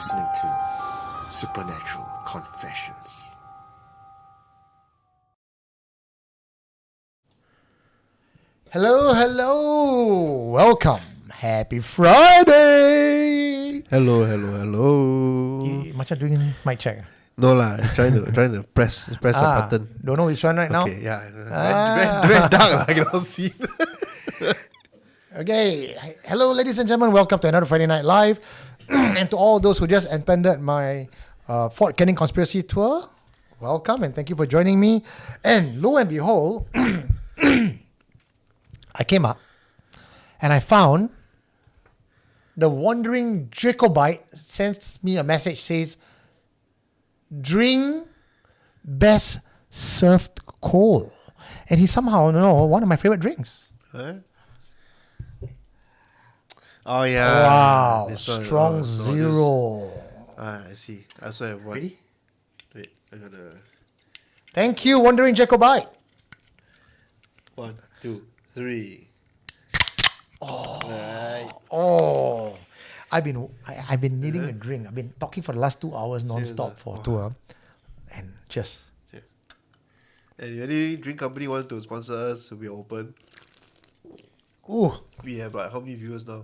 listening to Supernatural Confessions. Hello. Welcome. Happy Friday. Hello. Macam doing mic check. No lah, trying to press a button. Don't know which one right now. Okay, yeah. Very dark. I cannot see. Okay. Hello, ladies and gentlemen. Welcome to another Friday Night Live. And to all those who just attended my Fort Canning Conspiracy Tour, welcome and thank you for joining me. And lo and behold, I came up and I found the wandering Jacobite sends me a message, says, drink best served cold. And he somehow know one of my favorite drinks. Huh? Oh yeah. Wow. This one, Strong zero. I see. I also have one. Ready? Wait, I gotta. Thank you, wandering Jacobite. 1, 2, 3. Oh, I've been needing a drink. I've been talking for the last 2 hours non-stop for tour, and just. And if any drink company want to sponsor us, we'll be open. Ooh, We have like how many viewers now?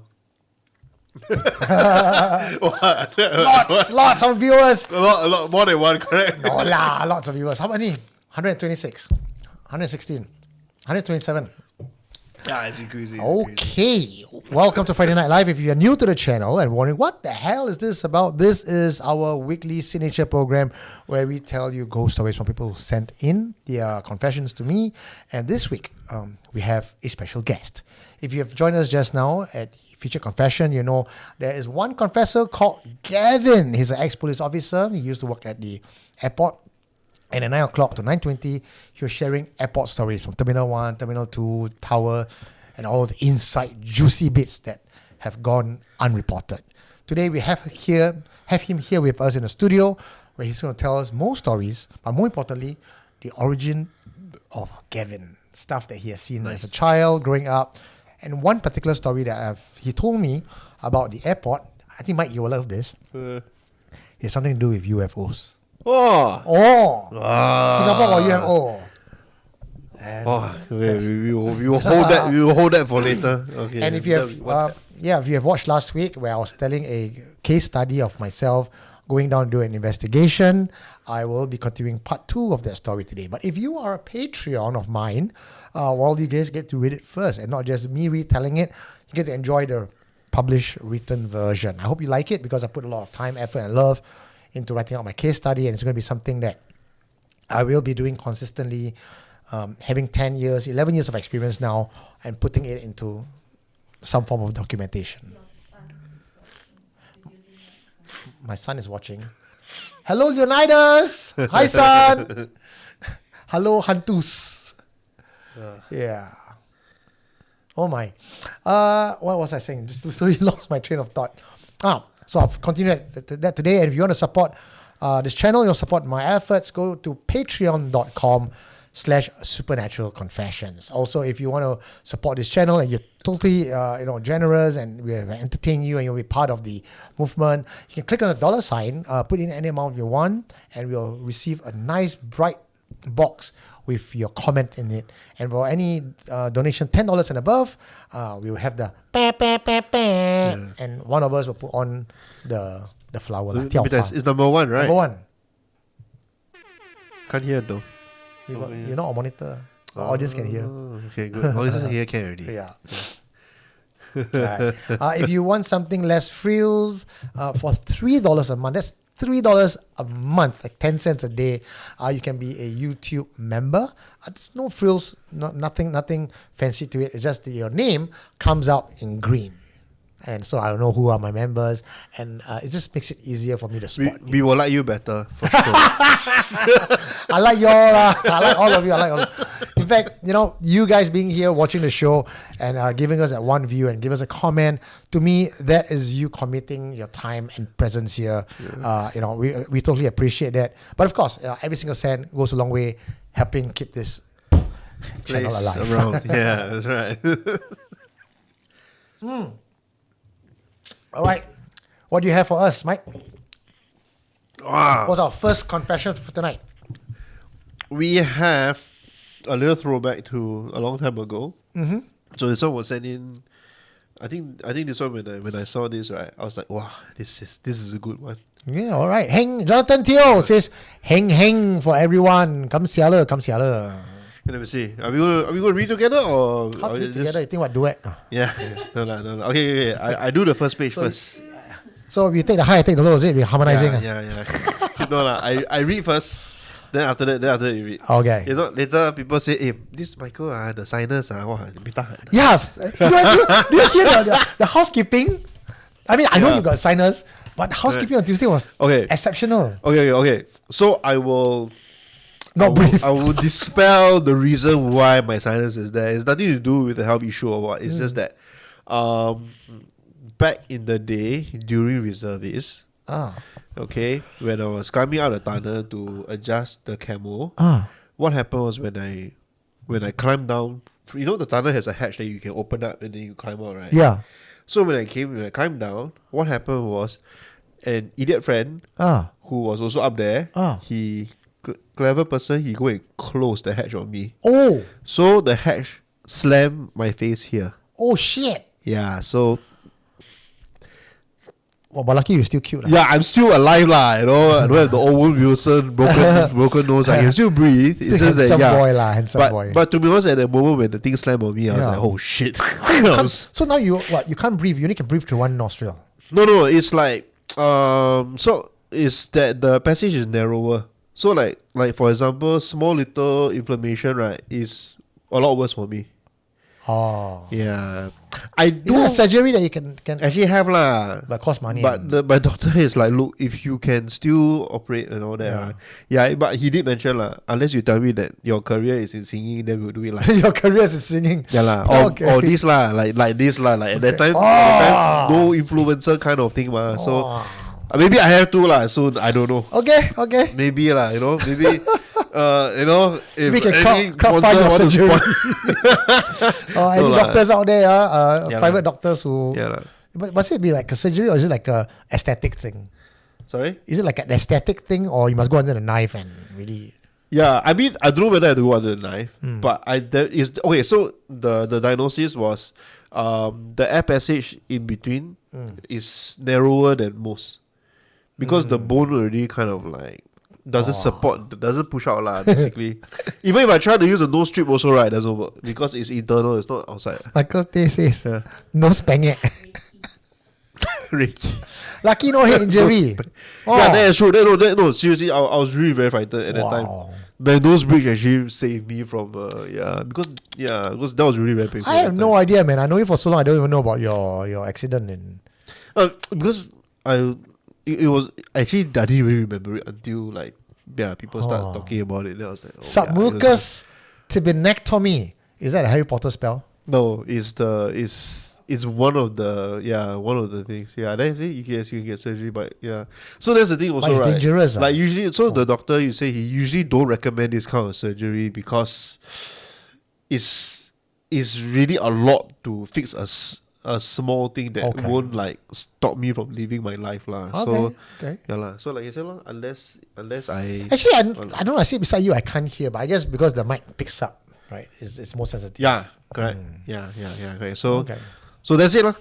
lots of viewers. A lot more than one, correct? No lah, lots of viewers. How many? 126, 116, 127. Yeah, it's increasing. Okay, welcome to Friday Night Live. If you are new to the channel and wondering what the hell is this about, this is our weekly signature program where we tell you ghost stories from people who sent in their confessions to me. And this week, we have a special guest. If you have joined us just now at Featured Confession, you know there is one confessor called Gavin. He's an ex-police officer. He used to work at the airport. And at 9 o'clock to 9:20, he was sharing airport stories from Terminal 1, Terminal 2, Tower, and all the inside juicy bits that have gone unreported. Today we have him here with us in the studio where he's going to tell us more stories, but more importantly, the origin of Gavin, stuff that he has seen as a child growing up. And one particular story that he told me about the airport, I think Mike, you will love this. It has something to do with UFOs. Singapore or UFO. We will hold that. We will hold that for later. Okay. And if you have watched last week where I was telling a case study of myself going down to do an investigation, I will be continuing part 2 of that story today. But if you are a Patreon of mine, you guys get to read it first and not just me retelling it. You get to enjoy the published written version. I hope you like it because I put a lot of time, effort, and love into writing out my case study, and it's going to be something that I will be doing consistently, having 11 years of experience now, and putting it into some form of documentation. My son is watching. Hello, Leonidas. Hi, son. Hello, Hantus. Yeah. Oh my. What was I saying? Just totally lost my train of thought. So I've continued that today. And if you want to support this channel, you'll support my efforts, go to patreon.com/supernatural confessions. Also, if you want to support this channel and you're totally generous and we have entertained you and you'll be part of the movement, you can click on the $sign, put in any amount you want, and we'll receive a nice bright box with your comment in it. And for any donation $10 and above, we will have the and one of us will put on the flower. It's number 1, right? Number 1. Can't hear though. You're not on monitor. Audience can hear. Okay, good. Audience can hear already. Yeah. Right. If you want something less frills, for $3 a month, that's $3 a month, like 10 cents a day. You can be a YouTube member. There's no frills, nothing fancy to it. It's just that your name comes out in green. And so I don't know who are my members, and it just makes it easier for me to spot. We will like you better, for sure. I like y'all. I like all of you. In fact, you guys being here watching the show and giving us that one view and give us a comment, to me, that is you committing your time and presence here. Yeah. We totally appreciate that. But of course, every single cent goes a long way helping keep this channel alive. Around. Yeah, that's right. All right. What do you have for us, Mike? What's our first confession for tonight? We have a little throwback to a long time ago. Mm-hmm. So this one was sent in. I think this one when I saw this, right, I was like, wow, this is a good one. Yeah, all right. Jonathan Teo says, heng for everyone. Come siala. Let me see. Are we gonna read together or How are to we together? You think what duet? Yeah. No. Okay. I do the first page first. So you take the high, I take the low, is it? We're harmonizing. Yeah. No. I read first. Then after that you read. Okay. You know, later people say, hey, this Michael, the Sinus, wow, Yes. Do you see the housekeeping? I mean, I know you got Sinus, but housekeeping on Tuesday was exceptional. Okay. So I will brief. I will dispel the reason why my sinus is there. It's nothing to do with a health issue or what. It's just that back in the day during reservists, okay, when I was climbing out the tunnel to adjust the camo, what happened was when I climbed down, you know the tunnel has a hatch that you can open up and then you climb out, right? Yeah. So when I climbed down, what happened was an idiot friend who was also up there, he clever person, he go and close the hatch on me. Oh. So the hatch slammed my face here. Oh shit. Yeah, so well, but lucky you're still cute. yeah, I'm still alive lah. You know, I don't have the Owen Wilson broken nose. I can still breathe. It's just that handsome boy. But to be honest, at the moment when the thing slammed on me, I was like, oh shit. So now you can't breathe. You only can breathe through one nostril. No. It's like so it's that the passage is narrower. So like for example, small little inflammation, right, is a lot worse for me. Oh. Yeah. I do Is there a surgery that you can actually have lah. but cost money. But my doctor is like, look, if you can still operate and all that, right? Yeah, but he did mention lah, unless you tell me that your career is in singing, then we'll do it like your career is in singing. Yeah lah. Or this lah, like this lah. Like at that time, no influencer kind of thing ma. So maybe I have to lah. So I don't know. Okay. Maybe lah. You know, maybe. You know, if we can any crowdfund your sponsor surgery. Any No doctors out there, private doctors who. Yeah. But must it be like a surgery or is it like a aesthetic thing? Sorry? Is it like an aesthetic thing or you must go under the knife and really? Yeah, I mean, I don't know whether I have to go under the knife, but okay. So the diagnosis was, the air passage in between is narrower than most, because the bone already kind of like doesn't push out lah. Basically, even if I try to use a nose strip also, right, it doesn't work because it's internal. It's not outside. Michael Tay says no spangek. Ricky. Lucky no head injury. Yeah, that is true. No, seriously, I was really very frightened at that time. The nose bridge actually saved me from because that was really very painful. I have no idea, man. I know you for so long. I don't even know about your accident in. Because it was actually I didn't really remember it until like people start talking about it. Then I was like, submucous tibinectomy. Is that a Harry Potter spell? No, it's one of the things. Yeah, that's it. You can get surgery, but yeah. So that's the thing also, but it's right? dangerous. Like usually, so the doctor, you say he usually don't recommend this kind of surgery because it's really a lot to fix a small thing that won't like stop me from living my life lah. So yeah lah. So like you said lah, unless I actually I don't know. I sit beside you, I can't hear, but I guess because the mic picks up, right? It's more sensitive. Yeah, correct. Yeah, correct. So that's it lah.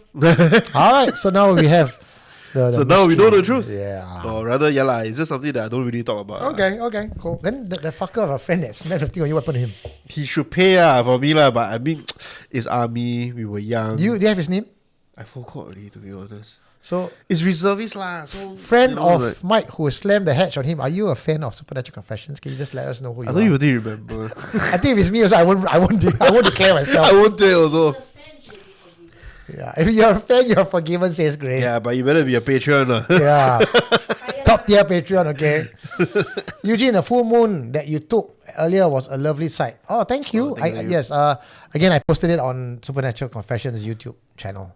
All right. So now we have the now we know the truth. Yeah. Or rather, yeah lah. It's just something that I don't really talk about. Okay, cool. Then the fucker of a friend that snapped the thing on you, what happened to him? He should pay for me lah. But I mean, it's army. We were young. Do you have his name? I forgot already, to be honest. So it's reservist lah. So friend of Mike who slammed the hatch on him. Are you a fan of Supernatural Confessions? Can you just let us know who you are? I thought you didn't remember. I think if it's me also, I won't declare myself. I won't tell also. Yeah, if you're a fan, you're forgiven, says Grace. Yeah, but you better be a patron. Yeah. Top tier Patreon, okay. Eugene, a full moon that you took earlier was a lovely sight. Oh, thank you. Yes. Again, I posted it on Supernatural Confessions YouTube channel.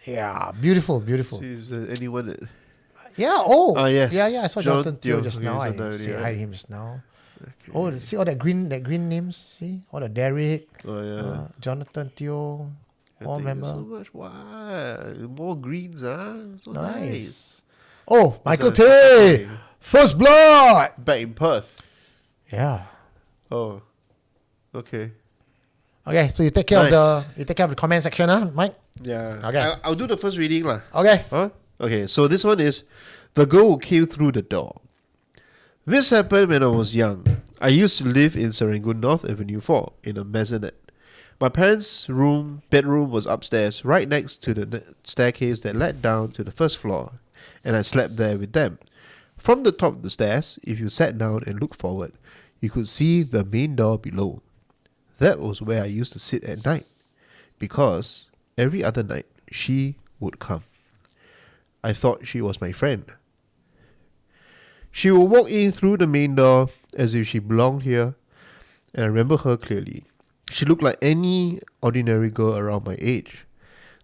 Yeah, beautiful. See, is there anyone that... Yeah, yes. Yeah, I saw Jonathan Teo just now. I said hi to him just now. Okay. Oh, see all that green names? See? All the Derek, Jonathan Teo. All member. So much. Wow. More greens, huh? So nice. Oh, Michael Tay. First blood! Back in Perth. Yeah. Oh. Okay. Okay, so you take care Nice. of the comment section, huh, Mike? Yeah. Okay. I'll do the first reading lah. Okay. Huh? Okay, so this one is The Girl Who Came Through the Door. This happened when I was young. I used to live in Serangoon North Avenue 4 in a maisonette. My parents' bedroom was upstairs, right next to the staircase that led down to the first floor, and I slept there with them. From the top of the stairs, if you sat down and looked forward, you could see the main door below. That was where I used to sit at night, because every other night she would come. I thought she was my friend. She would walk in through the main door as if she belonged here, and I remember her clearly. She looked like any ordinary girl around my age.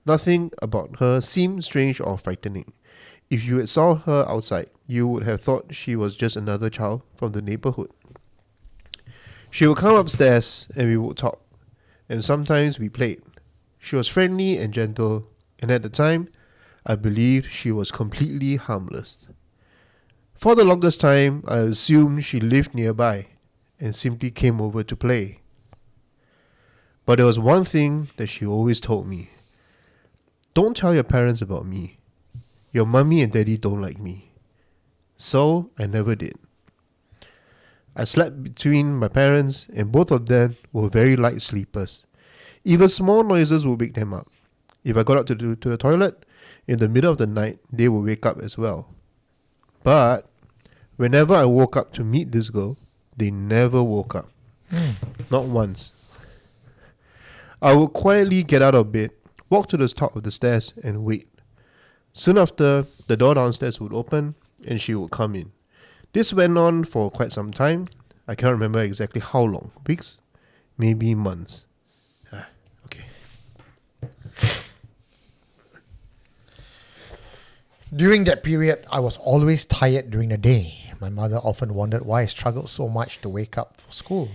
Nothing about her seemed strange or frightening. If you had saw her outside, you would have thought she was just another child from the neighborhood. She would come upstairs and we would talk, and sometimes we played. She was friendly and gentle, and at the time, I believed she was completely harmless. For the longest time, I assumed she lived nearby and simply came over to play. But there was one thing that she always told me. Don't tell your parents about me. Your mummy and daddy don't like me. So I never did. I slept between my parents, and both of them were very light sleepers. Even small noises would wake them up. If I got up to the toilet in the middle of the night, they would wake up as well. But whenever I woke up to meet this girl, they never woke up. Not once. I would quietly get out of bed, walk to the top of the stairs, and wait. Soon after, the door downstairs would open, and she would come in. This went on for quite some time. I cannot remember exactly how long. Weeks? Maybe months. Okay. During that period, I was always tired during the day. My mother often wondered why I struggled so much to wake up for school.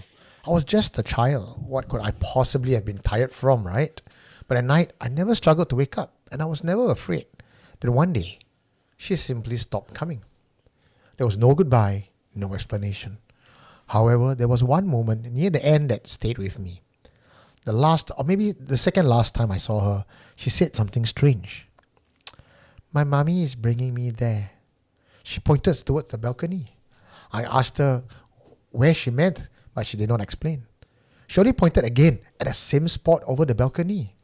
I was just a child. What could I possibly have been tired from, right? But at night, I never struggled to wake up, and I was never afraid. Then one day, she simply stopped coming. There was no goodbye, no explanation. However, there was one moment near the end that stayed with me. The last, or maybe the second last time I saw her, she said something strange. My mommy is bringing me there. She pointed towards the balcony. I asked her where she meant, but she did not explain. She only pointed again at the same spot over the balcony.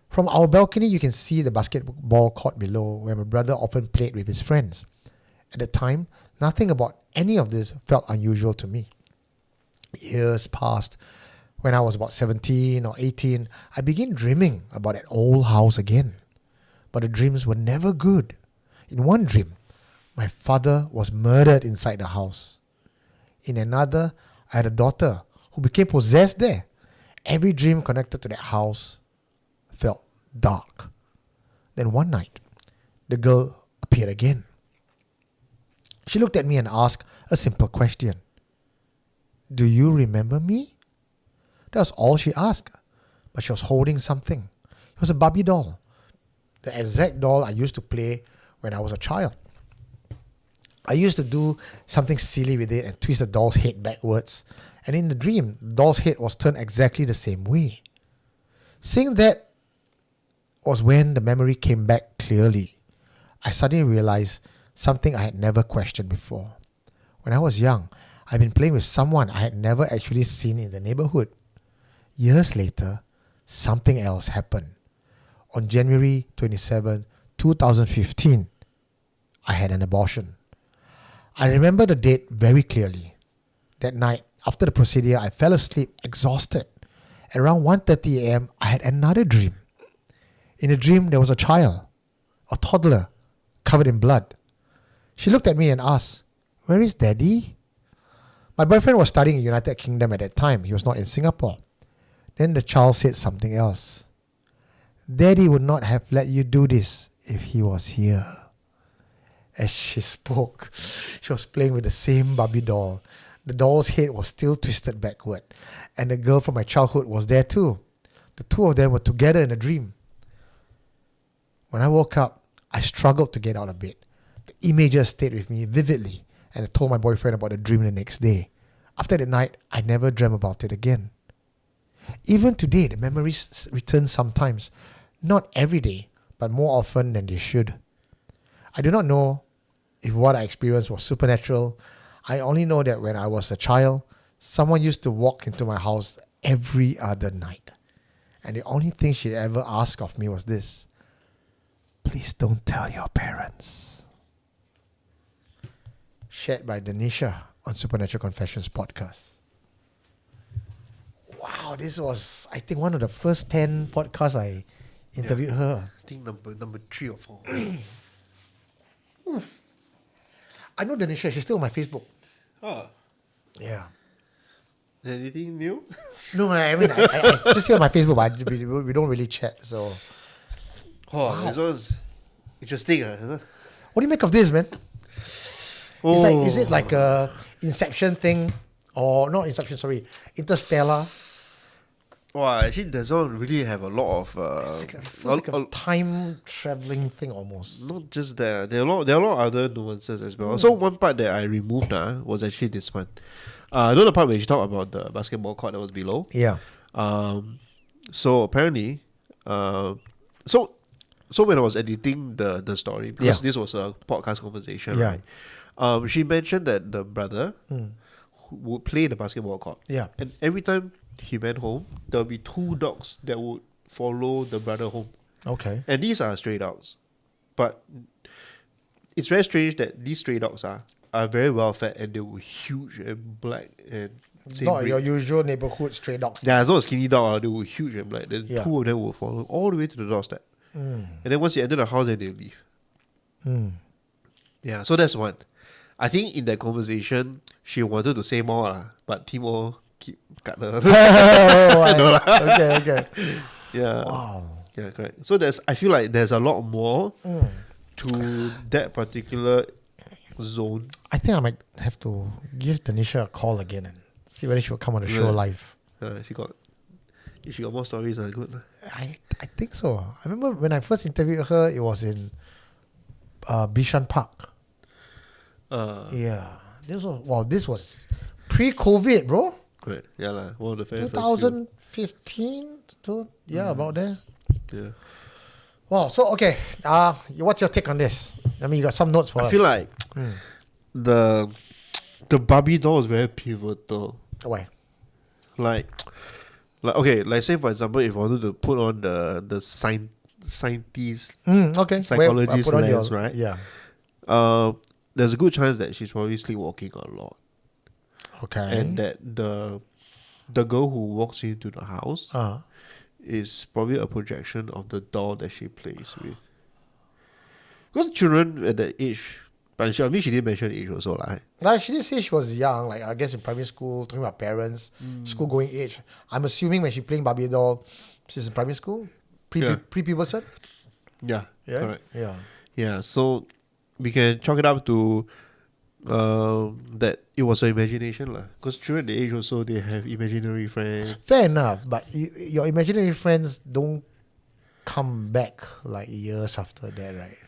From our balcony, you can see the basketball court below, where my brother often played with his friends. At the time, nothing about any of this felt unusual to me. Years passed. When I was about 17 or 18, I began dreaming about that old house again. But the dreams were never good. In one dream, my father was murdered inside the house. In another, I had a daughter who became possessed there. Every dream connected to that house felt dark. Then one night, the girl appeared again. She looked at me and asked a simple question. Do you remember me? That was all she asked. But she was holding something. It was a Barbie doll. The exact doll I used to play when I was a child. I used to do something silly with it and twist the doll's head backwards. And in the dream, the doll's head was turned exactly the same way. Seeing that was when the memory came back clearly. I suddenly realized something I had never questioned before. When I was young, I'd been playing with someone I had never actually seen in the neighborhood. Years later, something else happened. On January 27, 2015, I had an abortion. I remember the date very clearly. That night, after the procedure, I fell asleep exhausted. Around 1:30 a.m., I had another dream. In the dream, there was a child, a toddler, covered in blood. She looked at me and asked, "Where is Daddy?" My boyfriend was studying in the United Kingdom at that time. He was not in Singapore. Then the child said something else. "Daddy would not have let you do this if he was here." As she spoke, she was playing with the same Barbie doll. The doll's head was still twisted backward, and the girl from my childhood was there too. The two of them were together in a dream. When I woke up, I struggled to get out of bed. The images stayed with me vividly, and I told my boyfriend about the dream the next day. After that night, I never dreamt about it again. Even today, the memories return sometimes. Not every day, but more often than they should. I do not know if what I experienced was supernatural. I only know that when I was a child, someone used to walk into my house every other night. And the only thing she ever asked of me was this: please don't tell your parents. Shared by Denisha on Supernatural Confessions podcast. Wow, this was, I think, one of the first 10 podcasts I interviewed her. I think number 3 or 4. I know Denisha, she's still on my Facebook. Oh, Yeah. anything new? No, I mean, I just see on my Facebook, but we don't really chat, so. Oh, this was interesting. What do you make of this, man? It's like, is it like a Inception thing? Or not Inception, sorry, Interstellar? Wow, actually, does not really have a lot of It's like a time traveling thing almost. not just that. There are a lot of other nuances as well. So one part that I removed was actually this one. I know the part where she talked about the basketball court that was below. Yeah. So apparently, so when I was editing the story, because this was a podcast conversation, Yeah. right? She mentioned that the brother who would play the basketball court. Yeah. And every time he went home, there would be 2 dogs that would follow the brother home. Okay. And these are stray dogs. But it's very strange that these stray dogs are very well fed and they were huge and black and It's same not breed. your usual neighborhood stray dogs. Yeah, it's not a skinny dog. They were huge and black. Then Yeah. 2 of them would follow all the way to the doorstep. And then once you enter the house, then they leave. Yeah, so that's one. I think in that conversation, she wanted to say more, but Timo keep cut her. Okay. Yeah. Wow. Yeah, correct. So I feel like there's a lot more to that particular zone. I think I might have to give Tanisha a call again and see whether she will come on the show live. If she got more stories, good. I think so. I remember when I first interviewed her, it was in Bishan Park. Yeah. This was pre-COVID, bro. Correct. Yeah, one of the very first 2015. About there. few. Yeah. Wow. So okay. What's your take on this? I mean, you got some notes for us. I feel like the Barbie doll is very pivotal. Why? Like okay, like say for example, if I wanted to put on the scientist Okay. psychologist Put on lens, right? Yeah. There's a good chance that she's probably sleepwalking a lot. Okay. And that the girl who walks into the house is probably a projection of the doll that she plays with. Because children at that age, but she didn't mention age also, right? Now, she did say she was young, like I guess in primary school, talking about parents, school going age. I'm assuming when she's playing Barbie doll, she's in primary school, pre-puberty. Yeah, Yeah. correct. Yeah. Yeah, so we can chalk it up to that it was an imagination, because children at the age also, they have imaginary friends. Fair enough, but your imaginary friends don't come back like years after that, right?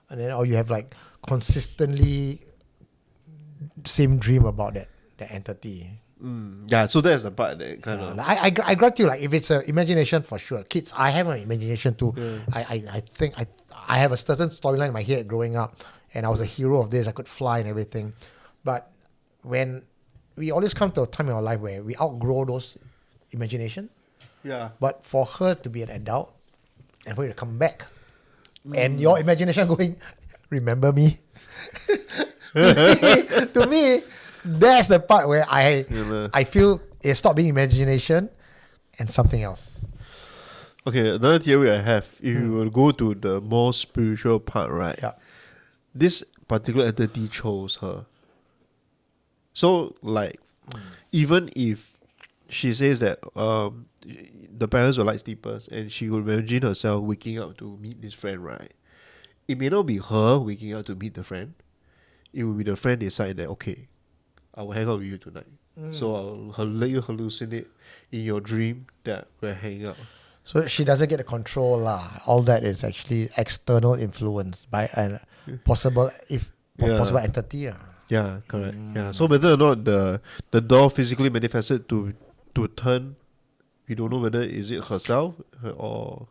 And then, or you have like consistently same dream about that entity. Yeah, so that's the part that kind of... I grant you, like if it's an imagination, for sure. Kids, I have an imagination too. I think I have a certain storyline in my head growing up, and I was a hero of this. I could fly and everything. But when we always come to a time in our life where we outgrow those imagination. Yeah. But for her to be an adult and for you to come back, and your imagination going, remember me? to me, that's the part where I feel it stopped being imagination and something else. Okay, another theory I have, if you will go to the more spiritual part, right? Yeah. This particular entity chose her. So, like, even if she says that the parents were light sleepers and she would imagine herself waking up to meet this friend, right? It may not be her waking up to meet the friend. It will be the friend decide that, okay, I will hang out with you tonight. So I'll let you hallucinate in your dream that we're hanging out. So she doesn't get the control lah. All that is actually external influence by a possible entity. Yeah, correct. Yeah. So whether or not the doll physically manifested to turn, we don't know whether is it herself or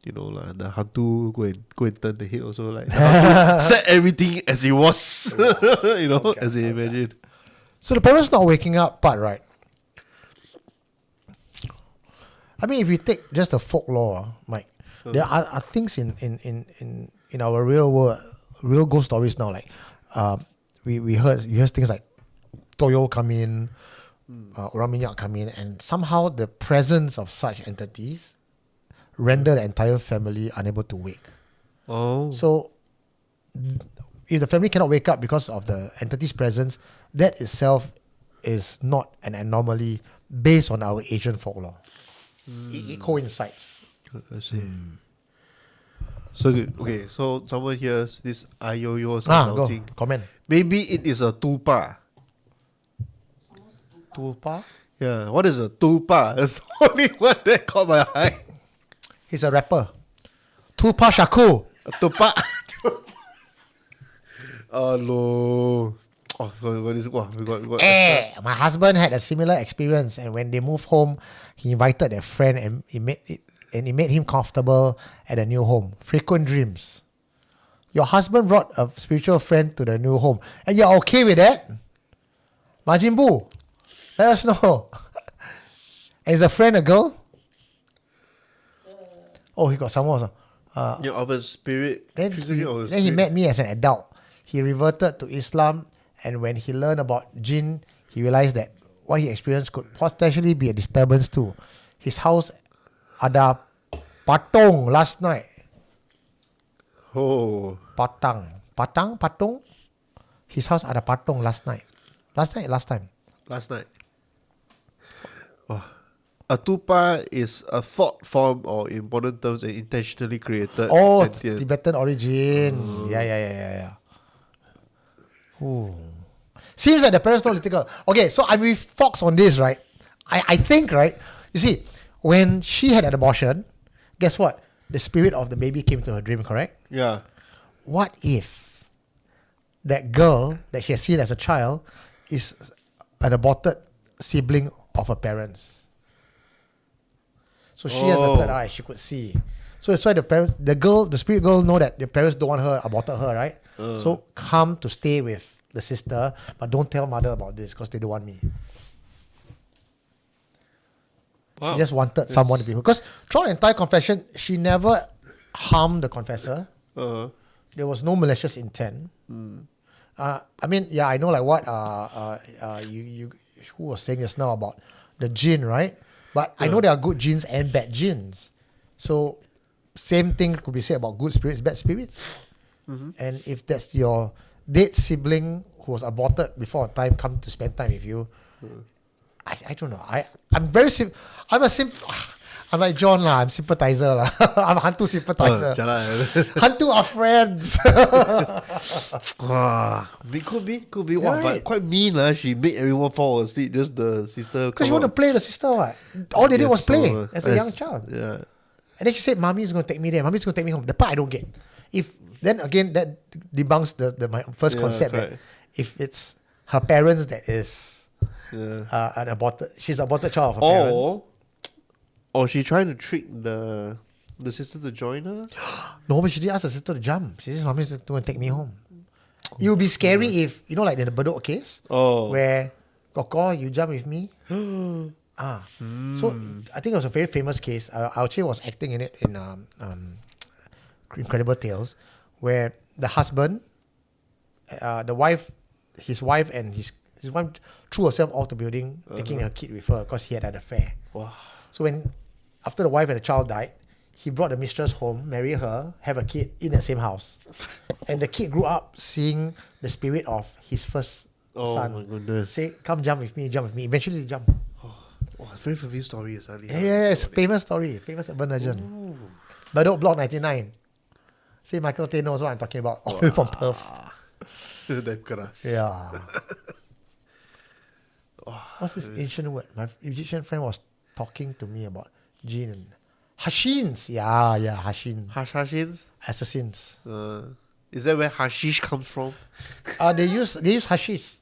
like the hantu go and turn the head also, like the hantu set everything as it was. As they imagined. So the parents not waking up part, right? I mean, if you take just the folklore, Mike, there are things in our real world, real ghost stories now. Like, we heard things like Toyo come in, Orang Minyak come in, and somehow the presence of such entities render the entire family unable to wake. Oh. So, if the family cannot wake up because of the entity's presence, that itself is not an anomaly based on our Asian folklore. It coincides. I see. So okay, so someone hears this ayoyo announcing. Go, comment. Maybe it is a tulpa. Tulpa? Yeah, what is a tulpa? That's the only one that caught my eye. He's a rapper. Tulpa Shakur. A tulpa. Oh no. Oh, we got. My husband had a similar experience, and when they moved home, he invited a friend, and it made him comfortable at the new home. Frequent dreams. Your husband brought a spiritual friend to the new home, and you're okay with that? Majin Buu, let us know. And is a friend a girl? Oh, he got someone also. Of a spirit. Then he met me as an adult. He reverted to Islam, and when he learned about jinn, he realized that what he experienced could potentially be a disturbance too. His house ada patong last night. Oh. Patong? His house ada patong last night. Last time. Last night. Oh. A tulpa is a thought form or in modern terms an intentionally created sentient. Tibetan origin. Yeah. Ooh. Seems like the parents not little. Okay, so I'm with Fox on this, right? I think, right? You see, when she had an abortion, guess what? The spirit of the baby came to her dream, correct? Yeah. What if that girl that she has seen as a child is an aborted sibling of her parents? So she has a third eye, she could see. So that's why the spirit girl know that the parents don't want her, aborted her, right? So come to stay with the sister, but don't tell mother about this because they don't want me. Wow. She just wanted someone to be, because throughout the entire confession, she never harmed the confessor. There was no malicious intent. I know like what you who was saying just now about the jinn, right? But I know there are good jinns and bad jinns. So same thing could be said about good spirits, bad spirits. And if that's your dead sibling who was aborted before time come to spend time with you, I don't know. I'm like John lah. I'm sympathizer lah. I'm a hantu sympathizer. Hantu are friends. Could be. Wow, but quite mean lah. She made everyone fall asleep. Just the sister. Because she want to play the sister. What? All they did was play as a young child. Yeah. And then she said, "Mommy is going to take me there. Mommy's going to take me home." The part I don't get. If then again that debunks my first concept that if it's her parents that is she's an aborted child of her parents. Or she trying to trick the sister to join her? No, but she didn't ask the sister to jump. She says, "Mommy's going to take me home." It would be scary if, like in the Bedok case, where Koko, you jump with me. So I think it was a very famous case. Alche was acting in it in Incredible Tales, where the husband, his wife and his wife threw herself off the building, taking her kid with her because he had an affair. Wow. So after the wife and the child died, he brought the mistress home, marry her, have a kid in the same house. And the kid grew up seeing the spirit of his first son. Oh my goodness. Say, "Come jump with me." Eventually they jump. It's a very familiar story. Yes, famous story. Famous urban legend. Bedok Block 99. See, Michael Tay knows what I'm talking about. All the way from Perth. Damn keras. Yeah. What's this ancient word? My Egyptian friend was talking to me about jinn. Hashins. Yeah, Hashin. Hashins? Assassins. Is that where hashish comes from? They use hashish.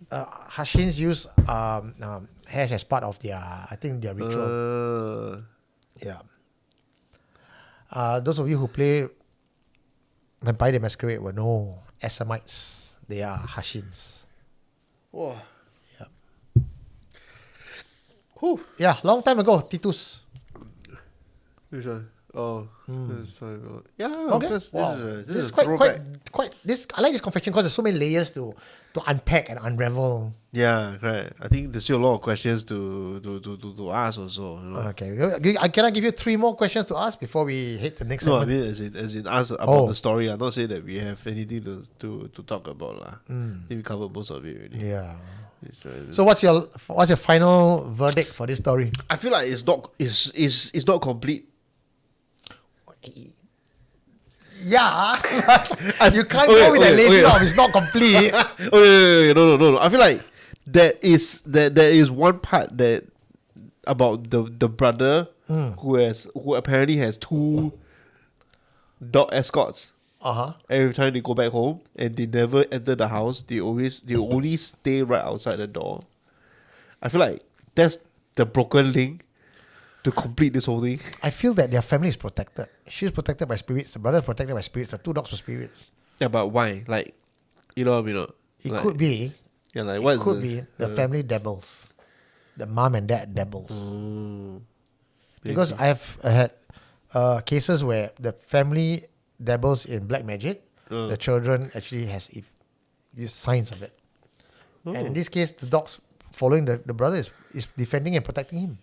Hashins use hash as part of their ritual. Yeah. Those of you who play Vampire the Masquerade will know Assamites. They are Hashins. Whoa. Yeah. Whew. Yeah, long time ago, Titus. Which one? Oh, sorry. Yeah, Okay. this Wow. is This is a quite throwback. this. I like this confession because there's so many layers to unpack and unravel. Yeah, right. I think there's still a lot of questions to ask also. You know? Okay, can I give you 3 more questions to ask before we hit the next No, I segment? mean as in ask about the story. I'm not saying that we have anything to talk about lah. I think we covered most of it already. Yeah. It's right. So what's your final verdict for this story? I feel like it's not complete. Yeah, you can't go with that lazy of it's not complete. No. I feel like there is one part that about the brother who apparently has 2 dog escorts. Every time they go back home and they never enter the house, they only stay right outside the door. I feel like that's the broken link to complete this whole thing. I feel that their family is protected. She's protected by spirits. The brother is protected by spirits. The 2 dogs were spirits. Yeah, but why? Like, you know what I mean? It Like, could be. Yeah, like It what is could be the family devils, the mom and dad devils. Because I've had cases where the family dabbles in black magic. The children actually has signs of it. And in this case, the dogs following the brother is defending and protecting him.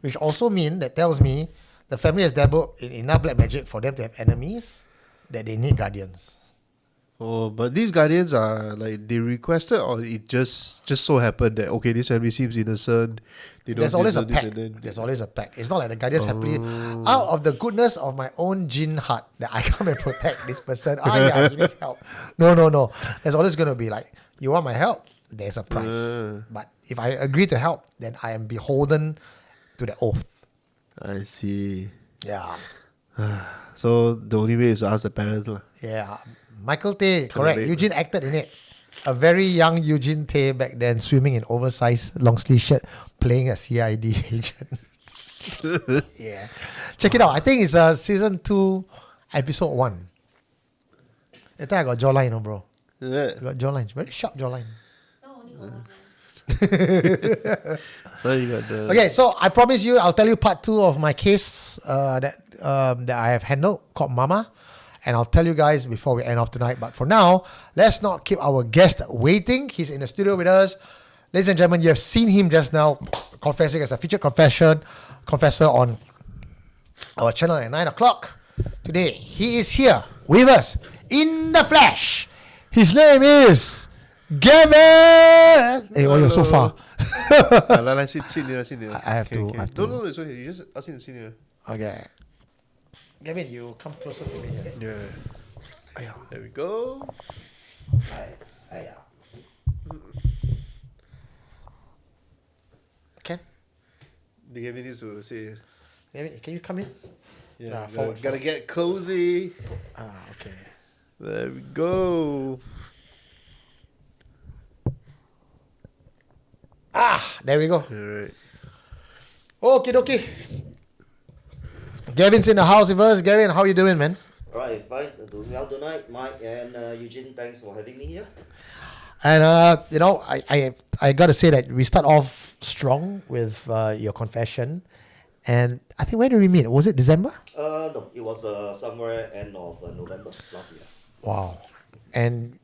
Which also tells me the family has dabbled in enough black magic for them to have enemies that they need guardians. Oh, but these guardians are like they requested, or it just so happened that okay, this family seems innocent. They don't There's always a deserve this pack. and then There's always a pack. It's not like the guardians happily out of the goodness of my own jinn heart that I come and protect this person. Yeah, he needs help. No. There's always gonna be like, you want my help? There's a price. But if I agree to help, then I am beholden to the oath. I see. Yeah. So the only way is to ask the parents lah. Yeah. Michael Tay, correct. relate. Eugene acted in it. A very young Eugene Tay back then, swimming in oversized long sleeve shirt, playing a CID agent. Yeah. Check it out. I think it's season 2, episode 1. That time I got jawline, bro. Yeah. I got jawline. Very sharp jawline. Well, you got the Okay, so I promise you, I'll tell you part 2 of my case that I have handled called Mama. And I'll tell you guys before we end off tonight. But for now, let's not keep our guest waiting. He's in the studio with us. Ladies and gentlemen, you have seen him just now confessing as a featured confessor on our channel at 9 o'clock. Today, he is here with us in the flesh. His name is Gavin. Hey, oh, you're so far. sit near. I have to. No, it's okay. You just ask him to sit near. Okay. Gavin, you come closer to me. Yeah. There we go. Ken? The Gavin needs to say. Gavin, can you come in? Yeah, forward. gotta get cozy. Okay. There we go. There we go. Alright. Okay. Gavin's in the house with us. Gavin, how you doing, man? Alright, fine. Doing well tonight, Mike and Eugene. Thanks for having me here. And I gotta say that we start off strong with your confession. And I think when did we meet? Was it December? No, it was somewhere end of November last year. Wow. And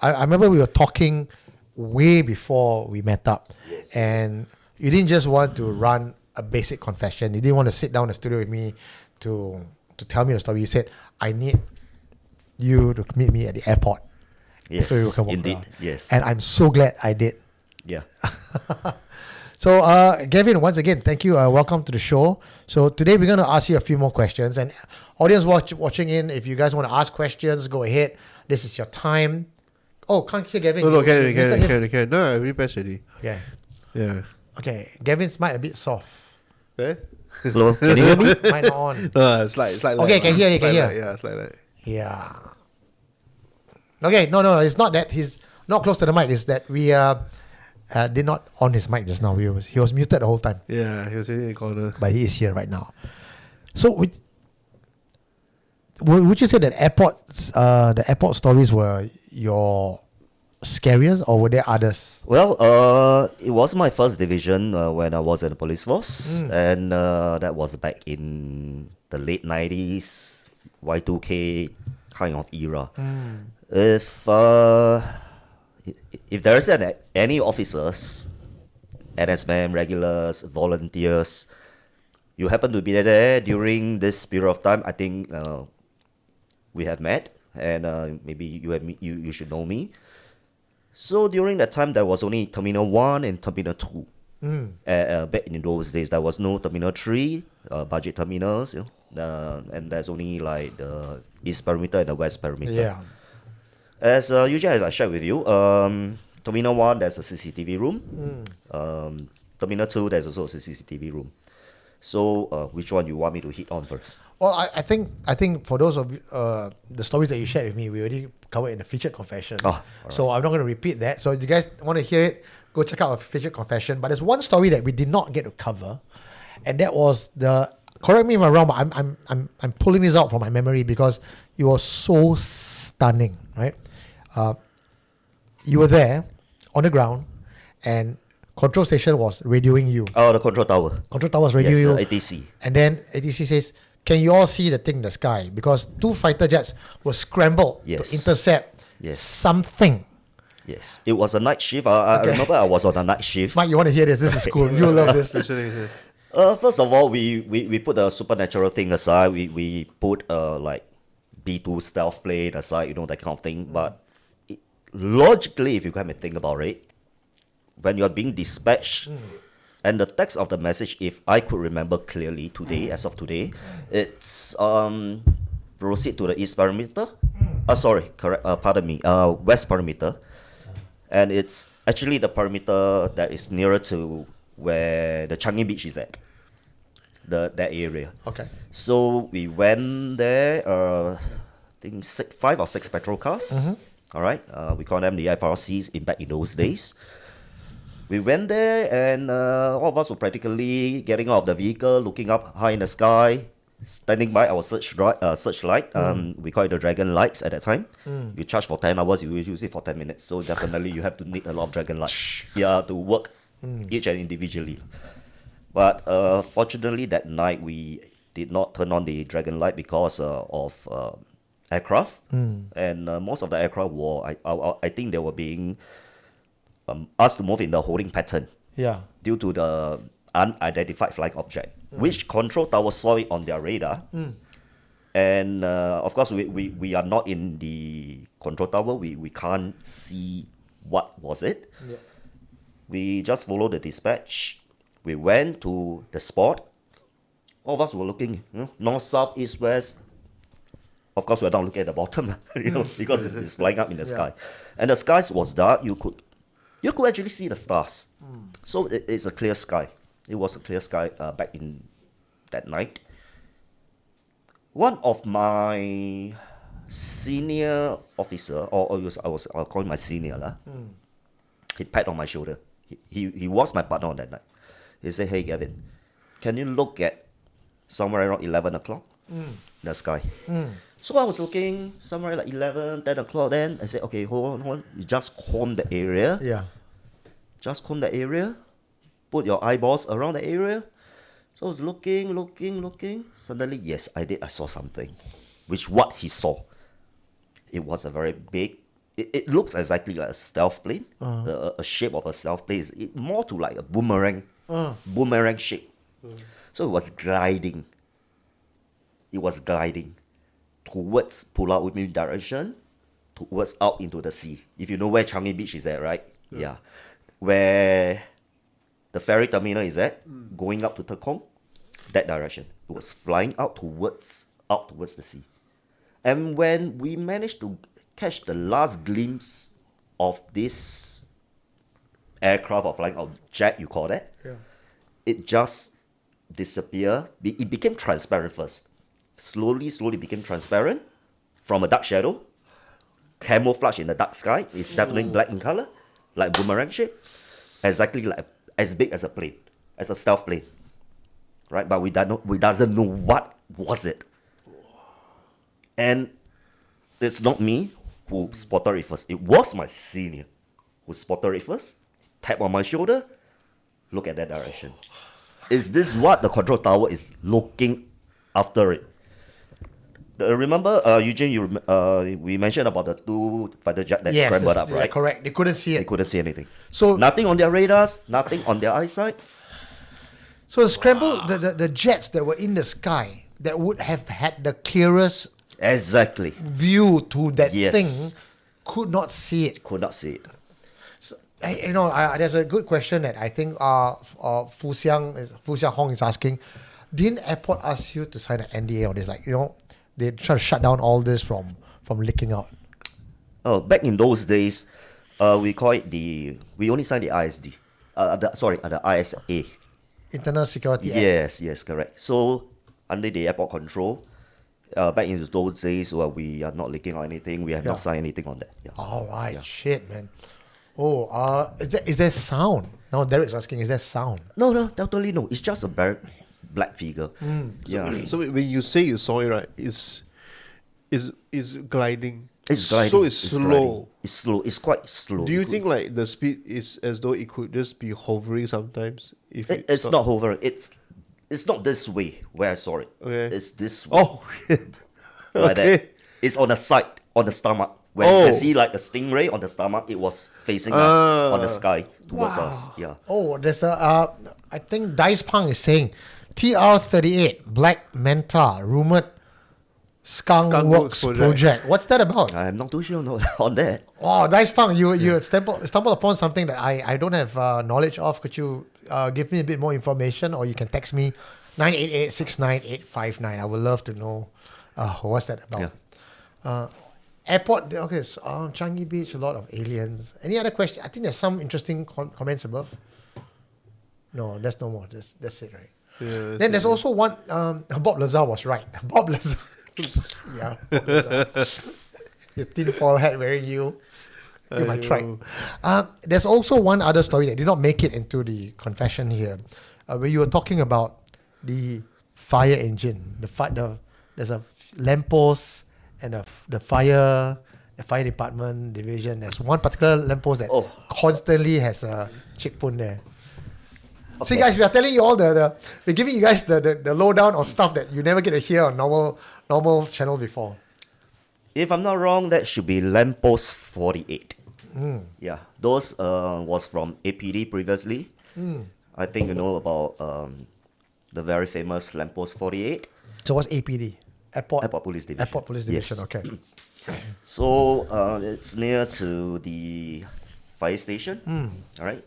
I remember we were talking way before we met up. Yes. And you didn't just want to run a basic confession. You didn't want to sit down in the studio with me to tell me the story. You said, I need you to meet me at the airport. Yes, So you can walk indeed. around. Yes. And I'm so glad I did. Yeah. So, Gavin, once again, thank you. Welcome to the show. So today we're going to ask you a few more questions. And audience watching in, if you guys want to ask questions, go ahead. This is your time. Oh, can't hear Gavin. No, You can. muted him. No, I already pressed already. Okay. Yeah. Okay. Gavin's mic a bit soft. Eh? Hello, can you hear me? Mic not on. No, it's like Okay, can hear. Yeah, it's like that. Yeah. Okay, no, it's not that he's not close to the mic. It's that we did not on his mic just now. He was muted the whole time, Yeah, he was in the corner. but he is here right now. So, would you say that the airport stories were your scariest, or were there others? Well, it was my first division when I was in the police force, and that was back in the late 90s, Y2K kind of era. If there is any officers, NSmen, regulars, volunteers, you happen to be there during this period of time, I think we have met, and maybe you should know me. So during that time, there was only Terminal 1 and Terminal 2. Back in those days, there was no Terminal 3, budget terminals, and there's only like the East Perimeter and the West Perimeter. Yeah. As Eugene, as I shared with you, Terminal 1, there's a CCTV room. Terminal 2, there's also a CCTV room. So which one you want me to hit on first? Well, I think for those of the stories that you shared with me, we already covered in the featured confession. So I'm not going to repeat that. So if you guys want to hear it, go check out our featured confession. But there's one story that we did not get to cover, and that was the. Correct me if I'm wrong, but I'm pulling this out from my memory because it was so stunning, right? You were there on the ground, and control station was radioing you. Oh, the control tower. Control tower was radioing you. ATC. And then ATC says, "Can you all see the thing in the sky?" Because 2 fighter jets were scrambled to intercept something. Yes, it was a night shift. I remember I was on a night shift. Mike, you want to hear this? This is cool. You'll love this. First of all, we put the supernatural thing aside. We put like B2 stealth plane aside, that kind of thing. But logically, if you come and think about it, when you're being dispatched, and the text of the message, if I could remember clearly today, as of today, it's proceed to the East Perimeter. Pardon me, West Perimeter. And it's actually the perimeter that is nearer to where the Changi Beach is at. That area. Okay. So we went there, I think 5 or 6 patrol cars. All right. We call them the FRCs back in those days. We went there, and all of us were practically getting out of the vehicle, looking up high in the sky, standing by our searchlight. We call it the dragon lights at that time. You charge for 10 hours, you use it for 10 minutes. So definitely you have to need a lot of dragon lights to work each and individually. But fortunately that night we did not turn on the dragon light because of aircraft. And most of the aircraft were, I think they were being asked to move in the holding pattern. Yeah. Due to the unidentified flying object, which control tower saw it on their radar. And of course, we are not in the control tower. We can't see what was it. Yeah. We just followed the dispatch. We went to the spot. All of us were looking, north, south, east, west. Of course, we're not looking at the bottom, because it's flying up in the sky. And the sky was dark. You could actually see the stars. So it's a clear sky. It was a clear sky back in that night. One of my senior officer, I'll call him my senior, he pat on my shoulder. He was my partner on that night. He said, "Hey, Gavin, can you look at somewhere around 11 o'clock in the sky?" So I was looking somewhere like 11, 10 o'clock then. I said, "Okay, hold on. You just comb the area." Yeah. Just comb the area. Put your eyeballs around the area. So I was looking. Suddenly, yes, I did. I saw something. What he saw. It was a very big. It looks exactly like a stealth plane. A shape of a stealth plane. It's more to like a boomerang. Boomerang shape. So it was gliding. Towards Pulau Ubin direction. Towards out into the sea. If you know where Changi Beach is at, right? Yeah. Where the ferry terminal is at, going up to Tekong, that direction. It was flying out towards the sea. And when we managed to catch the last glimpse of this aircraft or flying object, you call that, it just disappeared. It became transparent first. Slowly became transparent. from a dark shadow, camouflage in the dark sky. It's definitely black in color, like boomerang shape, exactly like as big as a plane, as a stealth plane, right? But we doesn't know what was it, and it's not me who spotted it first. It was my senior who spotted it first. Tap on my shoulder, look at that direction. Is this what the control tower is looking after it? Remember, Eugene, we mentioned about the two fighter jet that scrambled up, right? Correct. They couldn't see They it. couldn't see anything. So Nothing on their radars, nothing on their eyesights. So the scramble, the jets that were in the sky that would have had the clearest Exactly. view to that Yes. thing could not see it. Could not see it. There's a good question that I think Fu Xiang Hong is asking. Didn't airport ask you to sign an NDA on this? Like, they try to shut down all this from leaking out. Oh, back in those days, we call it we only signed the ISD. The ISA. Internal Security Act. Yes, correct. So, under the airport control, back in those days, we are not leaking out anything. We have not signed anything on that. Yeah. All right, shit, man. Oh, is there sound? Now Derek's asking, is there sound? No, totally no. It's just a very black figure. Yeah. So when you say you saw it, right, is gliding. It's gliding. So it's slow. gliding. It's slow. It's quite slow. Do you think like the speed is as though it could just be hovering sometimes? If it's not hovering? It's not this way where I saw it. Okay. It's this way. Oh, Like okay. that. It's on the side, on the stomach. When you can see like a stingray on the stomach, it was facing us on the sky towards us. Yeah. Oh, there's I think Dice Pang is saying TR-38 Black Manta rumored Skunk Works project. What's that about? I'm not too sure on that. Oh, Dice Pang, you stumbled upon something that I don't have knowledge of. Could you give me a bit more information, or you can text me 988-69859. I would love to know what's that about. Yeah. Airport, okay, so, Changi Beach, a lot of aliens. Any other question? I think there's some interesting comments above. No, there's no more. That's it, right? Yeah, Then there's also one, Bob Lazar was right. Bob Lazar. Yeah. Bob Lazar. Your tinfoil hat wearing you might try. There's also one other story that did not make it into the confession here, where you were talking about the fire engine. There's a lamppost and the fire department division. There's one particular lamppost that constantly has a chick pun there. Okay. See, guys, we are telling you all we're giving you guys the lowdown of stuff that you never get to hear on normal channel before. If I'm not wrong, that should be Lamppost 48. Yeah, those was from APD previously. I think you know about the very famous Lamppost 48. So what's APD? Airport Police Division. Airport Police Division, Yes. okay. So it's near to the fire station. All right.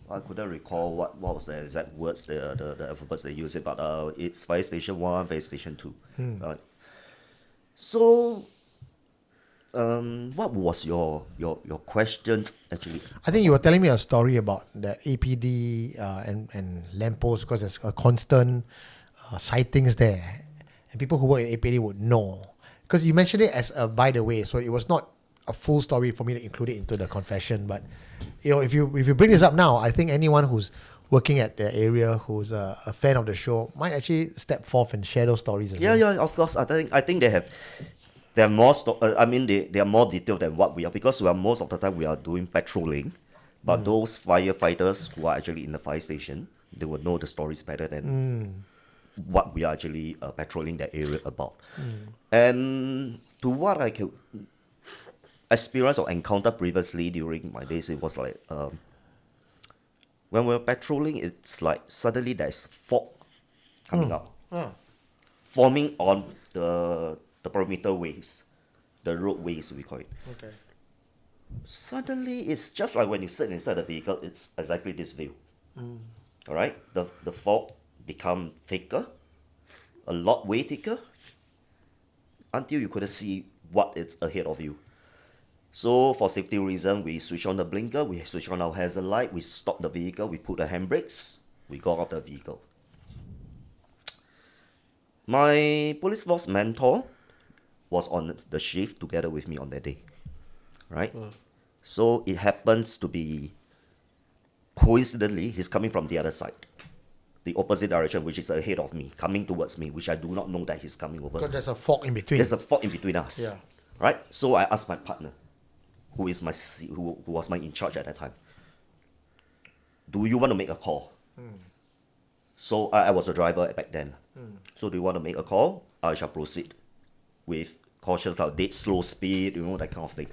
I couldn't recall what was the exact words, the alphabets they use it, but it's fire station 1, fire station 2. Right. So what was your question actually? I think you were telling me a story about the APD and lamppost, because there's a constant sightings there, and people who work in APD would know, because you mentioned it as a by the way, so it was not a full story for me to include it into the confession. But if you bring this up now, I think anyone who's working at the area who's a fan of the show might actually step forth and share those stories as well. Yeah, of course. I think they have more. They are more detailed than what we are, because most of the time we are doing patrolling. But those firefighters who are actually in the fire station, they will know the stories better than what we are actually patrolling that area about. And to what I could experience or encounter previously during my days, it was like when we're patrolling, it's like suddenly there's fog coming out, forming on the perimeter ways, the roadways we call it. Okay. Suddenly, it's just like when you sit inside the vehicle, it's exactly this view. All right, the fog become thicker, a lot way thicker, until you couldn't see what is ahead of you. So for safety reason, we switch on the blinker, we switch on our hazard light, we stop the vehicle, we put the handbrakes, we got off the vehicle. My police force mentor was on the shift together with me on that day, right? So it happens to be, coincidentally, he's coming from the other side, the opposite direction, which is ahead of me, coming towards me, which I do not know that he's coming over. Because there's a fog in between. There's a fog in between us. Yeah. Right? So I asked my partner, who was my in charge at that time, do you want to make a call? So I was a driver back then. So do you want to make a call? I shall proceed with cautious, like dead slow speed, that kind of thing.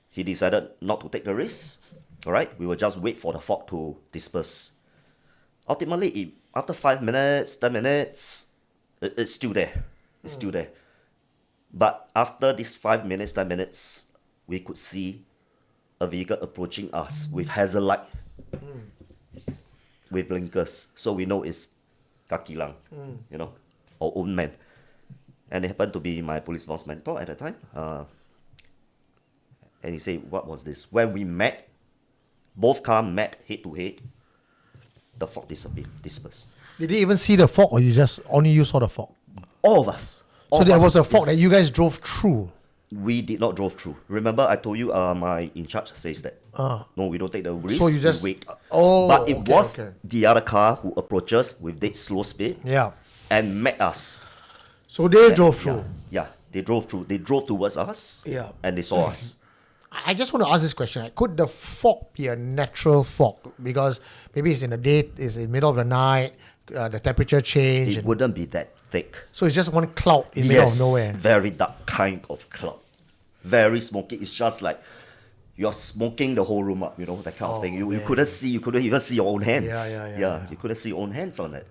He decided not to take the risk. All right, we will just wait for the fog to disperse. Ultimately, after 5 minutes, 10 minutes, it's still there. It's still there. But after these 5 minutes, 10 minutes, we could see a vehicle approaching us with hazard light, with blinkers. So we know it's kaki lang, or old man. And it happened to be my police force mentor at the time. And he said, what was this? When we met, both cars met head to head, the fog dispersed. Did you even see the fog, or only you saw the fog? All of us. So there was a fog that you guys drove through? We did not drove through. Remember, I told you my in charge says that. No, we don't take the risk. So you just we wait. Oh, but it okay, was okay. the other car who approached us with dead slow speed. Yeah. And met us. So they drove through. Yeah, they drove through. They drove towards us. Yeah. And they saw us. I just want to ask this question. Could the fog be a natural fog? Because maybe it's in the day, it's in the middle of the night, the temperature change. It wouldn't be that thick. So it's just one cloud in the middle of nowhere. Very dark kind of cloud. Very smoky. It's just like you're smoking the whole room up, that kind of thing. You couldn't see, you couldn't even see your own hands. Yeah. You couldn't see your own hands on it.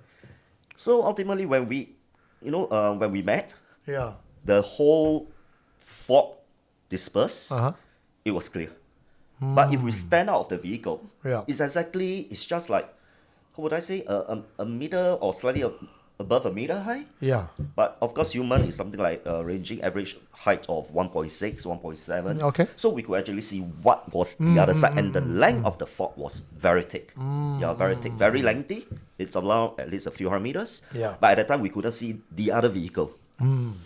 So ultimately when we, when we met, the whole fog dispersed. It was clear. But if we stand out of the vehicle, it's just like, how would I say, a meter or slightly above a meter high. Yeah. But of course, human is something like ranging average height of 1.6, 1.7. Okay. So we could actually see what was the other side, and the length of the fog was very thick. Yeah, very thick, very lengthy. It's around at least a few hundred meters. Yeah. But at that time, we couldn't see the other vehicle.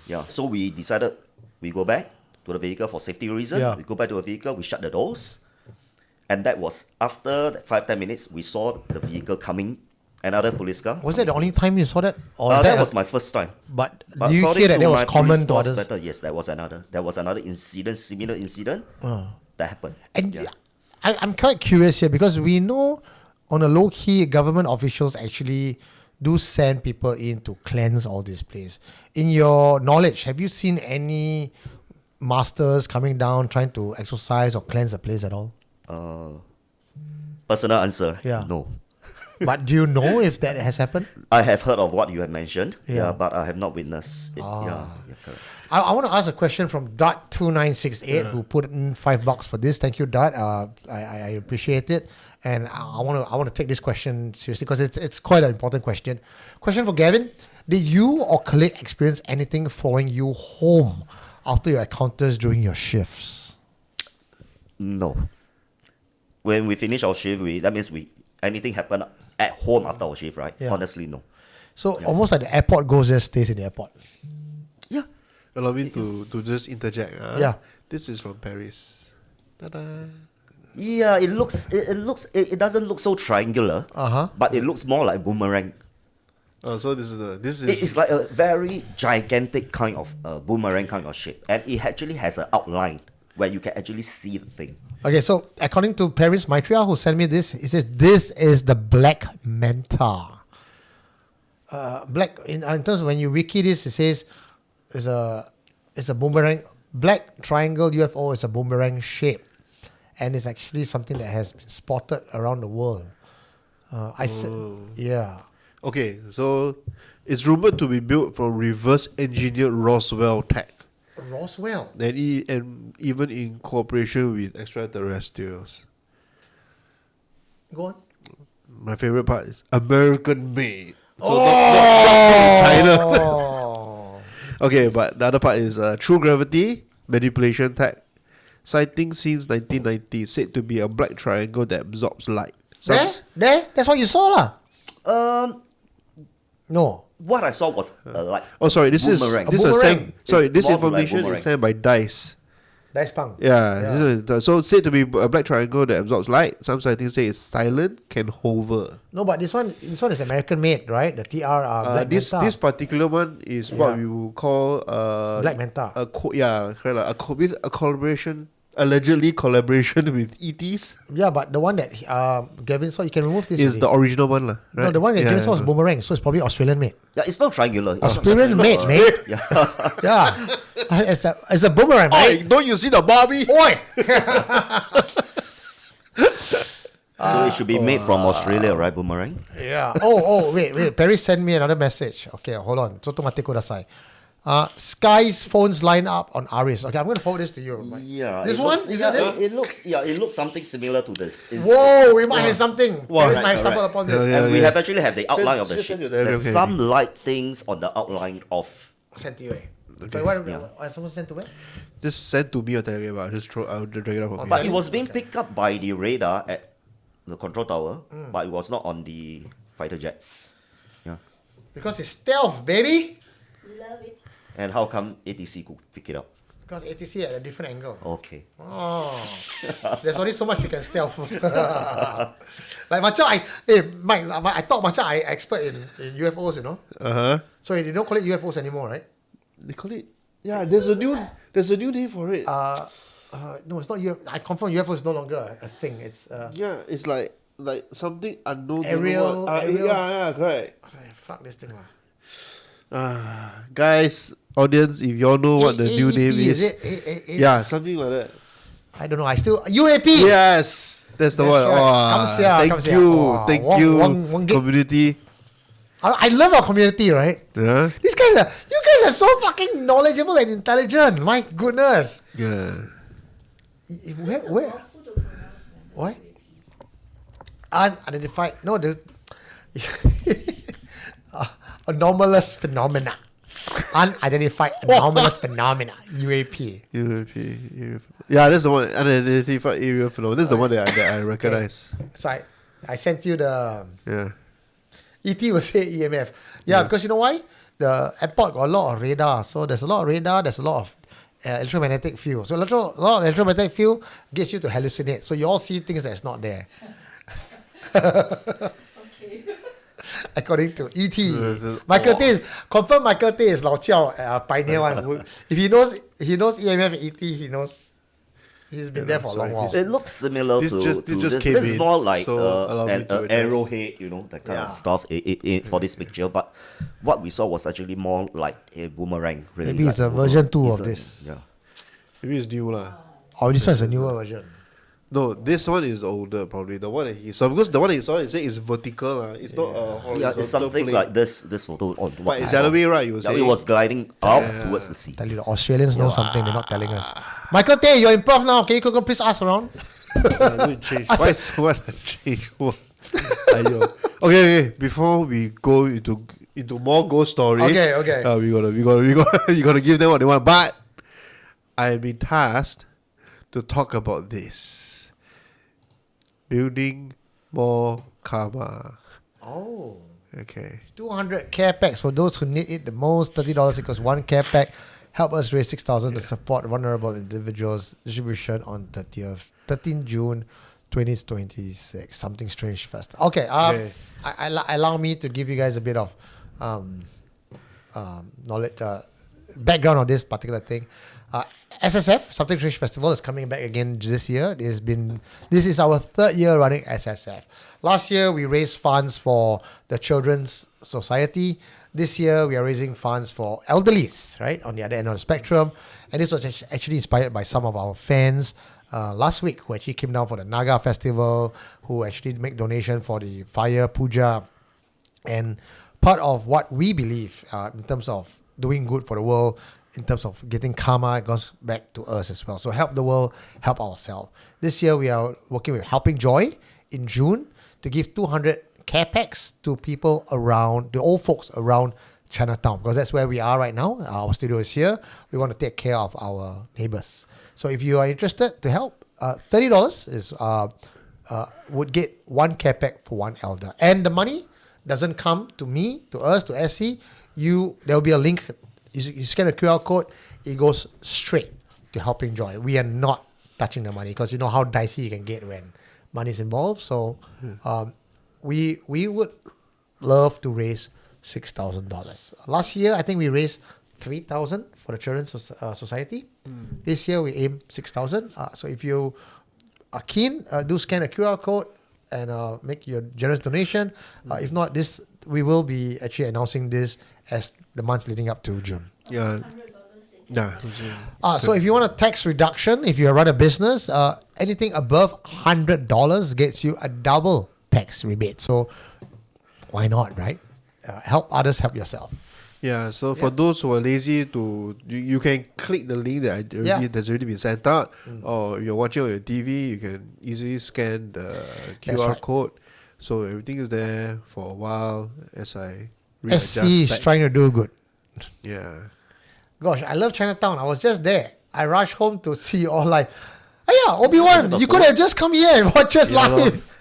Yeah. So we decided we go back to the vehicle for safety reasons. Yeah. We go back to the vehicle, we shut the doors. And that was after that 5-10 minutes, we saw the vehicle coming, another police car. Was that the only time you saw that? Or that was my first time. But do you hear that was common to others? Better, yes, there was another incident, similar incident that happened. And I'm quite curious here because we know on a low key, government officials actually do send people in to cleanse all this place. In your knowledge, have you seen any masters coming down trying to exorcise or cleanse the place at all? Personal answer, Yeah. no. But do you know if that has happened? I have heard of what you have mentioned, Yeah. but I have not witnessed it. Yeah, correct. I want to ask a question from Dot2968 who put in $5 for this. Thank you, Dot. I appreciate it, and I want to take this question seriously because it's quite an important question. Question for Gavin: did you or colleague experience anything following you home after your encounters during your shifts? No. When we finish our shift, that means anything happen at home after our shift, right? Yeah. Honestly, no. So almost like the airport goes there, stays in the airport. Yeah. Allow me to just interject. Yeah. This is from Paris. Ta-da. Yeah, it doesn't look so triangular, but it looks more like boomerang. Oh, so this is It's like a very gigantic kind of boomerang kind of shape, and it actually has an outline where you can actually see the thing. Okay, so according to Paris Maitreya, who sent me this, he says this is the black manta. Black in terms of when you wiki this, it says it's a boomerang, black triangle UFO is a boomerang shape, and it's actually something that has been spotted around the world. Yeah. okay. So it's rumored to be built from reverse engineered Roswell tech. Roswell. And even in cooperation with extraterrestrials. Go on. My favorite part is American made. So not China. Okay, but the other part is true gravity manipulation tech. Sighting since 1990, said to be a black triangle that absorbs light. There? That's what you saw lah. No. what I saw was like Oh, sorry. This boomerang. is boomerang. sorry. This It's more like information boomerang. is sent by Dice. Dice punk. Yeah. So said to be a black triangle that absorbs light. Some sightings say it's silent, can hover. No, but this one is American made, right? The TR Black Manta. This particular one is what Yeah. we will call Black Manta. correct, like, with a collaboration, allegedly collaboration with ETs. Yeah, but the one that Gavin saw, you can remove this. Is the original one, lah. Right? No, the one that Gavin saw was yeah. boomerang, so it's probably Australian made. Yeah, it's not triangular. It's Australian made, mate. Yeah. It's a boomerang, Oi, right? don't you see the Barbie? Oi! So it should be made from Australia, right, boomerang? Yeah. Wait. Perry sent me another message. Okay, hold on. Sotomate kudasai. Sky's phones line up on Aris. Okay, I'm going to forward this to you. Yeah. This it one? looks- Is yeah, it this? It looks something similar to this. It's- Whoa, we might have something. Wow. Perry might have Correct. stumbled upon this. Yeah, And we yeah. have actually have the outline of the just ship. send you the area, There's okay. some light things on the outline of. Sent to you. So what? Yeah. Someone sent to where? Just send to me on Telegram. I'll drag it up from But here. it was being picked up by the radar at the control tower, but it was not on the fighter jets. Yeah. Because it's stealth, baby. Love it. And how come ATC could pick it up? Because ATC at a different angle. Okay. Oh, there's only so much you can stealth. Like macam Mike, I thought macam I expert in UFOs, you know. So they don't call it UFOs anymore, right? They call it. Yeah, there's a new name for it. No, it's not UFO. I confirm UFO is no longer a thing. It's yeah, it's like something unknown. don't know Aerial- what. aerial- Yeah, correct. fuck this thing lah. Guys, audience, if y'all know what the new name is, it? yeah, something like that. I don't know. I still UAP. Yes, that's the That's one. right. Oh, Come here, come thank here. you, Oh, thank Wong- you, Wong Gig. community. I love our community, right? Yeah, You guys are so fucking knowledgeable and intelligent. My goodness. yeah. Where? What? Unidentified. No, the anomalous phenomena. Unidentified anomalous phenomena. UAP. Europe. Yeah, that's the one. Unidentified area phenomenon. That's the one that I recognize. So I sent you the Yeah. ET will say EMF. Yeah, because you know why? The airport got a lot of radar. So there's a lot of radar, there's a lot of electromagnetic field. So a lot of electromagnetic field gets you to hallucinate. So you all see things that's not there. Okay. According to ET. Yes. Michael Tay is confirm Michael Tay is Lao Chiao pioneer one. If he knows EMF and ET, he knows he's been there for a long while. It looks similar This to just this. came This is in, more like so allow me to an adjust. arrowhead, that kind of stuff for this picture. But what we saw was actually more like a boomerang. Really, Maybe like it's a boomerang. version 2 It's of this. Yeah. Maybe it's new lah. Oh, this one's a newer version. No, this one is older probably. The one that he saw, because the one that he saw, he said is vertical. It's not a Yeah, horizontal it's something plane. like this photo on what But we it's the other saw. way, right? You were Yeah, saying. it was gliding out towards the sea. Tell you the Australians know something they're not telling us. Michael Tay, you're in Perth now. Can you go please ask around? Change. Why is what has changed? Aiyo. Okay. Before we go into more ghost stories, Okay. we gotta give them what they want. But I've been tasked to talk about this. Building more karma. Oh. Okay. 200 care packs for those who need it the most. $30 equals one care pack. Help us raise 6,000 to support vulnerable individuals. Distribution on 13 June 2026. Something strange fest. Okay. Okay. Allow me to give you guys a bit of knowledge, background on this particular thing. SSF, Something Strange Festival, is coming back again this year. This is our third year running SSF. Last year, we raised funds for the Children's Society. This year, we are raising funds for elderlies, right, on the other end of the spectrum. And this was actually inspired by some of our fans last week who actually came down for the Naga Festival, who actually make donation for the Fire Puja. And part of what we believe in terms of doing good for the world, in terms of getting karma, it goes back to us as well. So help the world, help ourselves. This year, we are working with Helping Joy in June to give 200 care packs to people around, the old folks around Chinatown, because that's where we are right now. Our studio is here. We want to take care of our neighbors. So if you are interested to help, $30 is would get one care pack for one elder. And the money doesn't come to me, to us, to SC, there will be a link. You scan a QR code, it goes straight to Helping Joy. We are not touching the money because you know how dicey it can get when money is involved. So we would love to raise $6,000. Last year, I think we raised $3,000 for the Children's Society. This year, we aim $6,000. So if you are keen, do scan a QR code and make your generous donation. If not, we will be actually announcing this as the months leading up to June. Yeah. Yeah. So if you want a tax reduction, if you run a business, anything above $100 gets you a double tax rebate. So why not, right? Help others, help yourself. Yeah, so for those who are lazy you can click the link that's already been sent out, or you're watching on your TV, you can easily scan the QR code. So everything is there for a while as I readjust. SC is trying to do good. Yeah. Gosh, I love Chinatown. I was just there. I rushed home to see you all live. Oh yeah, Obi-Wan, you could have just come here and watch us live.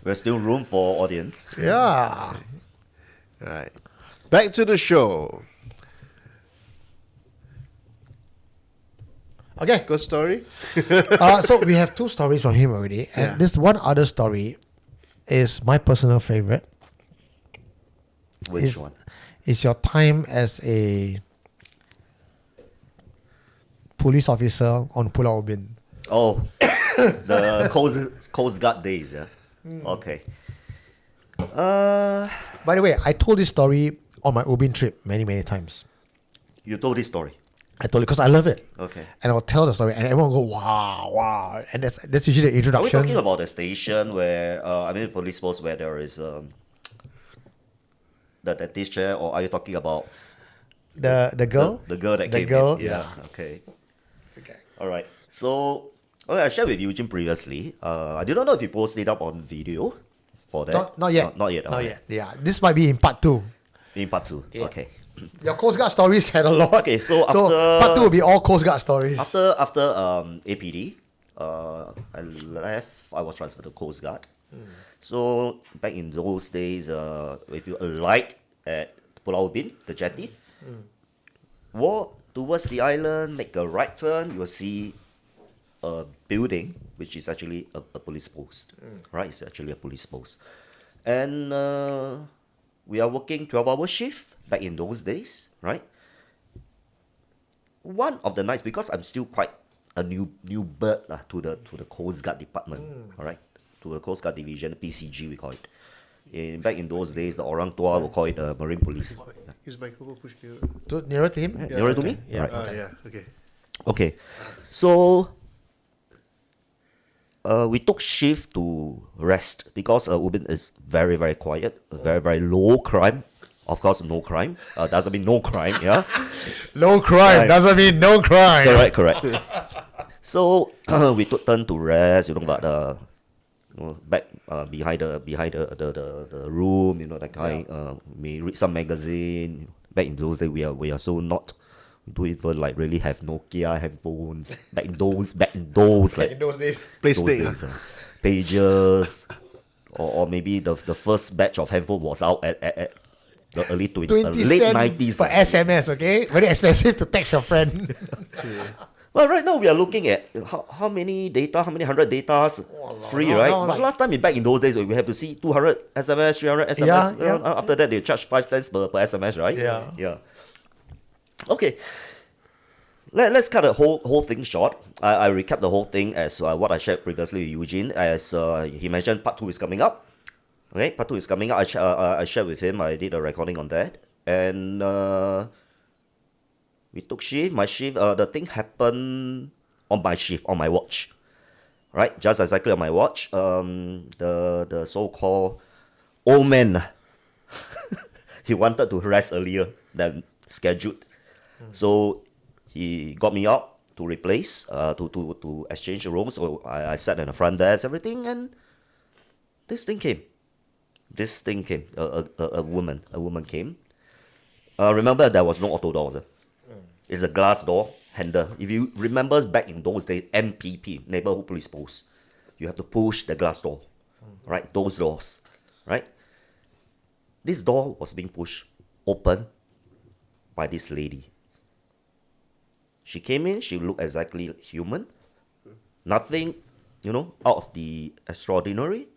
There's still room for audience. Yeah. Right. Back to the show. Okay. Good story? So we have 2 stories from him already. And this one other story is my personal favorite. Which one? It's your time as a police officer on Pulau Ubin. Oh, the Coast Guard days, yeah? Okay. By the way, I told this story on my Ubin trip many, many times. You told this story. I told it because I love it. Okay. And I'll tell the story and everyone will go, wow, wow. And that's usually the Are we introduction. talking about the station where, police post where there is the teacher, or are you talking about the girl? The girl that The came girl, in? yeah. Okay. Okay. All right. So, I shared with Eugene previously. I did not know if you posted it up on video for that. Not yet. Not yet. Not okay. yet. Yeah. This might be in part 2. In part 2. Yeah. Okay. Your Coast Guard stories had a lot. Okay, so after part 2 will be all Coast Guard stories. After APD, I left. I was transferred to Coast Guard. So back in those days, if you alight at Pulau Ubin, the jetty, walk towards the island, make a right turn, you will see a building which is actually a police post. Right, it's actually a police post, and we are working 12-hour shift back in those days, right? One of the nights, because I'm still quite a new bird to the Coast Guard department, all right, to the Coast Guard division, PCG we call it. Back in those days, the Orang Tua will call it Marine Police. His microphone pushed nearer. Nearer to him? Yeah, nearer to me? Yeah. Right. Yeah, okay. Okay, so we took shift to rest because Ubin is very, very quiet, very, very low crime. Of course, no crime. Doesn't mean no crime, yeah? Low crime Right. doesn't mean no crime. Correct. So we took turn to rest, but back behind the room, that kind. We read some magazine. Back in those days, we are so not. We don't even really have Nokia handphones. Back in those like In those days. Play those Snake. days, pagers, or maybe the first batch of handphone was out at the early 20 late cents 90s. per SMS, okay? Very expensive to text your friend. Well, right now we are looking at how many data, how many 100 datas free, no, right? no, But like- last time, back in those days, we have to see 200 SMS, 300 SMS. Yeah. After that, they charge 5 cents per SMS, right? Yeah. Okay. Let's cut the whole thing short. I recap the whole thing as what I shared previously with Eugene, as he mentioned part 2 is coming up. Okay, part 2 is coming up. I shared with him. I did a recording on that. And we took shift. My shift, the thing happened on my shift, on my watch. Right? Just exactly on my watch. The so-called old man, he wanted to rest earlier than scheduled. So he got me out to replace, to exchange roles. So I sat in the front desk, everything, and this thing came. A woman came. Remember, there was no auto doors. It's a glass door handle. If you remember back in those days, NPP, Neighborhood Police Post, you have to push the glass door, right? Those doors, right? this door was being pushed open by this lady. She came in, she looked exactly human. Nothing, out of the extraordinary.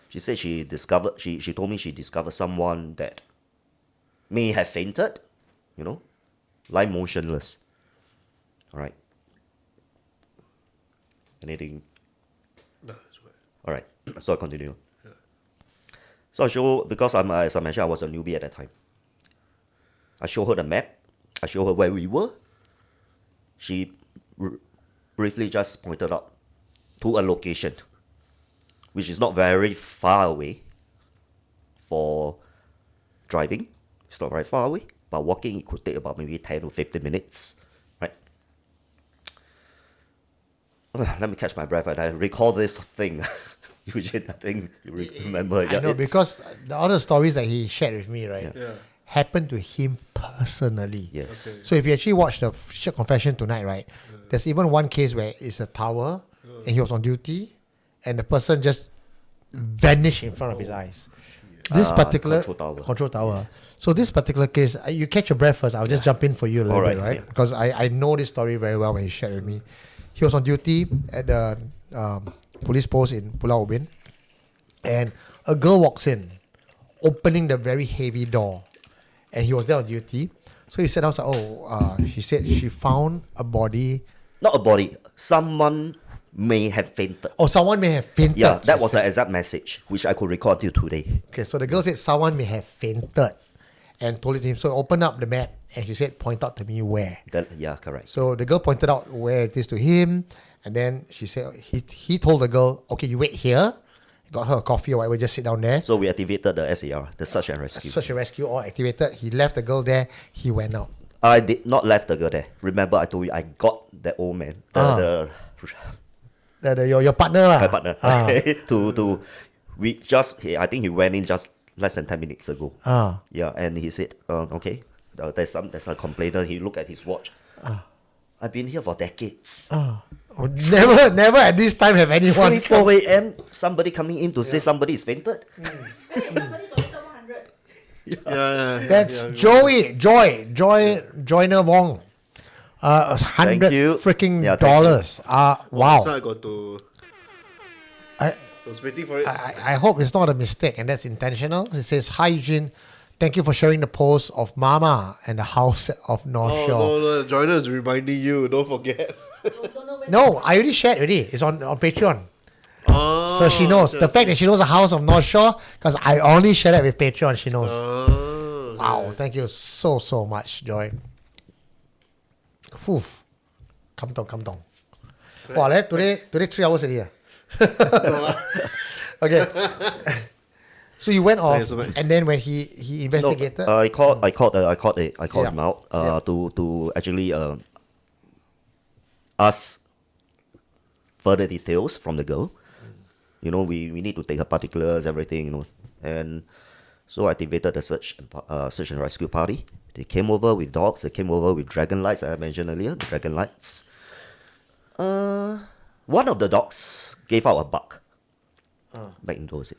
She said she told me she discovered someone that may have fainted, lie motionless. All right. Anything? No, it's fine. All right. So I continue. So I show, because as I mentioned, I was a newbie at that time. I show her the map. I show her where we were. She briefly just pointed out to a location, which is not very far away for driving. It's not very far away, but walking it could take about maybe 10 to 15 minutes, right? Let me catch my breath. I recall this thing. Eugene, I think you remember. I know, because the other stories that he shared with me, right, Yeah. happened to him personally. Yes. So if you actually watch the featured confession tonight, right, there's even one case where it's a tower and he was on duty and the person just vanished in front of his eyes. This particular control tower. So this particular case, you catch your breath first. I'll just jump in for you a little bit, right? Yeah. Because I know this story very well when he shared with me. He was on duty at the police post in Pulau Ubin, and a girl walks in, opening the very heavy door, and he was there on duty. So he said, "I was like, she said she found a body." Not a body. Someone may have fainted. Oh, someone may have fainted. Yeah, that she was said. the exact message, which I could record till today. Okay, so the girl said someone may have fainted, and told it to him. So open up the map, and she said, "Point out to me where." Yeah, correct. So the girl pointed out where it is to him, and then she said he told the girl, "Okay, you wait here." Got her a coffee or whatever, just sit down there. So we activated the SAR, the search and rescue. Search and rescue all activated. He left the girl there. He went out. I did not left the girl there. Remember, I told you I got that old man, Your partner lah. my partner, I think he went in just less than 10 minutes ago. Yeah, and he said, okay, there's a complainant. He looked at his watch. I've been here for decades. Never at this time have anyone 3, 4 a.m. somebody coming in to say somebody is fainted. Yeah. That's Joyner Wong. $100 you. freaking Yeah, thank dollars. Wow. So I got to. I, I was waiting for it. I hope it's not a mistake and that's intentional. It says, "Hi Eugene, thank you for sharing the post of Mama and the house of North Shore." No. Joiner is reminding you. Don't forget. No, I already shared already. It's on Patreon. Oh, So she knows. okay. The fact that she knows the house of North Shore, because I only share that with Patreon, she knows. Oh, okay. Wow, thank you so much, Joy. Whew. Come down. Wow, today 3 hours already. Okay. So you went off, so much. and then when he investigated, No, I called Yeah. him out Yeah. to actually ask further details from the girl. We need to take her particulars, everything, and so I activated the search and rescue party. They came over with dogs. They came over with dragon lights. I mentioned earlier, the dragon lights. One of the dogs gave out a bark. Back in those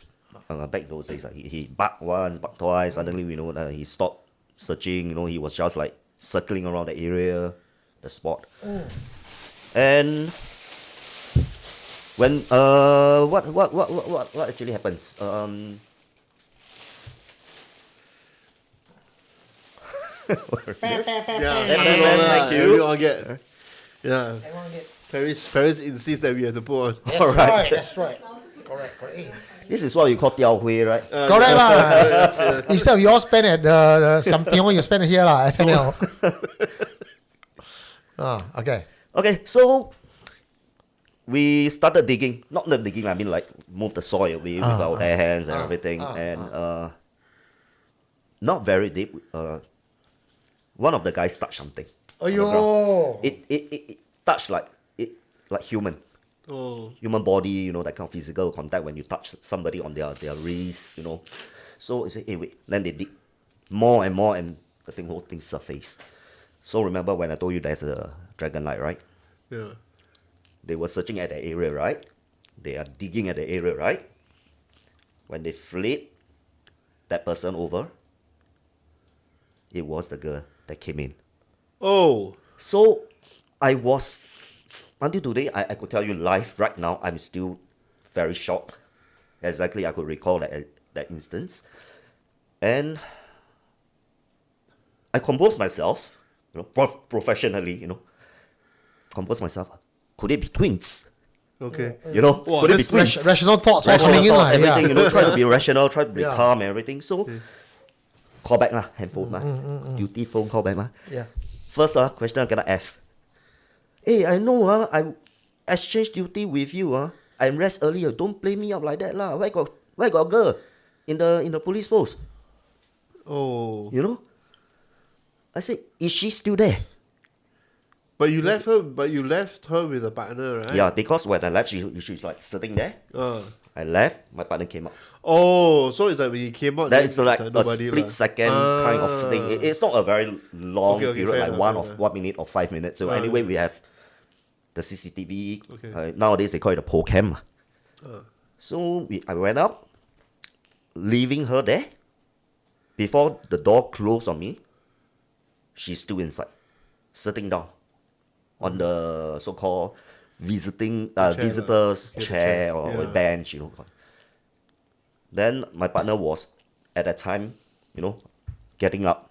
days, he barked once, barked twice. Suddenly, he stopped searching. He was just like circling around the area, the spot. And when what actually happens? Thank you. We all get. Yeah. everyone gets. Paris insists that we have to put on. That's right. Correct. Hey. This is what you call Tiao Hui, right? Correct lah. Instead of you all spend at the something, you spend here lah. FNL. Okay. Okay, so we started digging. Not the digging, I mean like move the soil away with our bare hands and everything. And not very deep. One of the guys touched something. on the ground. Yo. It touched like human. Oh. Human body, that kind of physical contact when you touch somebody on their wrist, So you say, hey, wait. Then they dig more and more, and the whole thing surfaced. So remember when I told you there's a dragon light, right? Yeah. They were searching at the area, right? They are digging at the area, right? When they flip, that person over, it was the girl that came in. Oh. So I was, until today, I could tell you live right now, I'm still very shocked. Exactly, I could recall that instance. And I composed myself, professionally, composed myself. Could it be twins? Okay. Could it be that's twins? Rational thoughts all Rational coming in. thoughts, Like, everything, try to be rational, try to be Yeah. calm, everything. So, call back lah, handphone lah, duty phone, call back lah. Yeah. First question I gonna F. Hey, I know I exchange duty with you I rest earlier. Don't play me up like that lah. Why got a girl in the police post? Oh. I said, is she still there? But you left her with a partner, right? Yeah, because when I left, she's like sitting there. I left, my partner came up. Oh, so it's like when you came out, That then it's like a nobody split lah. second kind of thing. It's not a very long Okay, period, fair like enough, 1 minute or 5 minutes. So anyway, we have the CCTV. Okay. Nowadays they call it a pole cam. So I went up, leaving her there. Before the door closed on me, she's still inside, sitting down on the so-called visitors chair or bench, Then my partner was at that time, getting up,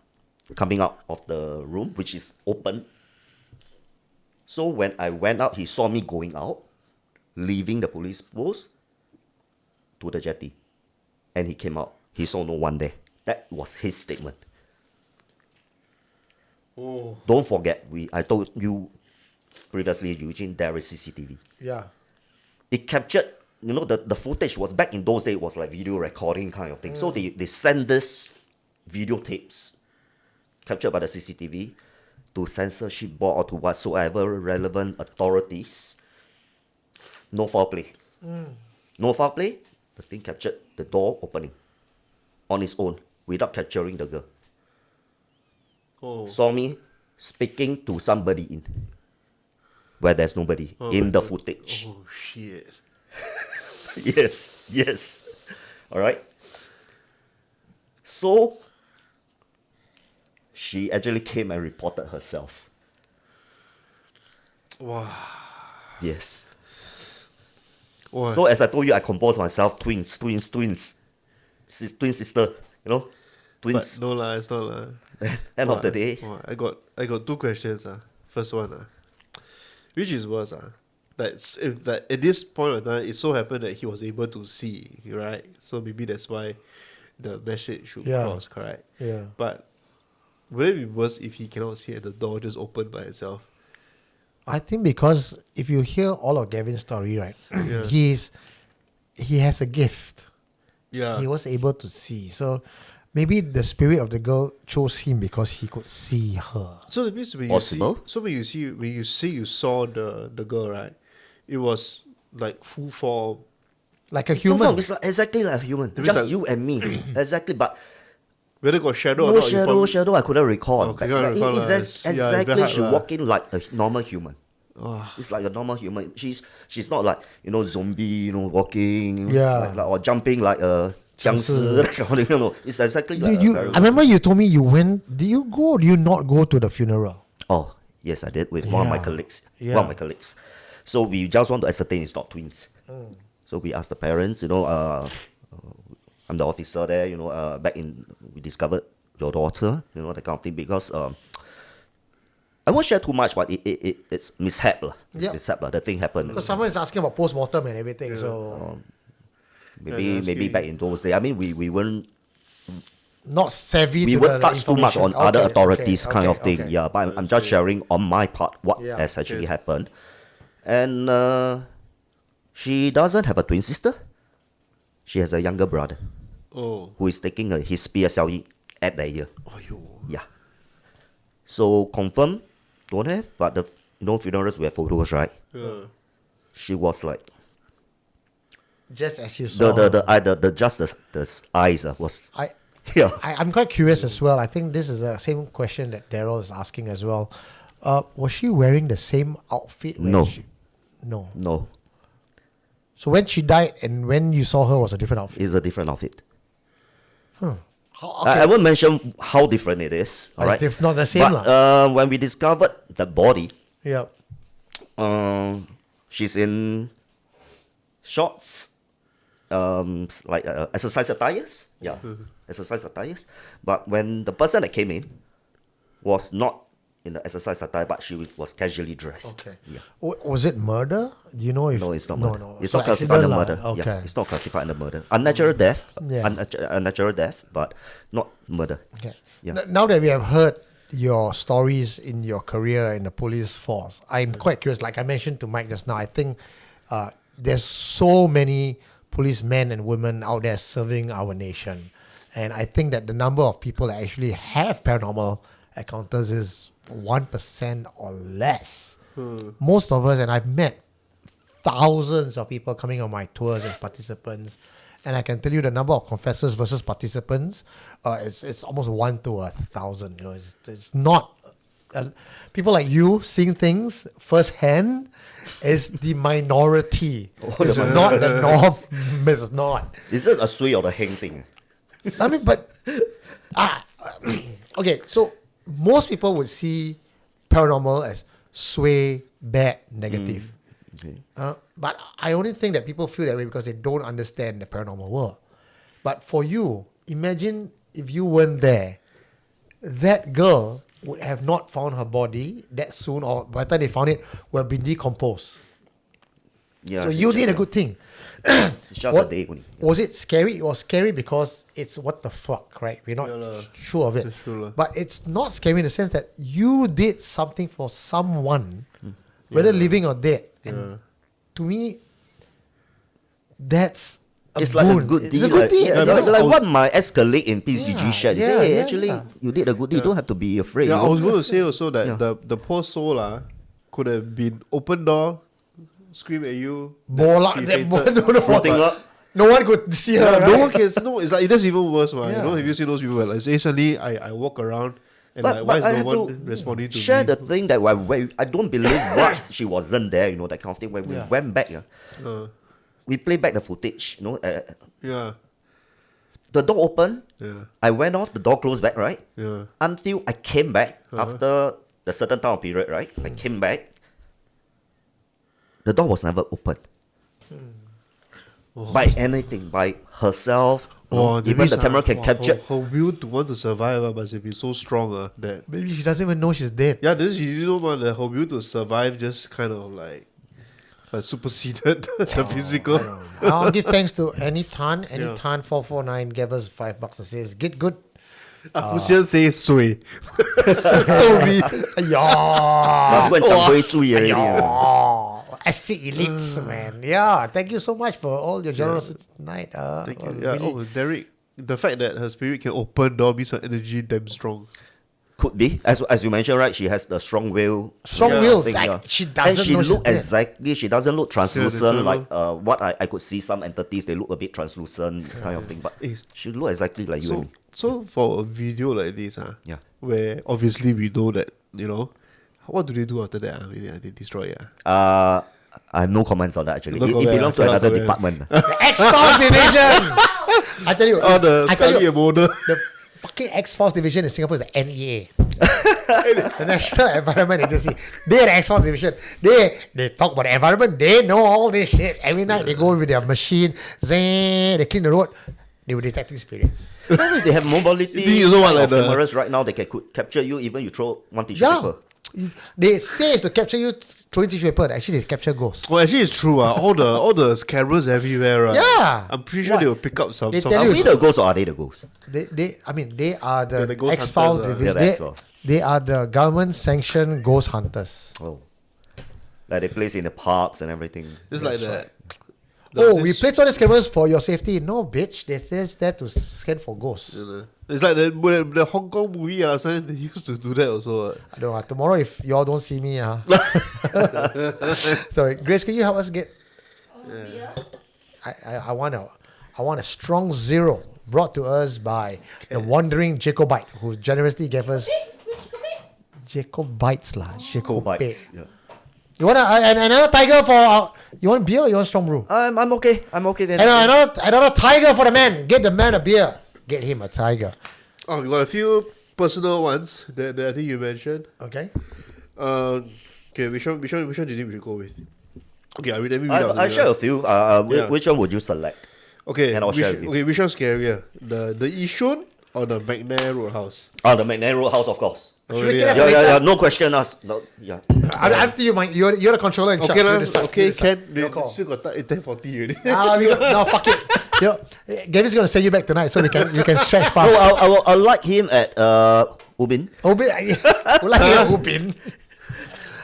coming out of the room, which is open. So when I went out, he saw me going out, leaving the police post to the jetty. And he came out. He saw no one there. That was his statement. Oh. Don't forget, I told you previously, Eugene, there is CCTV. Yeah. It captured, the footage was back in those days, was like video recording kind of thing. So they send this videotapes captured by the CCTV to censorship board or to whatsoever relevant authorities. No foul play. No foul play. The thing captured the door opening on its own without capturing the girl. Oh. Saw me speaking to somebody in where there's nobody in the footage. Oh shit. Yes. All right. So she actually came and reported herself. Wow. Yes. Wow. So as I told you, I composed myself twins, twin sister, twins. But no lah, it's not lah. End of the day, Wow, I got two questions. First one, which is worse? That's if that at this point of time, it so happened that he was able to see, right? So maybe that's why the message should cross, correct? Yeah. But would it be worse if he cannot see and the door just opened by itself? I think because if you hear all of Gavin's story, right, Yeah. he has a gift. Yeah. He was able to see. So maybe the spirit of the girl chose him because he could see her. So that means when Possible. you see you saw the girl, right? It was like full form. Like a no human. problem, it's like exactly like a human, means just like- you and me, exactly. But Whether got shadow or no not, you shadow, probably- shadow. I couldn't recall. Oh, But cannot recall it's lah. It's- yeah, it's very exactly hard she lah. walking like a normal human. Oh. It's like a normal human. She's not like zombie, walking, Yeah. like or jumping like a 僵尸 that kind of thing. It's exactly like I remember you told me you went. Did you go or did you not go to the funeral? Oh yes, I did with one of my Yeah. colleagues. Yeah. One of my colleagues. So we just want to ascertain it's not twins. So we asked the parents. I'm the officer there. We discovered your daughter. That kind of thing because I won't share too much, but it's mishap lah. It's Yep. mishap lah. The thing happened. Because someone is asking about post-mortem and everything. So Maybe back in those days. I mean, we weren't not savvy. we to won't the touch too much on information. other Okay, authorities okay, kind okay, of thing. okay. Yeah, but I'm just sharing on my part what Yeah. has actually happened. And she doesn't have a twin sister. She has a younger brother Oh. who is taking his PSLE at that year. Aiyo. Yeah. So confirm, don't have, but the funerals we have photos, right? Yeah. She was like Just as you saw. the eyes was yeah. I'm quite curious as well. I think this is the same question that Daryl is asking as well. Was she wearing the same outfit? when No. No. No, So when she died and when you saw her was a different outfit. it's a different outfit. Huh. I won't mention how different it is. All right, It's not the same. But when we discovered the body, Yeah. she's in shorts, like exercise attires. Yeah, exercise attires. But when the person that came in was not in the exercise attire, but she was casually dressed. Okay. Yeah. Was it murder? Do you know if... No, it's not murder. No. It's So not classified under accident murder. lah. Yeah, Okay. it's not classified under murder. Unnatural death. Yeah. Unnatural death, but not murder. Okay. Yeah. Now that we have heard your stories in your career in the police force, I'm quite curious. Like I mentioned to Mike just now, I think there's so many policemen and women out there serving our nation. And I think that the number of people that actually have paranormal encounters is 1% or less. Most of us, and I've met thousands of people coming on my tours as participants, and I can tell you the number of confessors versus participants, it's almost 1 to 1,000. You know, it's not people like you seeing things firsthand is the minority. It's not the norm. It's not. Is it a sui or the heng thing? I mean, but okay. So most people would see paranormal as sway, bad, negative. Okay. But I only think that people feel that way because they don't understand the paranormal world. But for you, imagine if you weren't there, that girl would have not found her body that soon, or by the time they found it, would have been decomposed. Yeah. So you did a good thing. It's just a day only. Was it scary? It was scary because it's what the fuck, right? We're not sure of it. It's true lah. But it's not scary in the sense that you did something for someone, whether living or dead. And to me, that's It's like a boon. good It's deed. a good deed. Yeah, Yeah. it's like what my ex-colleague in PCG shared. He said, hey, actually, yeah. you did a good deed. You don't have to be afraid. Yeah, you I know? was going to say also that Yeah. the poor soul could have been open door, scream at you. Bola, she that fainted. Floating up. no one could see her. Yeah, right? no one can. No, it's like that's even worse, man. Yeah. You know, have you seen those people? Like, say suddenly I walk around and But why I is have no to one responding to share me? the thing that when I don't believe what she wasn't there, you know, that kind of thing. When we went back, we played back the footage, you know. Yeah, The door opened. yeah, I went off. The door closed back, right? yeah. Until I came back after the certain time period, right? I came back. The door was never opened. By anything, by herself. you know, that even means, the camera can capture. her will to want to survive must have been so strong that Maybe she doesn't even know she's dead. yeah, this you know man, her will to survive just kind of like superseded the physical. I'll give thanks to Any Tan. Any Yeah. Tan 449 gave us $5 and says, "Get good." Fuxian say sui. So me. Yeah. Must go and 掌柜注意 already. Oh, acid elites, man. Yeah, thank you so much for all your generosity tonight. Thank you. was Yeah. really- Oh, Derek. The fact that her spirit can open door means her energy damn strong. Could be. As you mentioned, right? She has the strong will. Strong will, thing, like, yeah. she doesn't And she know she's look dead. exactly. She doesn't look translucent Yeah, like what I could see some entities. They look a bit translucent kind of thing, but she look exactly like you and me. So for a video like this, Yeah. where obviously we know that, you know, what do they do after that? They destroy it. I have no comments on that actually. No It comment, belongs to cannot another comment. department. The X-Files division. I tell you, Oh, the I tell Scully you, and Mulder. the fucking X-Files division in Singapore is the NEA. The National Environment Agency. They're the X-Files division. They talk about the environment. They know all this shit. Every night they go with their machine. They clean the road. They were detecting spirits. Maybe they have mobility. You know what, kind like of the- cameras right now. They could capture you even you throw one tissue Yeah. paper. They say it's to capture you throwing tissue paper. Actually, they capture ghosts. Well, actually, it's true. All the cameras everywhere, right? Yeah. I'm pretty sure What? they will pick up some. They some tell Are you we so. the ghosts or are they the ghosts? They are They're the the ghost X-Files hunters, division. They're the X-Files. They are the government-sanctioned ghost hunters. Oh, like they place in the parks and everything. It's like that. Oh, we place all these cameras for your safety. No, bitch. They're just there to scan for ghosts. It's like the Hong Kong movie. Last time they used to do that also. I don't know. Tomorrow, if y'all don't see me, sorry, Grace, can you help us get? I want a strong zero brought to us by the wandering Jacobite who generously gave us Jacobites lah. Bites. Yeah. You want another tiger for? You want beer or you want strong brew? I'm okay. I'm okay then. Another tiger for the man. Get the man a beer. get him a tiger. Oh, we got a few personal ones that I think you mentioned. Okay. Okay, which one do you think we should go with? Okay, let me read out. I share a few. Yeah. Which one would you select? Okay, And I'll share with you. okay, which one's scarier? The Yishun or the McNair Road house? Oh, the McNair Road house, of course. Oh, we really? get Ah? a- Yeah. No question asked. No, yeah. After you, Mike, you're the controller in charge. Okay, You lah. decide, Okay, you decide. can. Your call. Still got 10:40 already. No, fuck it. Gavin's gonna send you back tonight, so you can stretch past. No, I like him at Ubin. Ubin, like Ubin.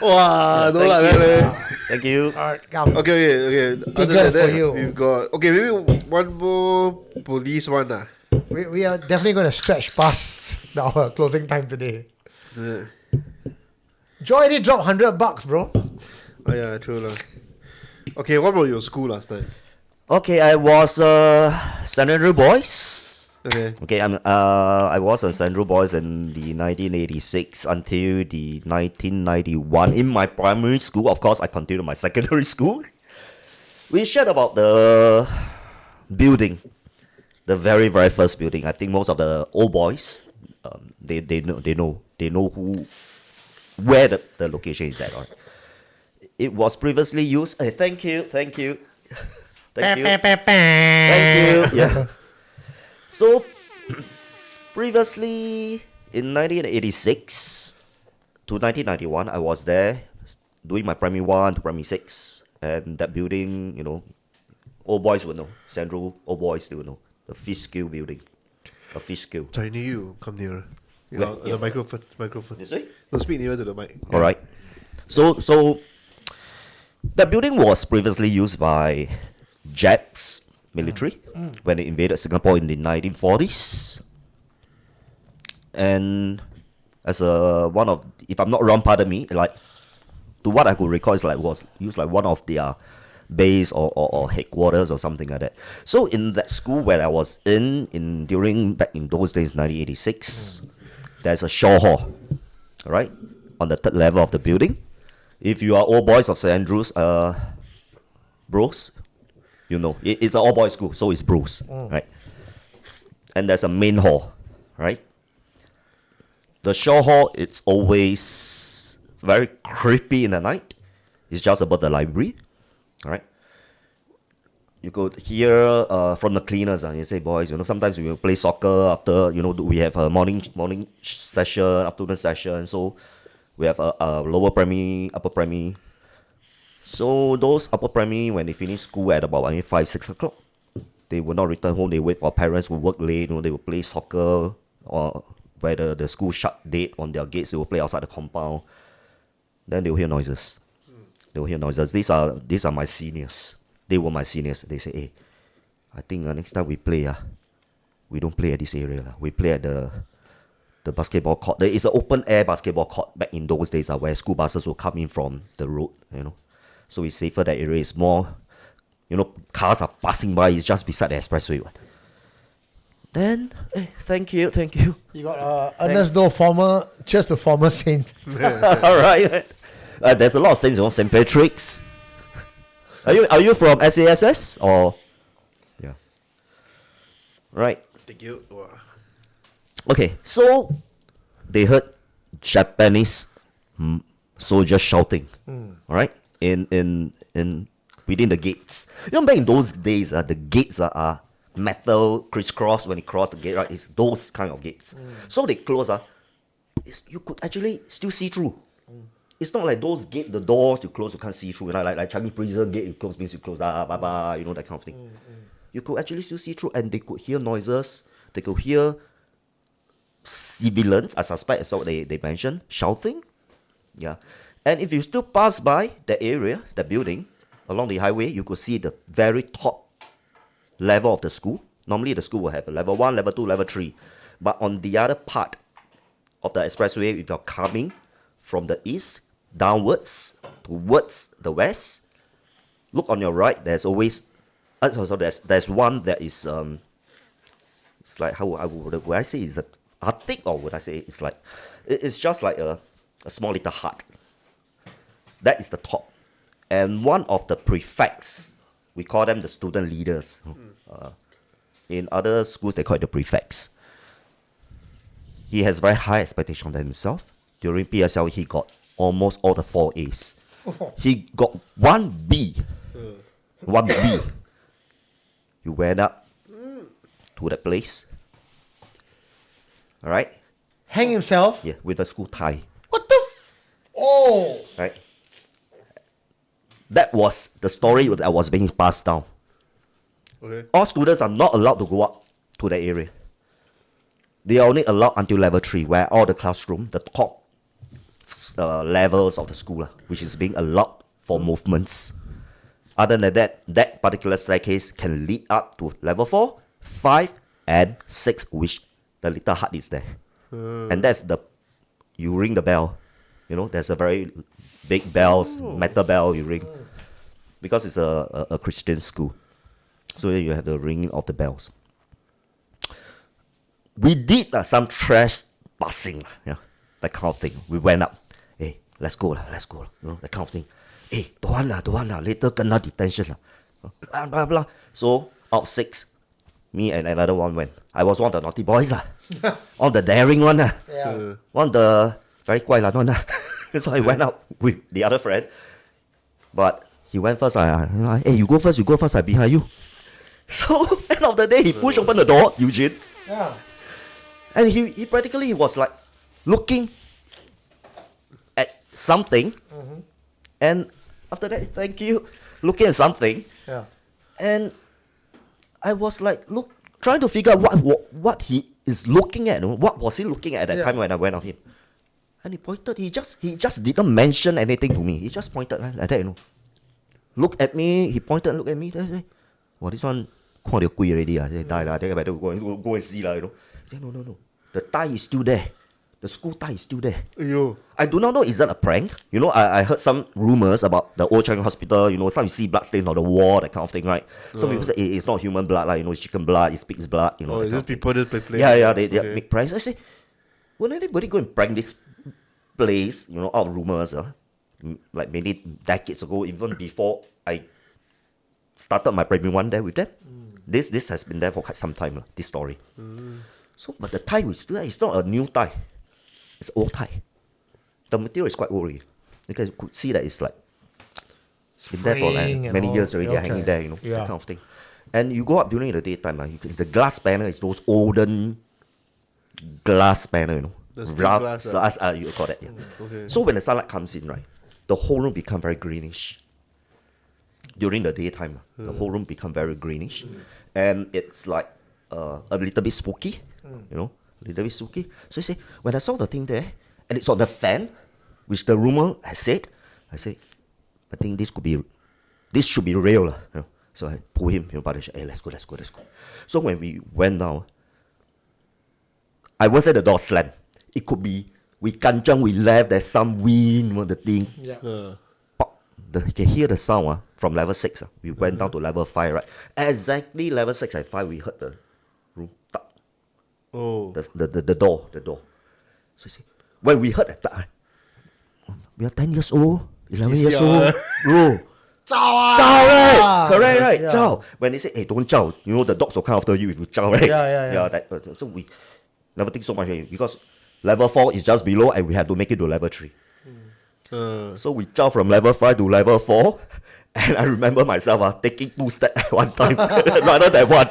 Wow, don't like that, man. Thank you. Alright, come. Okay. Other Tinggal than that, for you. we've got maybe one more police one. We are definitely going to stretch past our closing time today. Yeah. Joy already dropped $100, bro. Oh yeah, true lah. Okay, what about your school last time? Okay, I was St. Andrew Boys. Okay. Okay, I was a St. Andrew Boys in the 1986 until the 1991. In my primary school, of course, I continued my secondary school. We shared about the building, the very very first building. I think most of the old boys, they know where the location is at. Right? It was previously used. Thank you. Thank you. Yeah. So, previously in 1986 to 1991, I was there doing my primary 1 to primary 6, and that building, old boys will know. Central old boys they will know. The fish skill building. A fish skill. Tiny, you come nearer. Yeah. The microphone. This way? No, speak nearer to the mic. All right. So that building was previously used by Japs military when they invaded Singapore in the 1940s. And as one of, if I'm not wrong, pardon me, like to what I could recall, was used like one of their base or headquarters or something like that. So in that school where I was during back in those days, 1986, there's a show hall, right, on the third level of the building. If you are old boys of St. Andrews, bros, it's an all boys school, so it's bros, right? And there's a main hall, right? The show hall, it's always very creepy in the night. It's just above the library, right? You could hear from the cleaners, and you say, boys, sometimes we will play soccer after, we have a morning session, afternoon session, so we have a lower primary, upper primary. So those upper primary, when they finish school at about 5, 6 o'clock, they will not return home. They wait for parents who work late. They will play soccer, or where the school shut dead on their gates. They will play outside the compound. Then they will hear noises. These are my seniors. They were my seniors. They say, hey, I think next time we play, we don't play at this area. We play at the basketball court. There is an open air basketball court back in those days where school buses will come in from the road, So it's safer. That area is more, cars are passing by. It's just beside the expressway. Then, thank you. You got Ernest Doe, just a former saint. All right. There's a lot of saints, St. Patrick's. Are you from SASS or? Yeah. Right. Thank you. Wow. Okay, so they heard Japanese soldiers shouting. All right, in within the gates. Back in those days, the gates are metal crisscross. When you cross the gate, right, it's those kind of gates. So they close. You could actually still see through. It's not like those gate, the doors you close, you can't see through. Like Chinese prison gate, you close means you close. Bye bye. That kind of thing. You could actually still see through, and they could hear noises. They could hear civilians, I suspect, is what they mentioned, shouting. Yeah. And if you still pass by the area, the building, along the highway, you could see the very top level of the school. Normally the school will have a level 1, level 2, level 3. But on the other part of the expressway, if you're coming from the east, downwards, towards the west, look on your right, there's always, there's one that is, it's like, how would I say, is that attic, or would I say it's like, it's just like a small little hut. That is the top. And one of the prefects, we call them the student leaders. In other schools, they call it the prefects. He has very high expectation of himself. During PSL, he got almost all the 4 A's. He got 1 B. 1 B. He went up to that place. All right? Hang himself. Yeah, with a school tie. What the? Oh. Right? That was the story that was being passed down. Okay. All students are not allowed to go up to that area. They are only allowed until level 3, where all the classroom, the top levels of the school, which is being allowed for movements. Other than that, that particular staircase can lead up to level 4, 5, and 6, which the little hut is there. And that's you ring the bell. You know, there's a very big bells, metal bell you ring. Because it's a Christian school. So you have the ringing of the bells. We did some trash busing, yeah, that kind of thing. We went up. Hey, let's go, you know, that kind of thing. Hey, don't want, later kena detention. Blah, blah, blah. So, out 6, me and another one went. I was one of the naughty boys. One of the daring one. Yeah. One of the very quiet one. So I went out with the other friend. But he went first. Hey, you go first, I'm behind you. So, end of the day, he pushed open the door, Eugene. Yeah. And he practically was like looking at something. And after that, thank you, looking at something. Yeah. And I was like, trying to figure out what he is looking at. What was he looking at that time when I went on him? And he pointed. He just didn't mention anything to me. He just pointed like that, you know. Look at me. He pointed. Look at me. I say, "Wow, this one quite already. They die lah. They better go and see lah. You know." I say, no. The tie is still there. The school tie is still there. Yo. I do not know, is that a prank? You know, I heard some rumors about the old Changi Hospital. You know, some you see blood stain on the wall, that kind of thing, right? Some people say it's not human blood, like, you know, it's chicken blood, it's pig's blood, you know. Oh, just people just play. Yeah, they Okay. make pranks. I say, wouldn't anybody go and prank this place, you know, out of rumors, like maybe decades ago, even before I started my primary 1 there with them. This has been there for quite some time, this story. So, but the tie we still there, it's not a new tie. It's old tie. The material is quite old already. You guys could see that it's like it's been there for Fraying like and many all. years already, Okay. hanging there, you know, Yeah. that kind of thing. And you go up during the daytime, the glass panel is those olden glass panel, you know. The stained rough glass, you call that, yeah. Okay. So when the sunlight comes in, right, the whole room become very greenish. During the daytime, the whole room become very greenish. And it's like a little bit spooky, you know, a little bit spooky. So I say, when I saw the thing there, and it's on the fan, which the rumor has said, I say, I think this should be real. You know? So I pull him, you know, by the shirt, hey, let's go. So when we went down, I won't say the door slammed. It could be, we kanchang, we left, there's some wind, you know, the thing. Yeah. Pop, you can hear the sound from level 6. We went down to level 5, right? Exactly level 6 and 5, we heard the room tap. Oh. The door. So you see, when we heard that, we are 10 years old, 11 years old, bro. Chow, right? Correct, right? Yeah. Chow. When they say, hey, don't chow, you know, the dogs will come after you if you chow, right? Yeah. So we never think so much because level 4 is just below and we have to make it to level 3. So we chow from level 5 to level 4. And I remember myself taking 2 steps at one time rather than 1.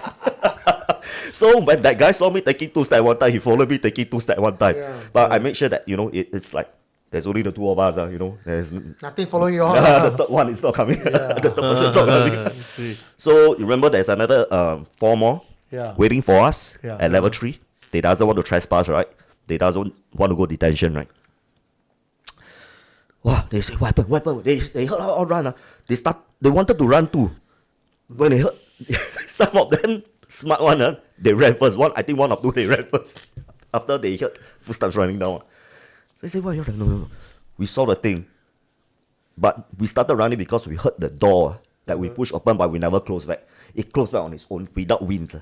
So when that guy saw me taking 2 steps at one time, he followed me taking 2 steps at one time. Yeah. But I make sure that, you know, it's like, there's only the 2 of us, you know. There's Nothing following you all. the third one is not coming. The third person's not coming. See. So you remember there's another 4 more waiting for us Yeah. at level 3. They doesn't want to trespass, right? They doesn't want to go detention, right? Wow, they say, what happened? They heard all run. They wanted to run too. When they heard, some of them, smart one, they ran first. I think one of 2, they ran first. After they heard footsteps running down. So they say, why you running? No. We saw the thing. But we started running because we heard the door that we pushed open, but we never closed back. It closed back on its own without winds.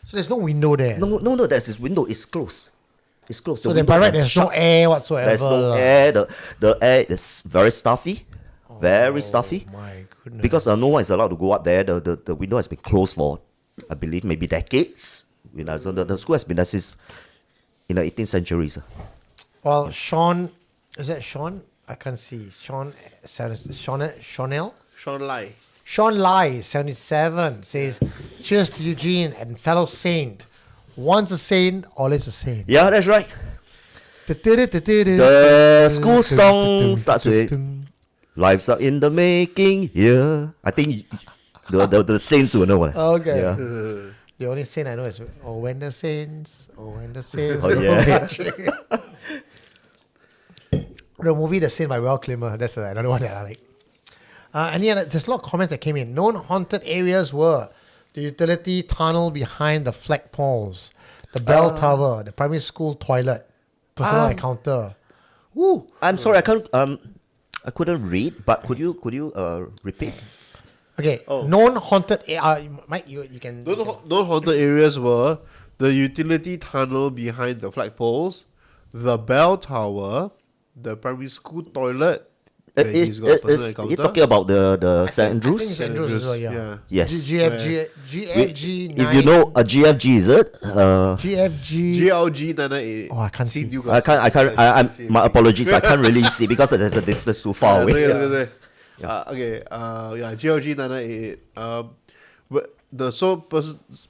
So there's no window there. No, there's this window. It's closed. It's closed. So The then by windows right, are there's no shut. air whatsoever. There's no lah. air. The air is very stuffy. Very stuffy. My goodness. Because no one is allowed to go up there. The window has been closed for I believe, maybe decades. So the school has been there since in the 18th century. Well, Sean, is that Sean? I can't see. Sean Lai. Sean Lai, 77, says, cheers to Eugene and fellow saint. Once a saint, always a saint. Yeah, that's right. The school song starts with "Lives are in the making here." I think the saints will know. Okay. Yeah. The only saint I know is when the saints, when the saints. Oh, yeah. The movie The Saint by Val Kilmer. That's another one that I like. There's a lot of comments that came in. Known haunted areas were the utility tunnel behind the flagpoles, the bell tower, the primary school toilet, personal encounter. Woo. I'm sorry, I couldn't read, but could you repeat? Okay, known haunted. Mike, you can. Known haunted areas were the utility tunnel behind the flagpoles, the bell tower, the primary school toilet. He's got a personal encounter. You're talking about the St. Andrews? I think St. Andrews as well, yeah. Yes. GFG 9. If you know a GFG, is it? GFG. GLG 998. Oh, I can't see. My apologies. I can't really see because there's a distance too far away. GLG 998. But the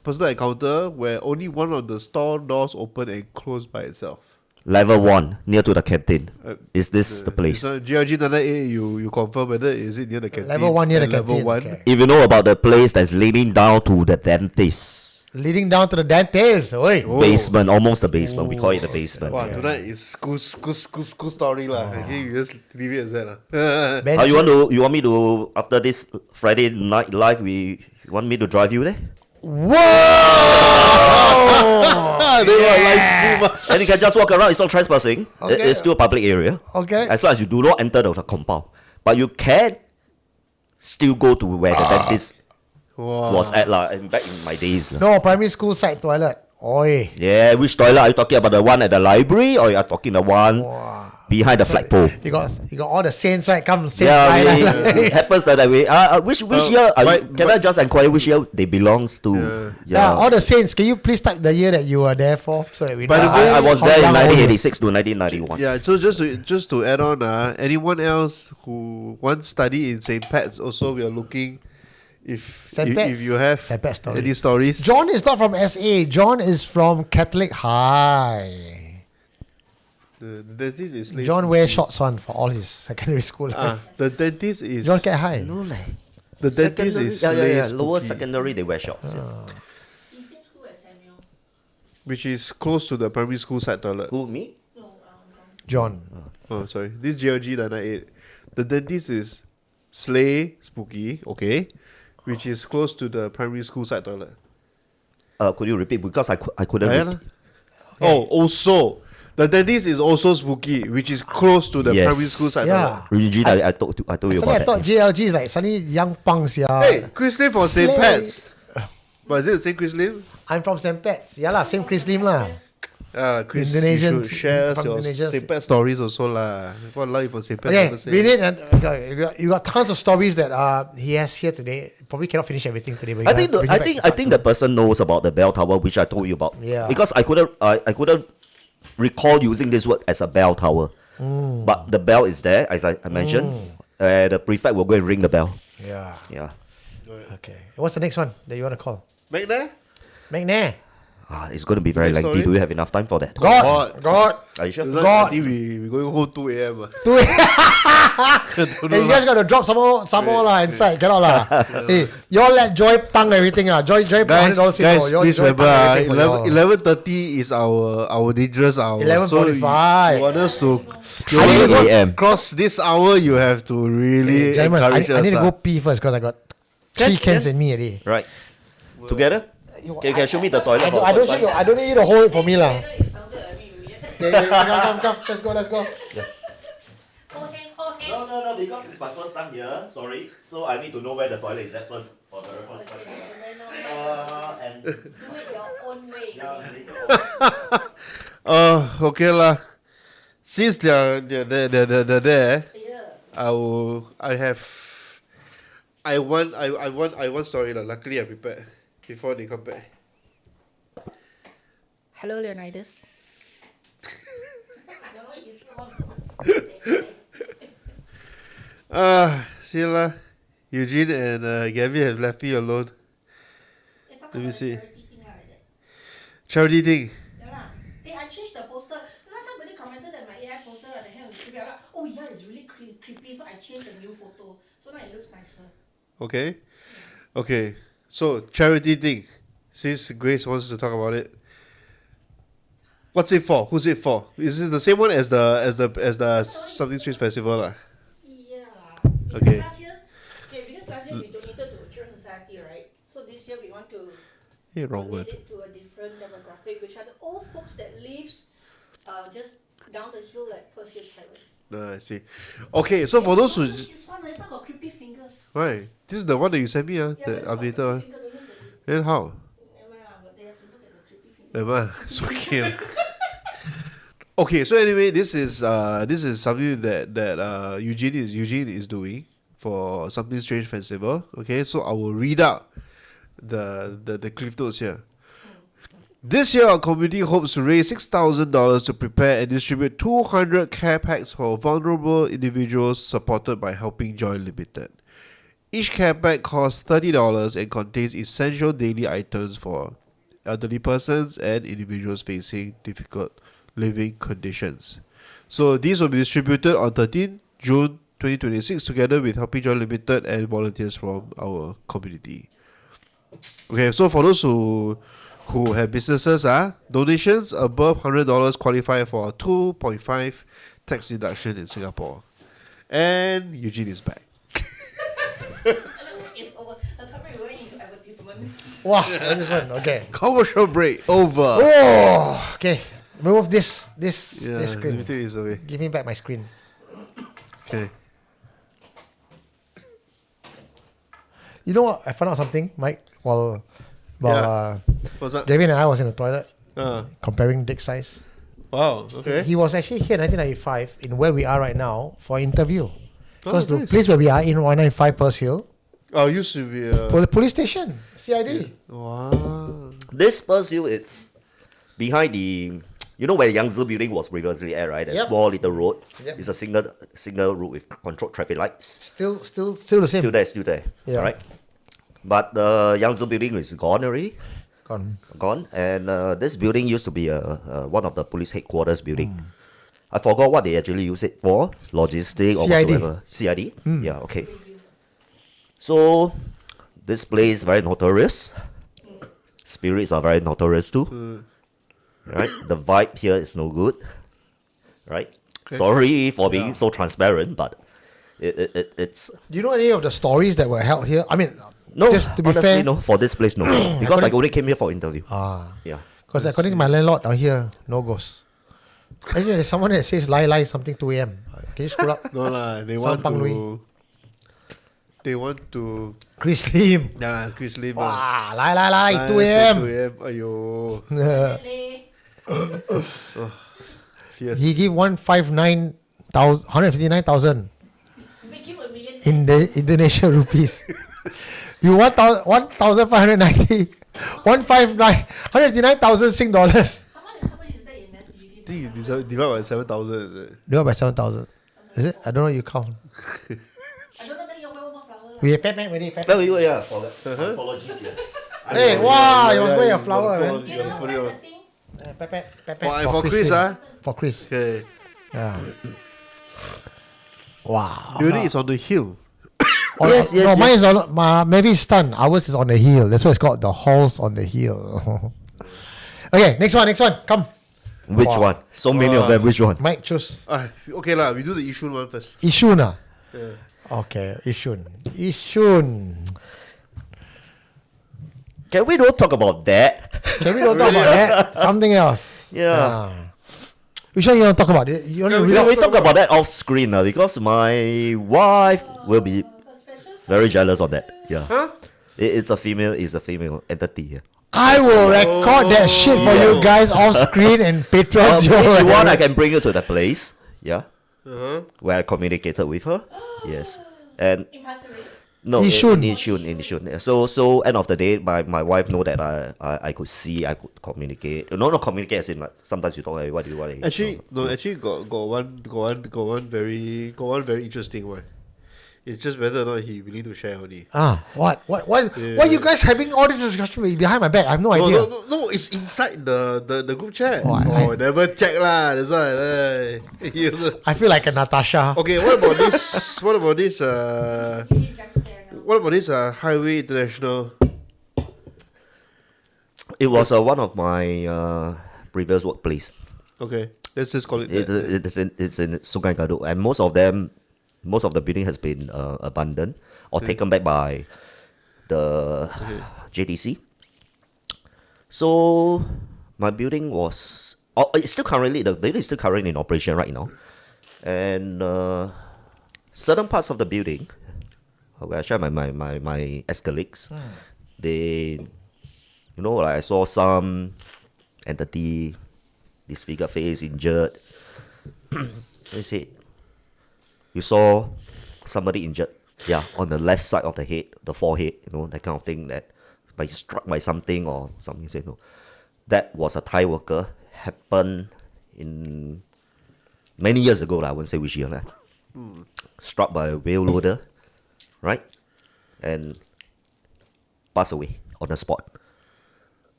personal encounter where only one of the store doors open and close by itself. Level 1, near to the canteen. Is this the place? GLG 998, you confirm whether is it near the canteen? Level 1 near the level canteen. 1. Okay. If you know about the place that's leading down to the dentist. Leading down to the dentist. Oi. Basement, almost the basement. We call it the basement. Wow, tonight is school story lah. Okay, you just leave it as that lah. You want me to, after this Friday night live, you want me to drive you there? Whoa! And you can just walk around. It's not trespassing. Okay. It's still a public area. Okay. As long as you do not enter the compound. But you can still go to where the dentist was at back in my days. No, primary school side toilet. Oi. Yeah, which toilet are you talking about? The one at the library or you are talking the one behind the flagpole? You got all the saints, right? Come, saints. It happens that way. Which year? Can I just inquire which year they belongs to? Yeah, all the saints. Can you please type the year that you were there for? So that we know. I was there in 1986 to 1991. Yeah, so just to add on, anyone else who once studied in St. Pat's also, we are looking if you have St. Pat's story. any stories. John is not from SA. John is from Catholic High. The dentist is John wears shorts on for all his secondary school life. the dentist is John Cat High. No, like. the dentist is Lower spooky, secondary they wear shorts. He same school as Samuel. which is close to the primary school side toilet. Who, me? No, John. Oh, sorry. This GLG 998. The dentist is Slay Spooky, okay, which is close to the primary school side toilet. Could you repeat? Because I couldn't repeat. Oh, also, the dentist is also spooky, which is close to the Yes. primary school side Yeah. toilet. Eugene, I told you I about thought that. JLG is like suddenly young punks, yeah. Hey, Chris Lim from St. Slay. Pat's. But is it the same Chris Lim? I'm from St. Pat's. Yeah lah, same Chris Lim lah. Chris, Indonesian- you should share from your Indonesia. St. Pat's stories also lah. What life for St. Pat's Okay, never say. read it and you got tons of stories that he has here today. Probably cannot finish everything today. But I think the person knows about the bell tower, which I told you about. Yeah. Because I couldn't recall using this word as a bell tower, but the bell is there, as I mentioned. The prefect will go and ring the bell. Yeah. Yeah. Okay. What's the next one that you want to call? McNair? McNair. It's going to be very Next lengthy. story? Do we have enough time for that? God. Are you sure? God. I think we going home 2 a.m. Hey, you guys got to drop some more lah inside. Cannot lah. Hey, you all let Joy tongue everything ah. Joy Guys, please remember, 11:30 is our dangerous hour. 11:45. So you want us to 3 a.m. cross this hour, you have to really Gentlemen, encourage I us. need to go pee first because I got 3 cans in me already. Right. Together? Can you show me the toilet? I don't need you to hold it for me lah. It sounded a bit weird. Come. Let's go. Hold hands. No, because it's my first time here. Sorry. So I need to know where the toilet is at first. For the first time. And Do it your own way. Okay lah. Since they're there, Yeah. I want story lah. Luckily I prepared. before they come back. Hello, Leonidas. See lah. Eugene and Gavin have left me alone. Let me see. Charity thing. I changed the poster. Somebody commented that my AI poster at the hand was creepy. Oh yeah, it's really creepy. So I changed a new photo. So now it looks nicer. Okay. So charity thing. Since Grace wants to talk about it. What's it for? Who's it for? Is it the same one as the Something Strange Festival lah? Yeah. Okay. Because last year we donated to Children's Society, right? So this year we want to Wrong word. donate it to a different demographic, which are the old folks that lives just down the hill at Perseus Terrace. I see. Okay, so for those who This one, it's got creepy fingers. right, this is the one that you sent me, Yeah, the but it's got updated creepy one. finger, don't use it. Then how? Never mind lah, but they have to look at the creepy fingers. Never mind. It's okay. Okay, so anyway, this is something that Eugene is doing for Something Strange Festival. Okay, so I will read out the cliff notes here. This year, our community hopes to raise $6,000 to prepare and distribute 200 care packs for vulnerable individuals supported by Helping Joy Limited. Each care pack costs $30 and contains essential daily items for elderly persons and individuals facing difficult living conditions. So these will be distributed on 13 June 2026 together with Helping Joy Limited and volunteers from our community. Okay, so for those who have businesses, donations above $100 qualify for a 2.5 tax deduction in Singapore. And Eugene is back. It's over. The topic we're going into advertisement. Wow, advertisement. Okay. Commercial break over. Oh, okay. Remove this screen. Let me take this away. Give me back my screen. Okay. You know what? I found out something, Mike, while What's that? Gavin and I was in the toilet Uh, comparing dick size. wow, okay. He was actually here in 1995 in where we are right now for interview. Because the nice. place where we are in 195 Perth Hill, Oh, used to be police station, CID. wow. This Perseus, it's behind the, you know where Yangtze building was previously at, right? That Yep. small little road. Yep. It's a single road with controlled traffic lights. Still the same. Still there. Yeah. Right? But the Yangtze building is gone already. Gone. And this building used to be one of the police headquarters building. I forgot what they actually use it for. Logistic or CID. whatsoever. CID? Yeah, okay. So, this place is very notorious. Spirits are very notorious too. Right? The vibe here is no good. Right? Sorry for being so transparent, but it's... Do you know any of the stories that were held here? I mean, No, just to be honestly, fair, no. For this place, no. Because I only came here for interview. Yeah. because according to my landlord down here, no ghosts. Actually, there's someone that says lie something 2 a.m. Can you scroll up? No lah, they Sound want Pang to. Lui. They want to. Chris Lim. Yeah, Chris Lim. Wow, lie, 2 say a.m. 2 a.m. Ayo. Fierce. He gave 159,000 Make you a million. in the Indonesia rupees. You 1,590, 159,000 Sing dollars. How much is that in SGD? I think you divide by 7,000. Divide by 7,000. Is it? I don't know. You count. I don't know that you're wearing more flower. We have pep already. Pep. No, yeah, forgot. Apologies, yeah. Hey, wow! You must wear a flower, man. You know put it what's on. the thing? Pep. For Chris, For Chris. Okay. Yeah. Wow. Building is on the hill. Yes, No, yes, mine is on. Maybe it's stunned. Ours is on the hill. That's why it's called the halls on the hill. Okay, next one. Come, Which Wow. one? So many of them. Which one? Mike, choose. Okay lah, we do the Yishun one first. Yishun. Yeah. Okay, Yishun. Can we don't talk about that? Can we don't talk about that? Something else. Yeah. Which one you want to talk about? You want to read Can out? we talk about that off screen because my wife will be very jealous of that. Yeah. Huh? It's a female entity. Yeah. I will record that shit for you guys off screen and patrons. If you want, I can bring you to the place. Yeah. Uh-huh. Where I communicated with her. Yes. And In Pasir Ris. No, Yishun. in Yishun. Yeah. So end of the day, my wife know that I could see, I could communicate. No, not communicate as in like sometimes you talk like, what do you want? Actually, no. Actually, got one very interesting one. It's just whether or not he willing to share only. What? Why you guys having all this discussion behind my back? I have no idea. No, it's inside the group chat. Oh, I never check lah. That's why. He also- I feel like a Natasha. Okay, what about this? What about this? Usually jump scare now. What about this? Highway International. It was one of my previous workplace. Okay, let's just call it It's in Sungai Gadok, and most of the building has been abandoned or taken back by the JTC. So my building was, it's still currently, the building is still currently in operation right now, and certain parts of the building, where I share my ex-colleagues, they, like I saw some entity, disfigured face, injured. They said, you saw somebody injured, on the left side of the head, the forehead, that kind of thing, that by struck by something or something. Said no, that was a Thai worker. Happened in many years ago. I won't say which year. Struck by a wheel loader, right, and passed away on the spot.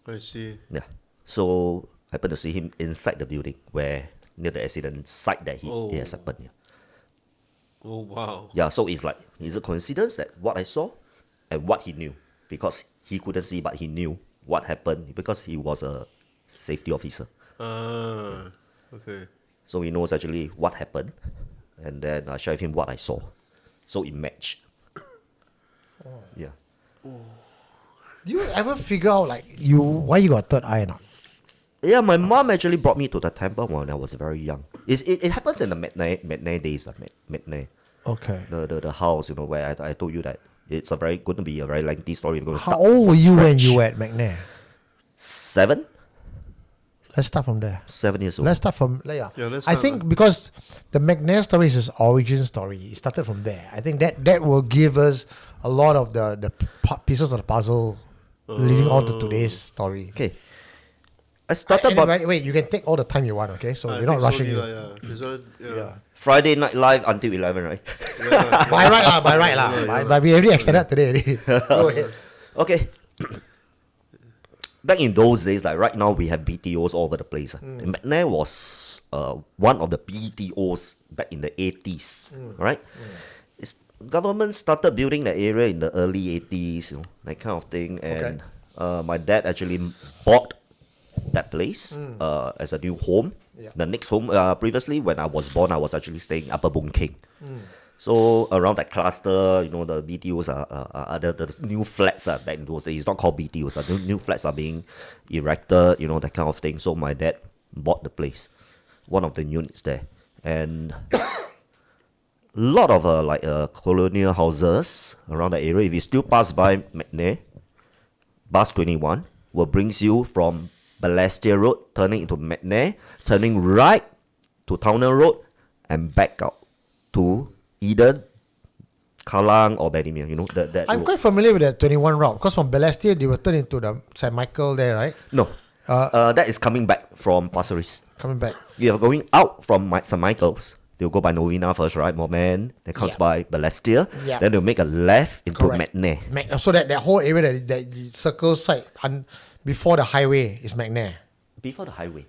I see. Yeah. So I happened to see him inside the building where near the accident site that he has happened. Yeah. Oh wow. Yeah, so it's like, is it coincidence that what I saw and what he knew? Because he couldn't see, but he knew what happened because he was a safety officer. Okay. So he knows actually what happened, and then I showed him what I saw. So it matched. Yeah. Do you ever figure out why you got third eye or not? Yeah, my mom actually brought me to the temple when I was very young. It happens in the McNair days, McNair. Okay. The house, where I told you that it's going to be a very lengthy story. How old were you when you were at McNair? 7? Let's start from there. 7 years old. Let's start from let's I start, think because the McNair story is his origin story. It started from there. I think that will give us a lot of the pieces of the puzzle leading on to today's story. Okay. I started Wait, you can take all the time you want, okay? So we're not rushing you. This one, yeah. Friday night live until 11, right? By right. But we already extended today. Go ahead. Okay. Back in those days, like right now, we have BTOs all over the place. And McNair was one of the BTOs back in the 80s, right? It's, government started building the area in the early 80s, that kind of thing. And my dad actually bought that place as a new home. Yeah. The next home, previously when I was born, I was actually staying Upper Boon Keng. So around that cluster, the BTOs are the new flats back in those days. It's not called BTOs. The new flats are being erected, that kind of thing. So my dad bought the place, one of the units there, and a lot of colonial houses around the area. If you still pass by McNair, bus 21 will brings you from Balestier Road, turning into McNair, turning right to Towner Road, and back out to either Kallang or Benimir. That I'm road. quite familiar with that 21 route because from Balestier they will turn into the St. Michael there, right? No, that is coming back from Pasir Ris. Coming back. You are going out from St. Michael's. They'll go by Novena first, right? Moment. Then comes by Balestier. Yeah. Then they'll make a left into Correct. McNair. So that whole area that circle site before the highway is McNair. Before the highway.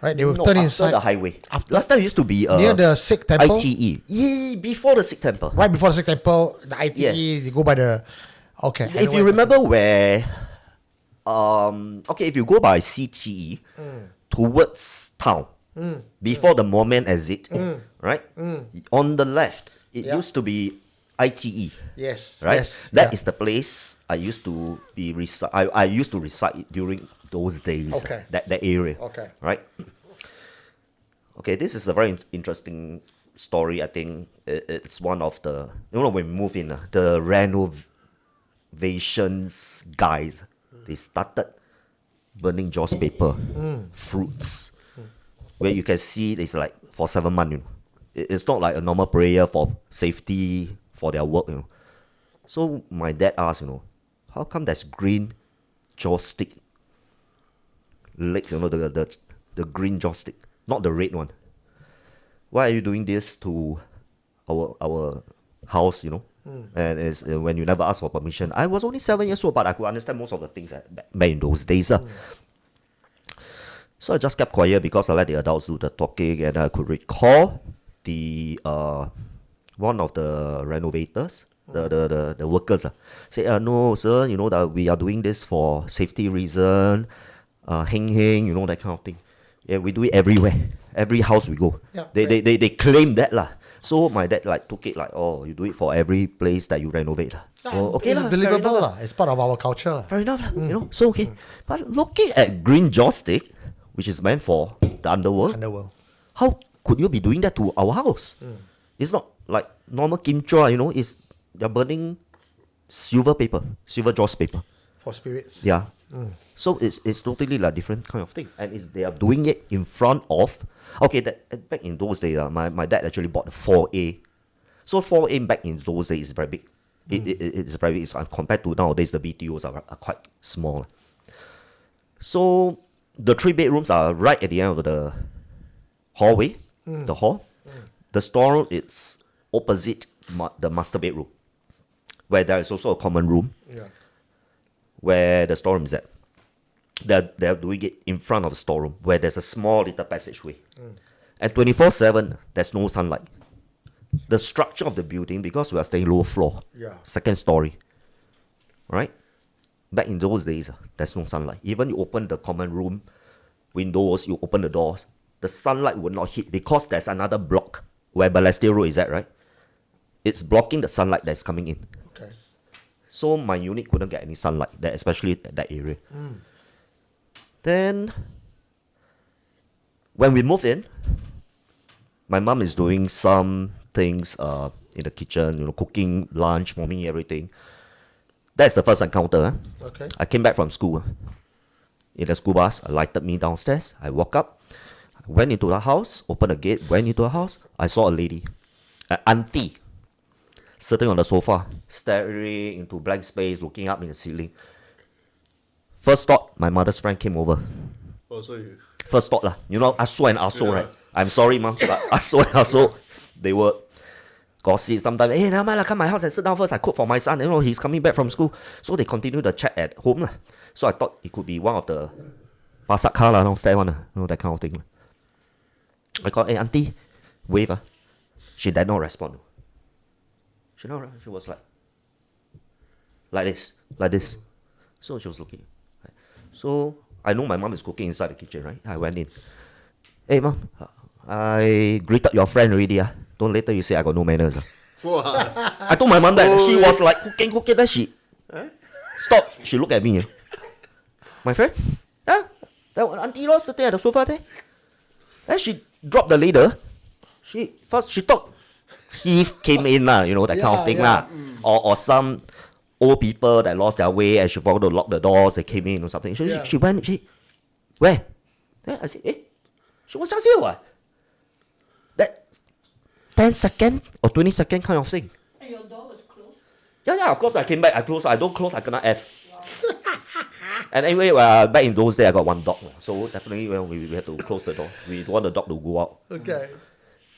Right? They will No, turn after inside. the highway. After- Last time it used to be near the Sikh temple. ITE. Yeah, before the Sikh temple. Right before the Sikh temple, the ITE, Yes. they go by the. Okay. I If know you where- remember where, if you go by CTE towards town, before the Moment exit, right? On the left, it Yeah. used to be ITE. Yes. Right, Yes. that is the place I used to be I used to reside during those days. Okay. That area. Okay. Right. Okay, this is a very interesting story. I think it's one of the when we move in the renovations guys, they started burning Jaws paper, fruits, where you can see it's like for 7 months. It's not like a normal prayer for safety for their work. So my dad asked, how come there's green joystick legs, the green joystick, not the red one? Why are you doing this to our house, And it's when you never ask for permission. I was only 7 years old, but I could understand most of the things back in those days. So I just kept quiet because I let the adults do the talking, and I could recall the one of the renovators, the workers, say, no, sir, that we are doing this for safety reason, heng, that kind of thing. Yeah, we do it everywhere, every house we go. Yeah, they claim that lah. So my dad took it oh, you do it for every place that you renovate. So, okay, it's believable. It's part of our culture. Fair enough. So okay. But looking at green joystick, which is meant for the underworld, how could you be doing that to our house? It's not like normal kim chua, they're burning silver joss paper. For spirits. Yeah. So it's totally different kind of thing. And they are doing it in front of... Okay, back in those days, my dad actually bought the 4A. So 4A back in those days is very big. It's very big. Compared to nowadays, the BTOs are quite small. So the 3 bedrooms are right at the end of the hallway, the hall. The storeroom is opposite the master bedroom, where there is also a common room. Yeah. Where the storeroom is at. They're doing it in front of the storeroom, where there's a small little passageway. And 24/7, there's no sunlight. The structure of the building, because we are staying lower floor, second story, right? Back in those days, there's no sunlight. Even you open the common room windows, you open the doors, the sunlight would not hit because there's another block where Balestier Road is at, right? It's blocking the sunlight that's coming in. Okay. So my unit couldn't get any sunlight, especially that area. Then, when we moved in, my mom is doing some things in the kitchen, cooking lunch for me, everything. That's the first encounter. Okay. I came back from school. In the school bus, I lighted me downstairs. I walk up, went into the house, opened the gate, went into the house. I saw a lady, an auntie, sitting on the sofa, staring into blank space, looking up in the ceiling. First thought, my mother's friend came over. Oh, so you... First thought, Aso and Aso, right? I'm sorry, mom, but Aso and Aso, they were gossip sometimes. Hey, never mind, come my house and sit down first. I cook for my son. He's coming back from school. So they continue the chat at home. So I thought it could be one of the pasak car downstairs one, that kind of thing. I called, hey, auntie, wave. She did not respond. She was like this. So she was looking. So I know my mom is cooking inside the kitchen, right? I went in. Hey, mom, I greeted your friend already. Don't later you say I got no manners. I told my mom that she was cooking. Then she stopped. She looked at me. My friend? Yeah, that one auntie sitting at the sofa there. Then she dropped the ladle. She thought thief came in, that kind of thing. Or some old people that lost their way and she forgot to lock the doors, they came in or something. She went, where? Then I said, she was just here, what? That 10-second or 20-second kind of thing. And your door was closed? Yeah, of course I came back, I closed, I don't close, I cannot F. And anyway, back in those days, I got one dog. So definitely we had to close the door. We don't want the dog to go out. Okay.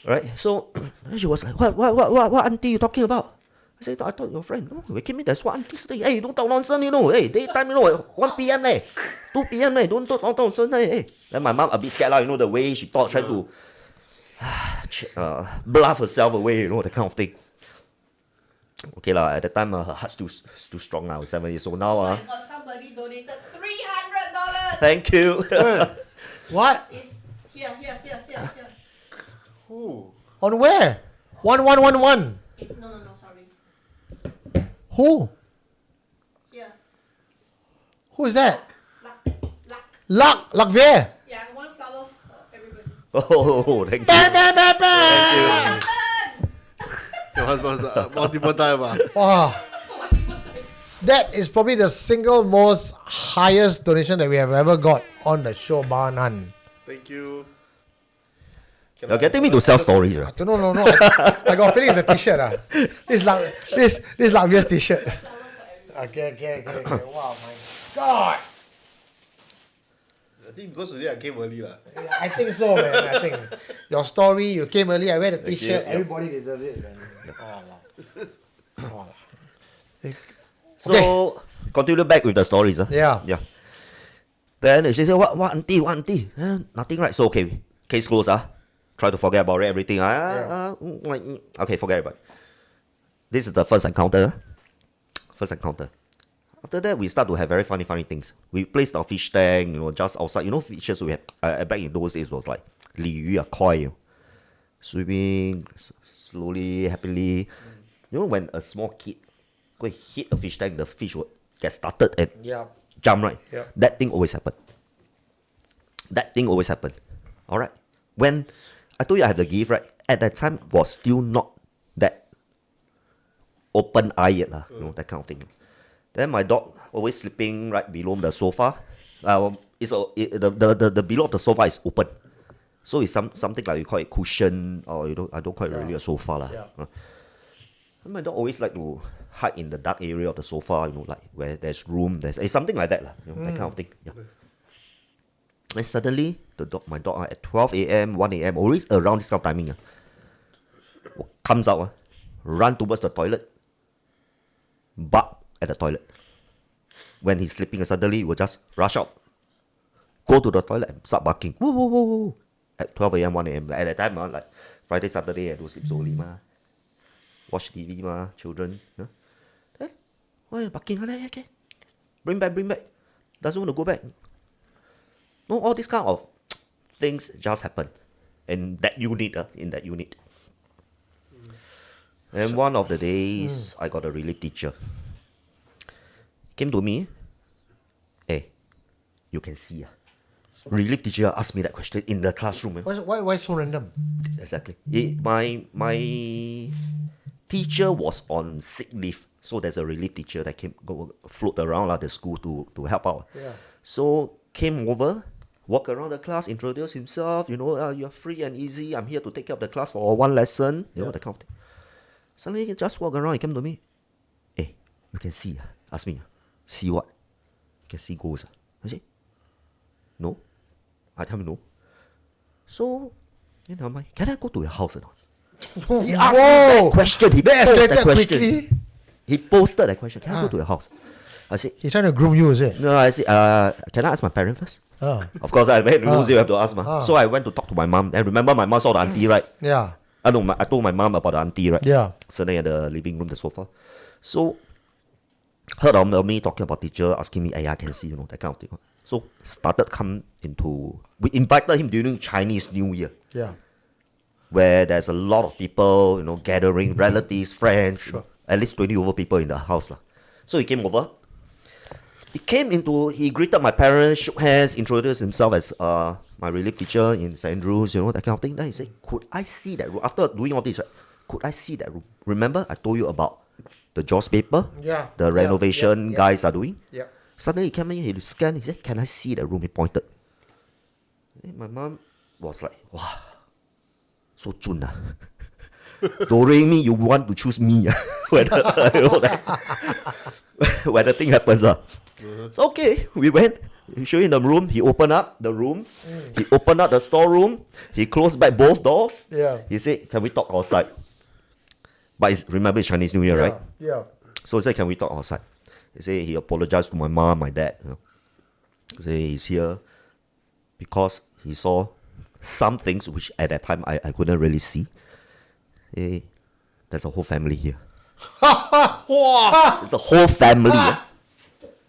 Right? So she was like, what auntie you talking about? I said, I thought your friend. Oh, we came in, there's one auntie sitting. Hey, don't talk nonsense, Hey, daytime, 1 p.m. 2 p.m. Don't talk nonsense, Hey. Then my mom a bit scared, the way she thought, tried to bluff herself away, that kind of thing. Okay, at the time, her heart's too strong now. 7 years old now. Oh my God, somebody donated $300. Thank you. What? It's here. Who? On where? 1111. No, sorry. Who? Here. Who is that? Luck. Luck where? Yeah, one flower for everybody. Oh, thank you. Thank Your husband's multiple times. Wow. That is probably the single most highest donation that we have ever got on the show, bar none. Thank you. You're getting me to sell stories, right? No. I got a feeling it's a t-shirt. This Latvia's t-shirt. Okay. Wow, my God. I think because today I came early. I think so, man. I think your story, you came early, I wear the t-shirt, everybody deserves it, man. So, continue back with the stories. Yeah. Then she said, what auntie? Nothing, right? So, okay, case closed. Try to forget about it, everything. Okay, forget about it. This is the first encounter. After that, we start to have very funny things. We placed our fish tank, just outside. Fishes we have, back in those days was like, li yu, koi, swimming slowly, happily. When a small kid go and hit a fish tank, the fish would get started and jump, right? Yeah. That thing always happen. All right. When I told you I have the gift, right? At that time was still not that open eye yet, that kind of thing. Then my dog always sleeping right below the sofa. The below of the sofa is open, so it's something like you call it cushion, or I don't call it really a sofa And my dog always like to hide in the dark area of the sofa, like where there's room. It's something like that, that kind of thing. Yeah. And suddenly my dog at 12 a.m., 1 a.m., always around this kind of timing, comes out, run towards the toilet, bark at the toilet. When he's sleeping, suddenly he will just rush out, go to the toilet and start barking. Woo, woo, woo, woo. At 12 a.m., 1 a.m. At that time, like Friday, Saturday, I do sleep solely, watch TV, children. Then, why are you barking? Okay. Bring back. Doesn't want to go back. No, all these kind of things just happen in that unit. And one of the days, I got a relief teacher. Came to me. Hey, you can see. Relief teacher asked me that question in the classroom. Why so random? Exactly. My teacher was on sick leave, so there's a relief teacher that came float around the school to help out. Yeah. So came over, walk around the class, introduce himself. You're free and easy. I'm here to take care of the class for one lesson. That kind of thing. Suddenly he just walk around. He came to me. Hey, you can see. Ask me. See what? You can see ghosts. I say, no. I tell him no. So, can I go to your house or not? He asked me that question. He posted that question. Quickly. He posted that question. Can I go to your house? I said, He's trying to groom you, is it? no. I said, can I ask my parents first? Of course, I made rules you have to ask. So I went to talk to my mom. And remember, my mom saw the auntie, right? Yeah. I told my mom about the auntie, right? Yeah. Sitting at the living room, the sofa. So, heard of me talking about teacher, asking me, hey, I can see, that kind of thing. So, we invited him during Chinese New Year. Yeah. Where there's a lot of people, gathering, relatives, friends, at least 20 over people in the house. So he came over. He greeted my parents, shook hands, introduced himself as my relief teacher in St. Andrews, that kind of thing. Then he said, could I see that room? After doing all this, right, could I see that room? Remember I told you about the Jaws paper? Yeah. The renovation guys are doing? Yeah. Suddenly he came in, he scanned, he said, can I see that room? He pointed. And my mom was like, wow. So chun Do-re me, you want to choose me when the thing happens. So okay, we went. He showed him the room. He opened up the room. He opened up the storeroom. He closed back both doors. Yeah. He said, can we talk outside? But remember it's Chinese New Year, right? Yeah. So he said, can we talk outside? He said he apologized to my mom, my dad. He said he's here because he saw some things which at that time I couldn't really see. Hey, there's a whole family here. It's a whole family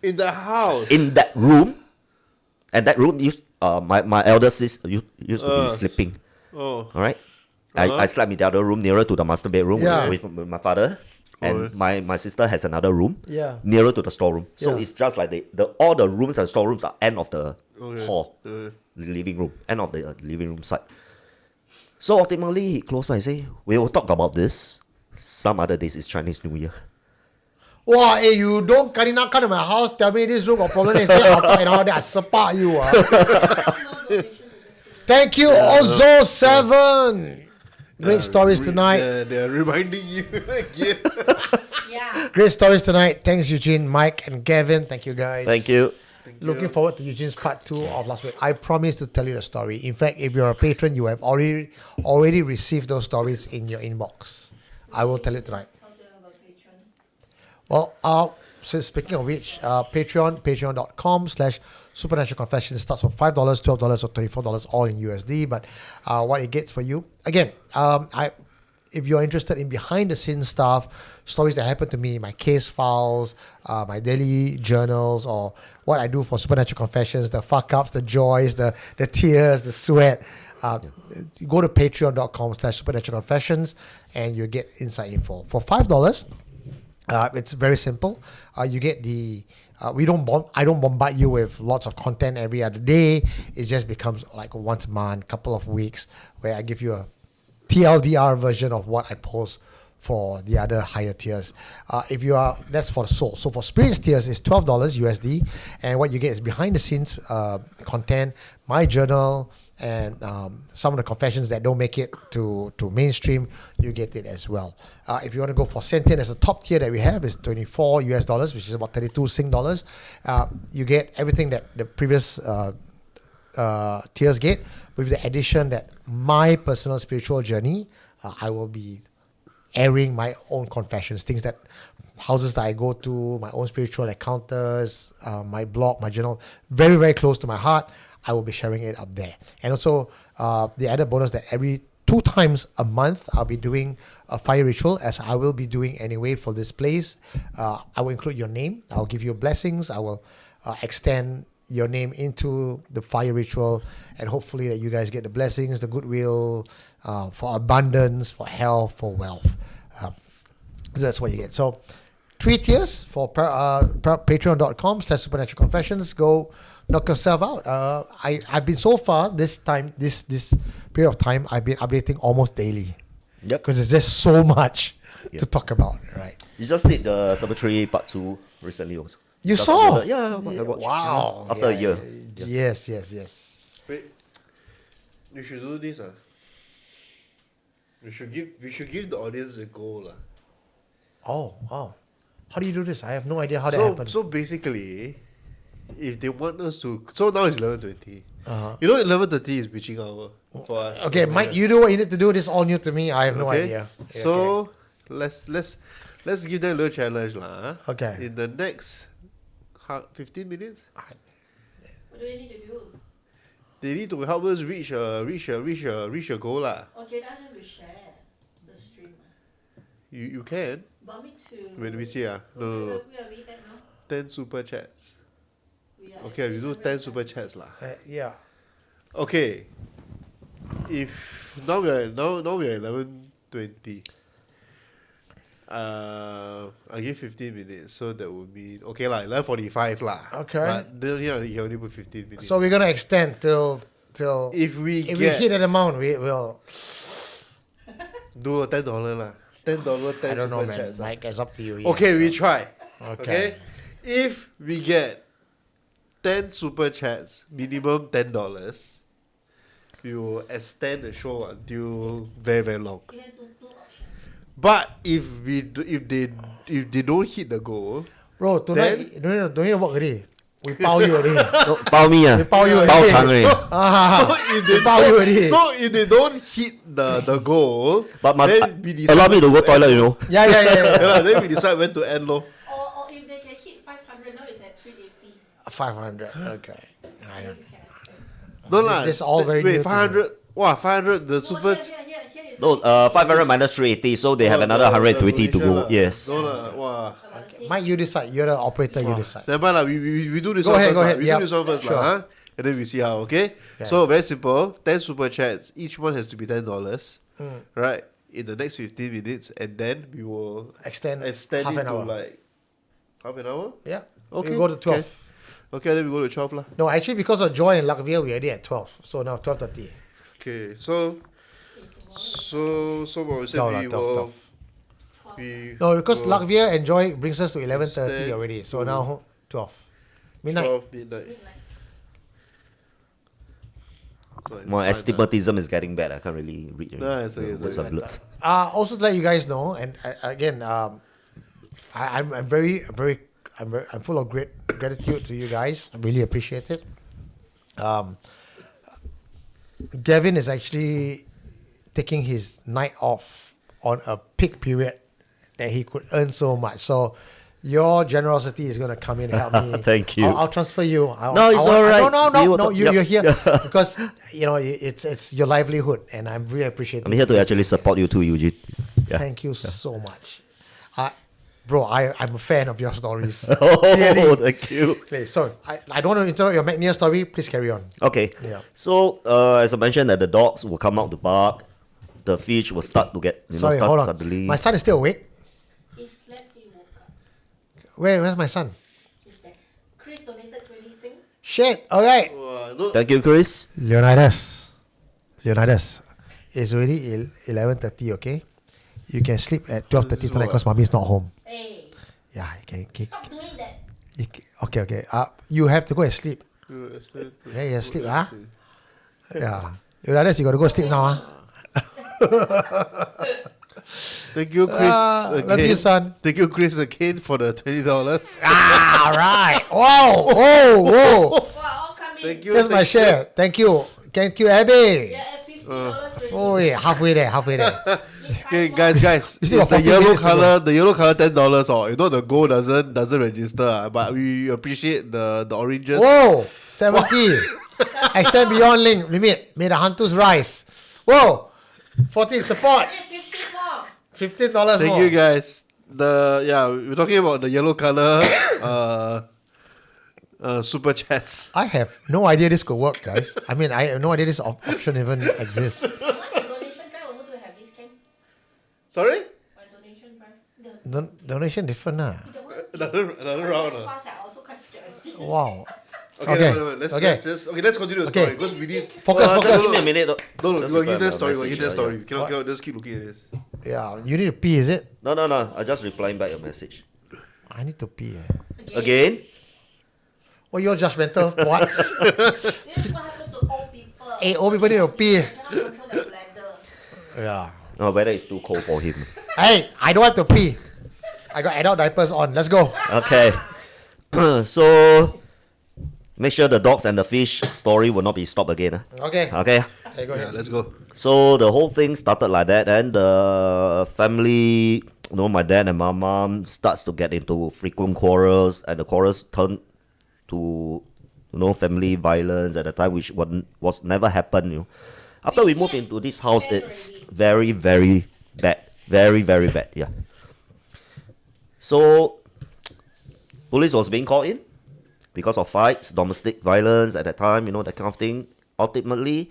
In the house. in that room. And that room my elder sister used to be sleeping. Oh. All right. I slept in the other room nearer to the master bedroom with my father. And my sister has another room nearer to the storeroom. So it's just like all the rooms and storerooms are end of the hall, the living room, end of the living room side. So ultimately, he closed by and say, we will talk about this some other days. It's Chinese New Year. Wow, hey, you don't come to my house, tell me this room got problem, and say, and all that, I support you. Thank you, Ozo7. Great stories tonight. They're reminding you again. Yeah. Great stories tonight. Thanks, Eugene, Mike, and Gavin. Thank you, guys. Thank you. Looking forward to Eugene's part 2 of last week. I promise to tell you the story. In fact, if you're a patron, you have already received those stories in your inbox. I will tell you tonight. Well, so speaking of which, patreon.com/supernatural confessions starts from $5, $12, or $24, all in USD. But what it gets for you, again, if you're interested in behind the scenes stuff, stories that happen to me, my case files, my daily journals, or what I do for Supernatural Confessions, the fuck ups, the joys, the tears, the sweat, you go to patreon.com/supernatural confessions and you get inside info. For $5, it's very simple. You get the I don't bombard you with lots of content every other day. It just becomes like once a month, couple of weeks, where I give you a TLDR version of what I post for the other higher tiers. That's for the soul. So for spirits tiers, it's $12 USD, and what you get is behind the scenes content, my journal, and some of the confessions that don't make it to mainstream, you get it as well. If you want to go for sentient, as the top tier that we have is $24 which is about 32 Sing dollars. You get everything that the previous tiers get, with the addition that my personal spiritual journey, I will be airing my own confessions, things that houses that I go to, my own spiritual encounters, my blog, my journal, very, very close to my heart. I will be sharing it up there. And also the added bonus that every 2 times a month, I'll be doing a fire ritual, as I will be doing anyway for this place. I will include your name. I'll give you blessings. I will extend your name into the fire ritual, and hopefully that you guys get the blessings, the goodwill, for abundance, for health, for wealth. That's what you get. So 3 tiers for patreon.com/supernatural confessions. Go knock yourself out. I've been so far this period of time, I've been updating almost daily. Yep. Because there's just so much to talk about, right? You just did the Cemetery Part 2 recently also. You Just saw? after- Yeah, I watched. Wow. After a year. Yes. Wait, you should do this. We should give the audience a goal. Oh. How do you do this? I have no idea how that happens. So basically, if they want us to, so now it's 11:20. Uh-huh. You know, 11:30 is witching hour for us. Okay, Mike, you do what you need to do. This is all new to me. I have no idea. So let's give them a little challenge, lah. Okay. In the next 15 minutes, What do we need to do? they need to help us reach a goal, lah. Okay, that's when we share the stream. You can But me too. when we see Where no. are we at now? 10 super chats. We are Okay, at we do 10 super chats, lah. Yeah. Okay. If now we are 11:20. I give 15 minutes, so that would mean okay lah, 11:45 lah. Okay. But then here he only put 15 minutes. So we're gonna extend till if we we hit that amount, we will. do a $10 lah. $10 10 I don't know, super man. chats, lah. Mike, it's up to you. Okay, we try. Okay. If we get 10 super chats, minimum $10, we will extend the show until very, very long. You have two options. But if they don't hit the goal, Bro, tonight don't need to work already. We pow you already. Bao me We pow you already. Bao chang already. so if they power you already. so if they don't hit the goal, But must then we decide allow me to when go toilet, end. you know. Yeah. Yeah, lah, then we decide when to end low. Or if they can hit 500, now it's at 380. 500. Okay. I don't. We can extend. No lah. This is all very new wait, to 500. Wow, 500. The No, super. here is No, 500 minus 380, so they have another 120 to go. Yes. No lah. Wow. about the same. Mike, you decide. You're the operator. You decide. Never mind lah. We do this Go one ahead, first. go lah. ahead. We Yep. do this one first, Sure. lah, huh? And then we see how. Okay. Okay. So very simple. 10 super chats. Each one has to be $10. Right. In the next 15 minutes, and then we will Extend extend half it an to hour. like half an hour. Yeah. Okay. We go to 12. Okay, then we go to 12 lah. No, actually, because of Joy and Luckville, we're already at 12. So now 12:30. Okay, so what we said, No, we 12, will 12. we No, because will Luckville and Joy brings us to 11:30 extend already. So to now 12. Midnight. 12 midnight. Midnight. So it's My fine, astigmatism is getting bad. I can't really read No, it's okay, it's words okay. of words. Also to let you guys know, and again, I'm full of great gratitude to you guys. I really appreciate it. Gavin is actually taking his night off on a peak period that he could earn so much. So your generosity is going to come in and help me. Thank you. I'll transfer you. No, it's all right. No, Yep. you're here because it's your livelihood, and I'm really appreciative. I'm here to actually support you too, Eugene. Yeah. Thank you so much. Bro, I'm a fan of your stories. Oh, Really. thank you. Okay, so I don't want to interrupt your McNair story. Please carry on. Okay. Yeah. So, as I mentioned, that the dogs will come out to bark. The fish will start to get, Sorry, start hold on. suddenly. My son is still awake. He slept, he woke up. Where's my son? He's there. Chris donated 20 sing. Shit. All right. Thank you, Chris. Leonidas, it's already 11:30. Okay, you can sleep at 12:30 tonight because mommy's not home. Hey, Yeah, you can. stop doing that. Okay. You have to go and sleep. Yeah, sleep. Yeah. Leonidas, you got to go sleep now. Thank you, Chris. Again. Love you, son. Thank you, Chris, again for the $20. All right. Whoa. Wow, all coming. Thank you. Here's my share. Thank you, Abby. Yeah, at $50 already. Oh, yeah, halfway there. Okay, guys. You still It's got the 40 yellow minutes to color. The yellow color $10. Oh, you know the gold doesn't register. But we appreciate the oranges. Whoa, 70. Extend beyond link limit. May the hunters rise. Whoa, 14 support. Yeah, 50 more. $15 Thank more. you, guys. We're talking about the yellow color super chats. I have no idea this could work, guys. I mean, I have no idea this option even exists. You want the donation drive also to have this can? Sorry? My donation drive. Donation different, nah. Another round. Fast, I also quite scared to see. Wow. Okay, no. Let's continue the Okay. story because we need. Focus. Give me a minute. No, Just we'll give reply that story. my We'll give that message, story. yeah. We cannot just keep looking at this. Yeah, you need to pee, is it? No. I just replying back your message. I need to pee. Again? Oh, you're judgmental. What? This is what happened to old people. Hey, old people need to pee. They cannot control their bladder. Yeah. No, whether it's too cold for him. Hey, I don't have to pee. I got adult diapers on. Let's go. Okay. So, make sure the dogs and the fish story will not be stopped again. Okay. Okay. Okay, go Yeah, ahead. let's go. So the whole thing started like that, and the family, my dad and my mom starts to get into frequent quarrels, and the quarrels turned to, family violence at the time, which was never happened. After we moved into this house, it's very, very bad, very, very bad. Yeah. So, police was being called in because of fights, domestic violence at that time, that kind of thing. Ultimately,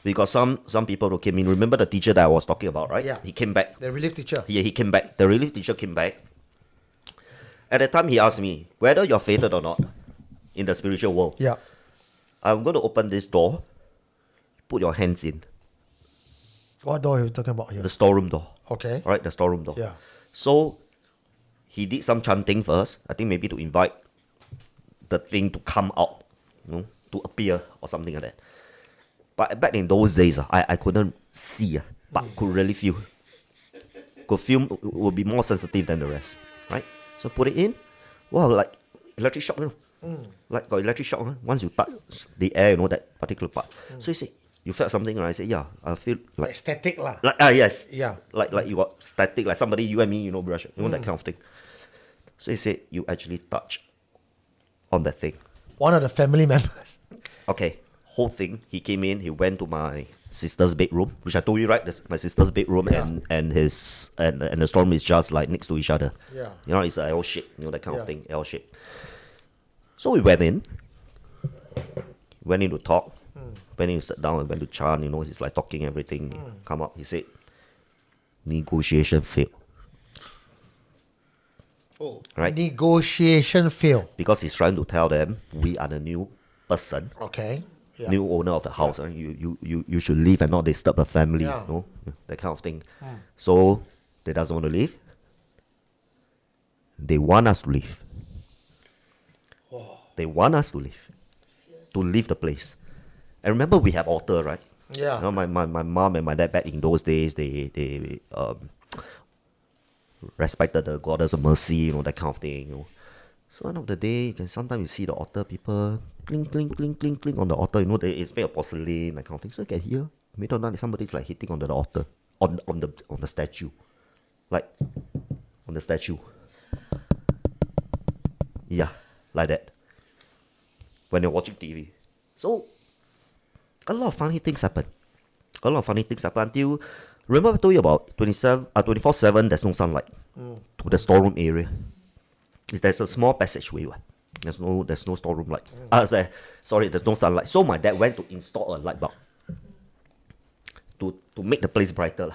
we got some people who came in. Remember the teacher that I was talking about, right? Yeah. He came back. The relief teacher. Yeah, he came back. The relief teacher came back. At that time, he asked me whether you're fated or not in the spiritual world. Yeah. I'm going to open this door. Put your hands in. What door are you talking about here? The storeroom door. Okay. All right, the storeroom door. Yeah. So, he did some chanting first. I think maybe to invite the thing to come out, to appear or something like that. But back in those days, I couldn't see, but could really feel. Could feel would be more sensitive than the rest, right? So put it in. Wow, like electric shock, like got electric shock. Once you touch the air, that particular part. So he said, you felt something, right? I said, yeah, I feel like Static lah. yes, Yeah. like you got static, like somebody you and me, brush, that kind of thing. So he said, you actually touch on that thing. One of the family members. Okay, whole thing. He came in. He went to my sister's bedroom, which I told you, right? My sister's bedroom and his and the storeroom is just like next to each other. Yeah. It's a L shape, that kind of Yeah. thing, L shape. So we went in. Went in to talk. Went in to sit down and went to chant. He's like talking everything. Come up. He said, negotiation failed. Oh. Right? Negotiation fail. Because he's trying to tell them we are the new person. Okay. Yeah. New owner of the house. You should leave and not disturb the family, Yeah. that kind of thing. So they doesn't want to leave. They want us to leave. They want us to leave. to leave the place. And remember, we have altar, right? Yeah. You know, my mom and my dad back in those days, they respected the goddess of mercy, you know, that kind of thing, you know. So end of the day, sometimes you see the altar, people cling, cling, cling, cling, cling on the altar, you know, it's made of porcelain, that kind of thing. So you can hear, middle of the night, somebody's like hitting on the altar, on the statue. Like, on the statue. Yeah, like that. When you're watching TV. So, a lot of funny things happen. Until, remember I told you about 24/7, there's no sunlight to the storeroom area. There's a small passageway. There's no storeroom light. There's no sunlight. So my dad went to install a light bulb to make the place brighter.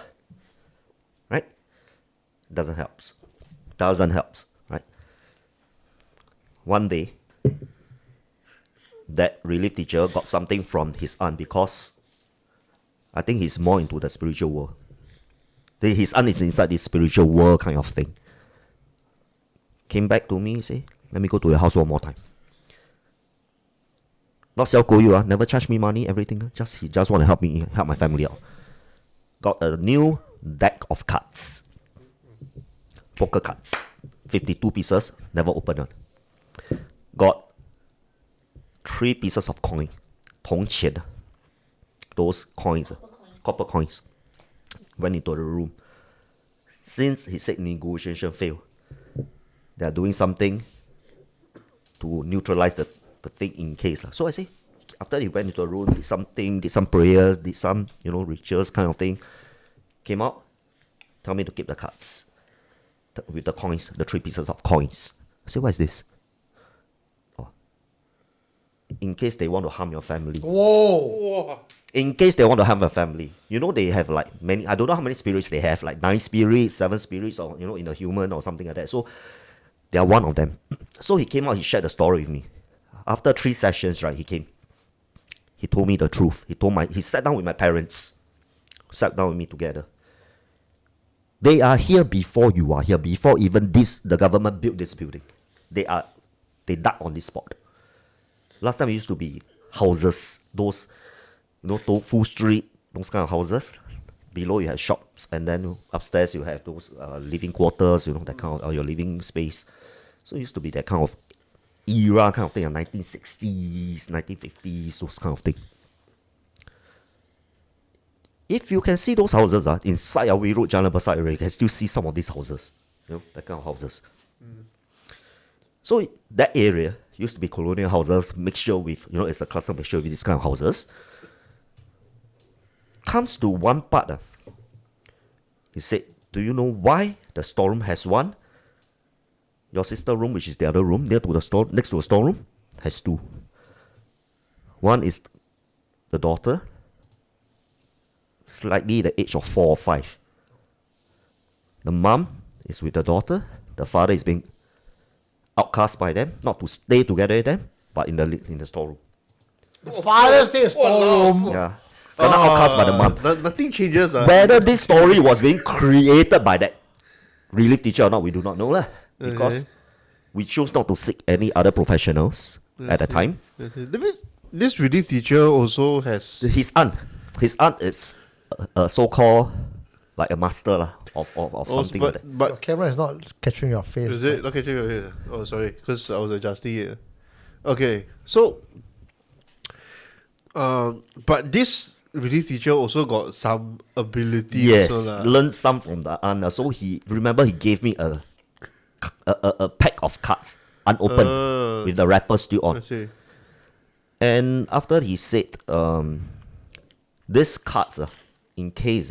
Right? Doesn't help. Right? One day, that relief teacher got something from his aunt because I think he's more into the spiritual world. His aunt is inside this spiritual world kind of thing. Came back to me, say, let me go to your house one more time. Not sell you, never charge me money, everything. He just want to help my family out. Got a new deck of cards. Poker cards. 52 pieces, never opened one. Got 3 pieces of coin. 铜钱. Those coins. Copper coins. Went into the room. Since he said negotiation failed, they are doing something to neutralize the thing in case. So I say, after he went into the room, did some prayers, did some, rituals kind of thing. Came out, tell me to keep the cards. With the coins, the 3 pieces of coins. I say, what is this? Oh. In case they want to harm your family. Whoa! In case they want to harm your family. They have like many, I don't know how many spirits they have, like 9 spirits, 7 spirits, or, in a human or something like that. So, they are one of them. So he came out, he shared the story with me. After 3 sessions, right, he came. He told me the truth. He sat down with my parents. Sat down with me together. They are here before you are here, before even the government built this building. They dug on this spot. Last time it used to be houses, those, Tofu Street, those kind of houses. Below you have shops, and then upstairs you have those living quarters, that kind of, your living space. So it used to be that kind of era kind of thing, 1960s, 1950s, those kind of thing. If you can see those houses inside Awi Road, Jalan Besar area, you can still see some of these houses, that kind of houses. So that area used to be colonial houses, mixture with, it's a cluster mixture with this kind of houses. Comes to one part. He said, do you know why the storeroom has one? Your sister room, which is the other room, next to the storeroom, has 2. One is the daughter, slightly the age of 4 or 5. The mom is with the daughter. The father is being outcast by them, not to stay together with them, but in the storeroom. The father stays storeroom. Yeah. Not outcast by the mom. Nothing changes. Whether this story was being created by that relief teacher or not, we do not know. Because we chose not to seek any other professionals at the time. This relief teacher also has... His aunt. His aunt is a so-called like a master of something like that. Your But camera is not capturing your face. is it? Okay, check it here. Oh, sorry. Because I was adjusting it. Okay, so... but this relief teacher also got some ability. Yes, also, learned some from the aunt. So he gave me a pack of cards unopened with the wrapper still on. I see. And after he said, these cards, in case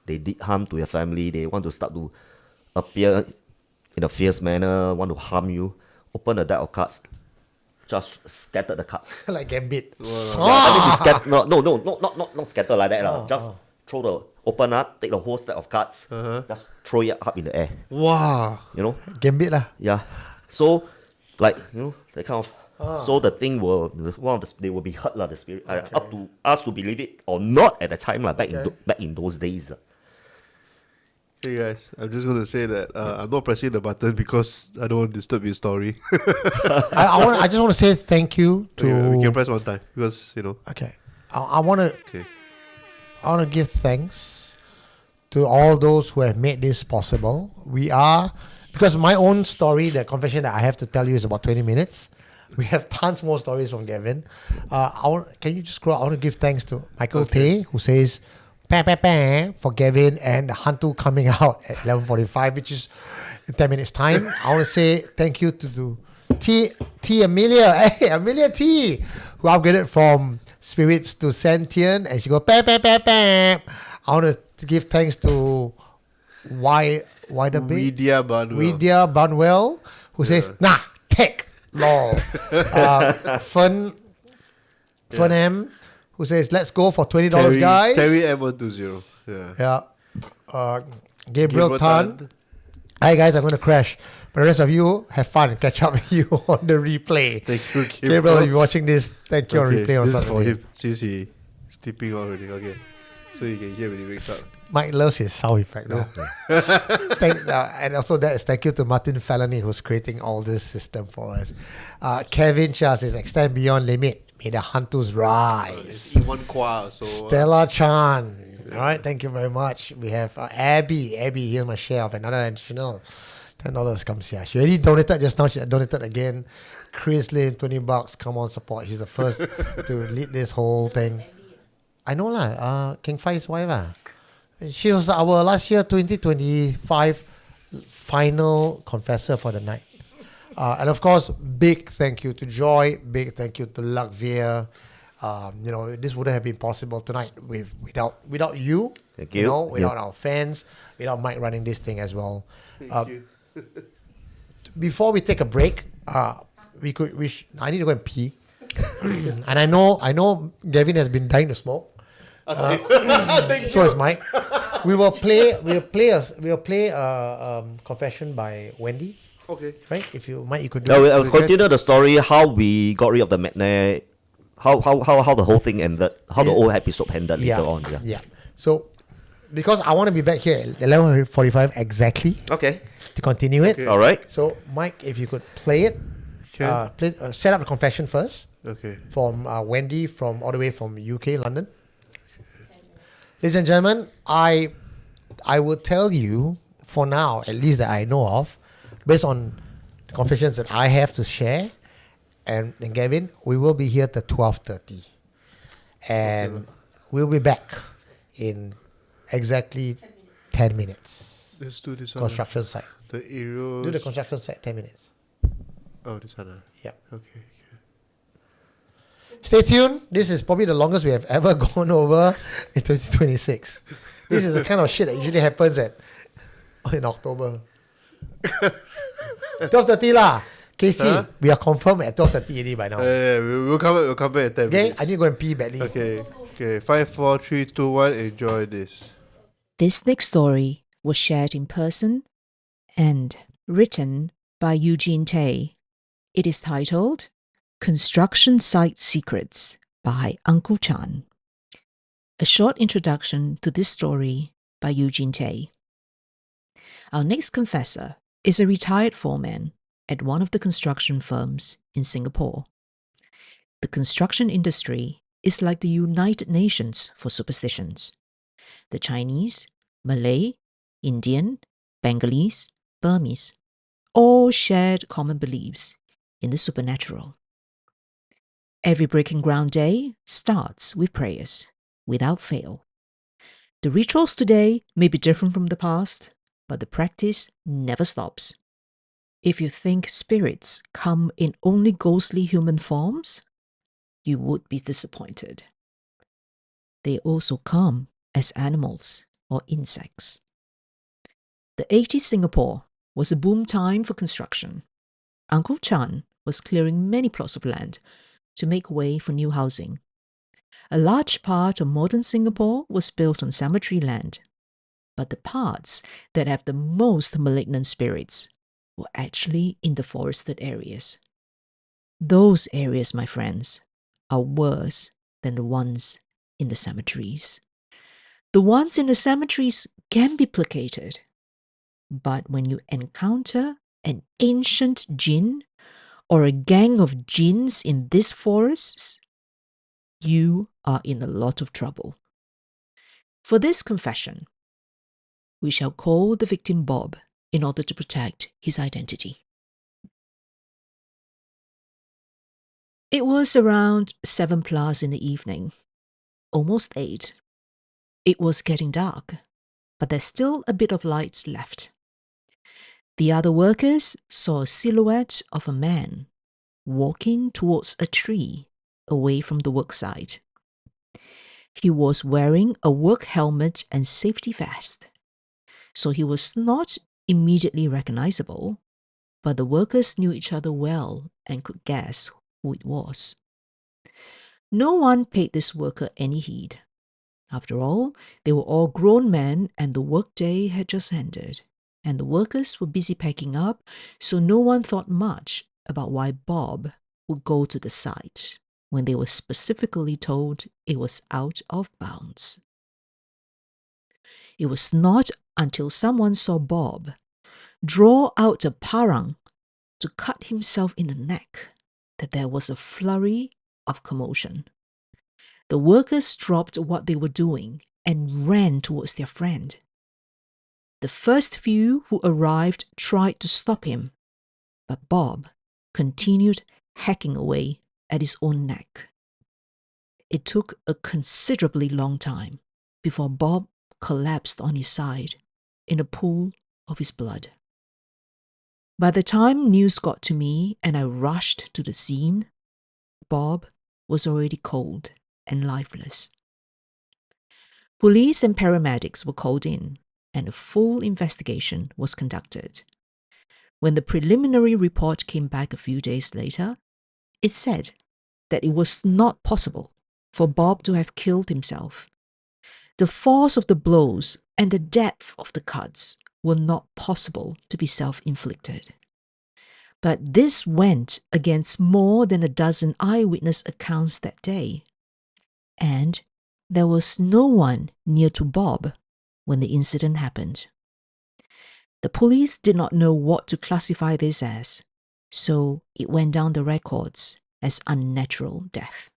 they did harm to your family, they want to start to appear in a fierce manner, want to harm you, open the deck of cards, just scatter the cards. Like Gambit. That means you scatter. Not scatter like that. Just open up, take the whole stack of cards, just throw it up in the air. Wow. Gambit lah. Yeah. So, that kind of. So the thing they will be hurt the spirit. Up to us to believe it or not at the time back in those days. Hey guys, I'm just going to say that I'm not pressing the button because I don't want to disturb your story. I just want to say thank you to. Okay, we can press one time because, Okay. I want to Okay. give thanks to all those who have made this possible. Because my own story, the confession that I have to tell you is about 20 minutes. We have tons more stories from Gavin. Can you just scroll? I want to give thanks to Michael Tay, who says, for Gavin and the Hantu coming out at 11:45, which is in 10 minutes time. I want to say thank you to T Amelia. Hey, Amelia T, who upgraded from spirits to sentient, and she go I want to give thanks to Vidya Banwell, who says take lol. Fun M, who says let's go for $20, guys. Terry M120. Yeah. Gabriel Tan. Hi guys, I'm going to crash. But the rest of you, have fun and catch up with you on the replay. Thank you, Gabriel, if you're watching this, thank you on replay on This is for Saturday. him since he's sleeping already. Okay. So you can hear when he wakes up. Mike loves his sound effect now. And also that is thank you to Martin Felony who's creating all this system for us. Kevin Chia says extend beyond limit. May the Hantus rise. It's one qua, so Stella Chan. All right, thank you very much. We have Abby. Abby, here's my share of another additional $10 comes here. She already donated just now. She donated again. Chris Lin, $20. Come on, support. She's the first to lead this whole thing. I know lah. King Fai's wife She was our last year 2025 final confessor for the night. And of course, big thank you to Joy. Big thank you to Lakvia. This wouldn't have been possible tonight without you. Thank you. Without our fans, without Mike running this thing as well. Thank you. Before we take a break, I need to go and pee. And I know Gavin has been dying to smoke. So is Mike. We will play a confession by Wendy. Okay. Right? If you Mike, you could do. Now, it. I'll continue the story how we got rid of the McNair, how the whole thing ended, how the whole episode ended later on. Yeah. So, because I want to be back here at 11:45 exactly Okay. to continue it. Okay. All right. So, Mike, if you could play it, set up the confession first. Okay. From Wendy all the way from UK, London. Ladies and gentlemen, I will tell you for now, at least that I know of, based on the confessions that I have to share, and Gavin, we will be here at 12:30, and we'll be back in exactly 10 minutes. Let's do this one. Construction site. The arrows. Do the construction site 10 minutes. Oh, this one. Yeah. Okay. Stay tuned. This is probably the longest we have ever gone over in 2026. This is the kind of shit that usually happens in October. 12:30 lah. Casey, we are confirmed at 12:30 already by now. We'll come back at 10 Okay, minutes. I need to go and pee badly. Okay. 5, 4, 3, 2, 1. Enjoy this. This next story was shared in person and written by Eugene Tay. It is titled Construction Site Secrets by Uncle Chan. A short introduction to this story by Eugene Tay. Our next confessor is a retired foreman at one of the construction firms in Singapore. The construction industry is like the United Nations for superstitions. The Chinese, Malay, Indian, Bengalese, Burmese all shared common beliefs in the supernatural. Every breaking ground day starts with prayers, without fail. The rituals today may be different from the past, but the practice never stops. If you think spirits come in only ghostly human forms, you would be disappointed. They also come as animals or insects. The 80s Singapore was a boom time for construction. Uncle Chan was clearing many plots of land to make way for new housing. A large part of modern Singapore was built on cemetery land, but the parts that have the most malignant spirits were actually in the forested areas. Those areas, my friends, are worse than the ones in the cemeteries. The ones in the cemeteries can be placated But when you encounter an ancient jinn or a gang of jinns in these forests, you are in a lot of trouble. For this confession, we shall call the victim Bob in order to protect his identity. It was around 7 plus in the evening, almost 8. It was getting dark, but there's still a bit of light left. The other workers saw a silhouette of a man walking towards a tree away from the worksite. He was wearing a work helmet and safety vest, so he was not immediately recognizable, but the workers knew each other well and could guess who it was. No one paid this worker any heed. After all, they were all grown men and the workday had just ended, and the workers were busy packing up, so no one thought much about why Bob would go to the site when they were specifically told it was out of bounds. It was not until someone saw Bob draw out a parang to cut himself in the neck that there was a flurry of commotion. The workers dropped what they were doing and ran towards their friend. The first few who arrived tried to stop him, but Bob continued hacking away at his own neck. It took a considerably long time before Bob collapsed on his side in a pool of his blood. By the time news got to me and I rushed to the scene, Bob was already cold and lifeless. Police and paramedics were called in, and a full investigation was conducted. When the preliminary report came back a few days later, it said that it was not possible for Bob to have killed himself. The force of the blows and the depth of the cuts were not possible to be self-inflicted. But this went against more than a dozen eyewitness accounts that day. And there was no one near to Bob when the incident happened. The police did not know what to classify this as, so it went down the records as unnatural death.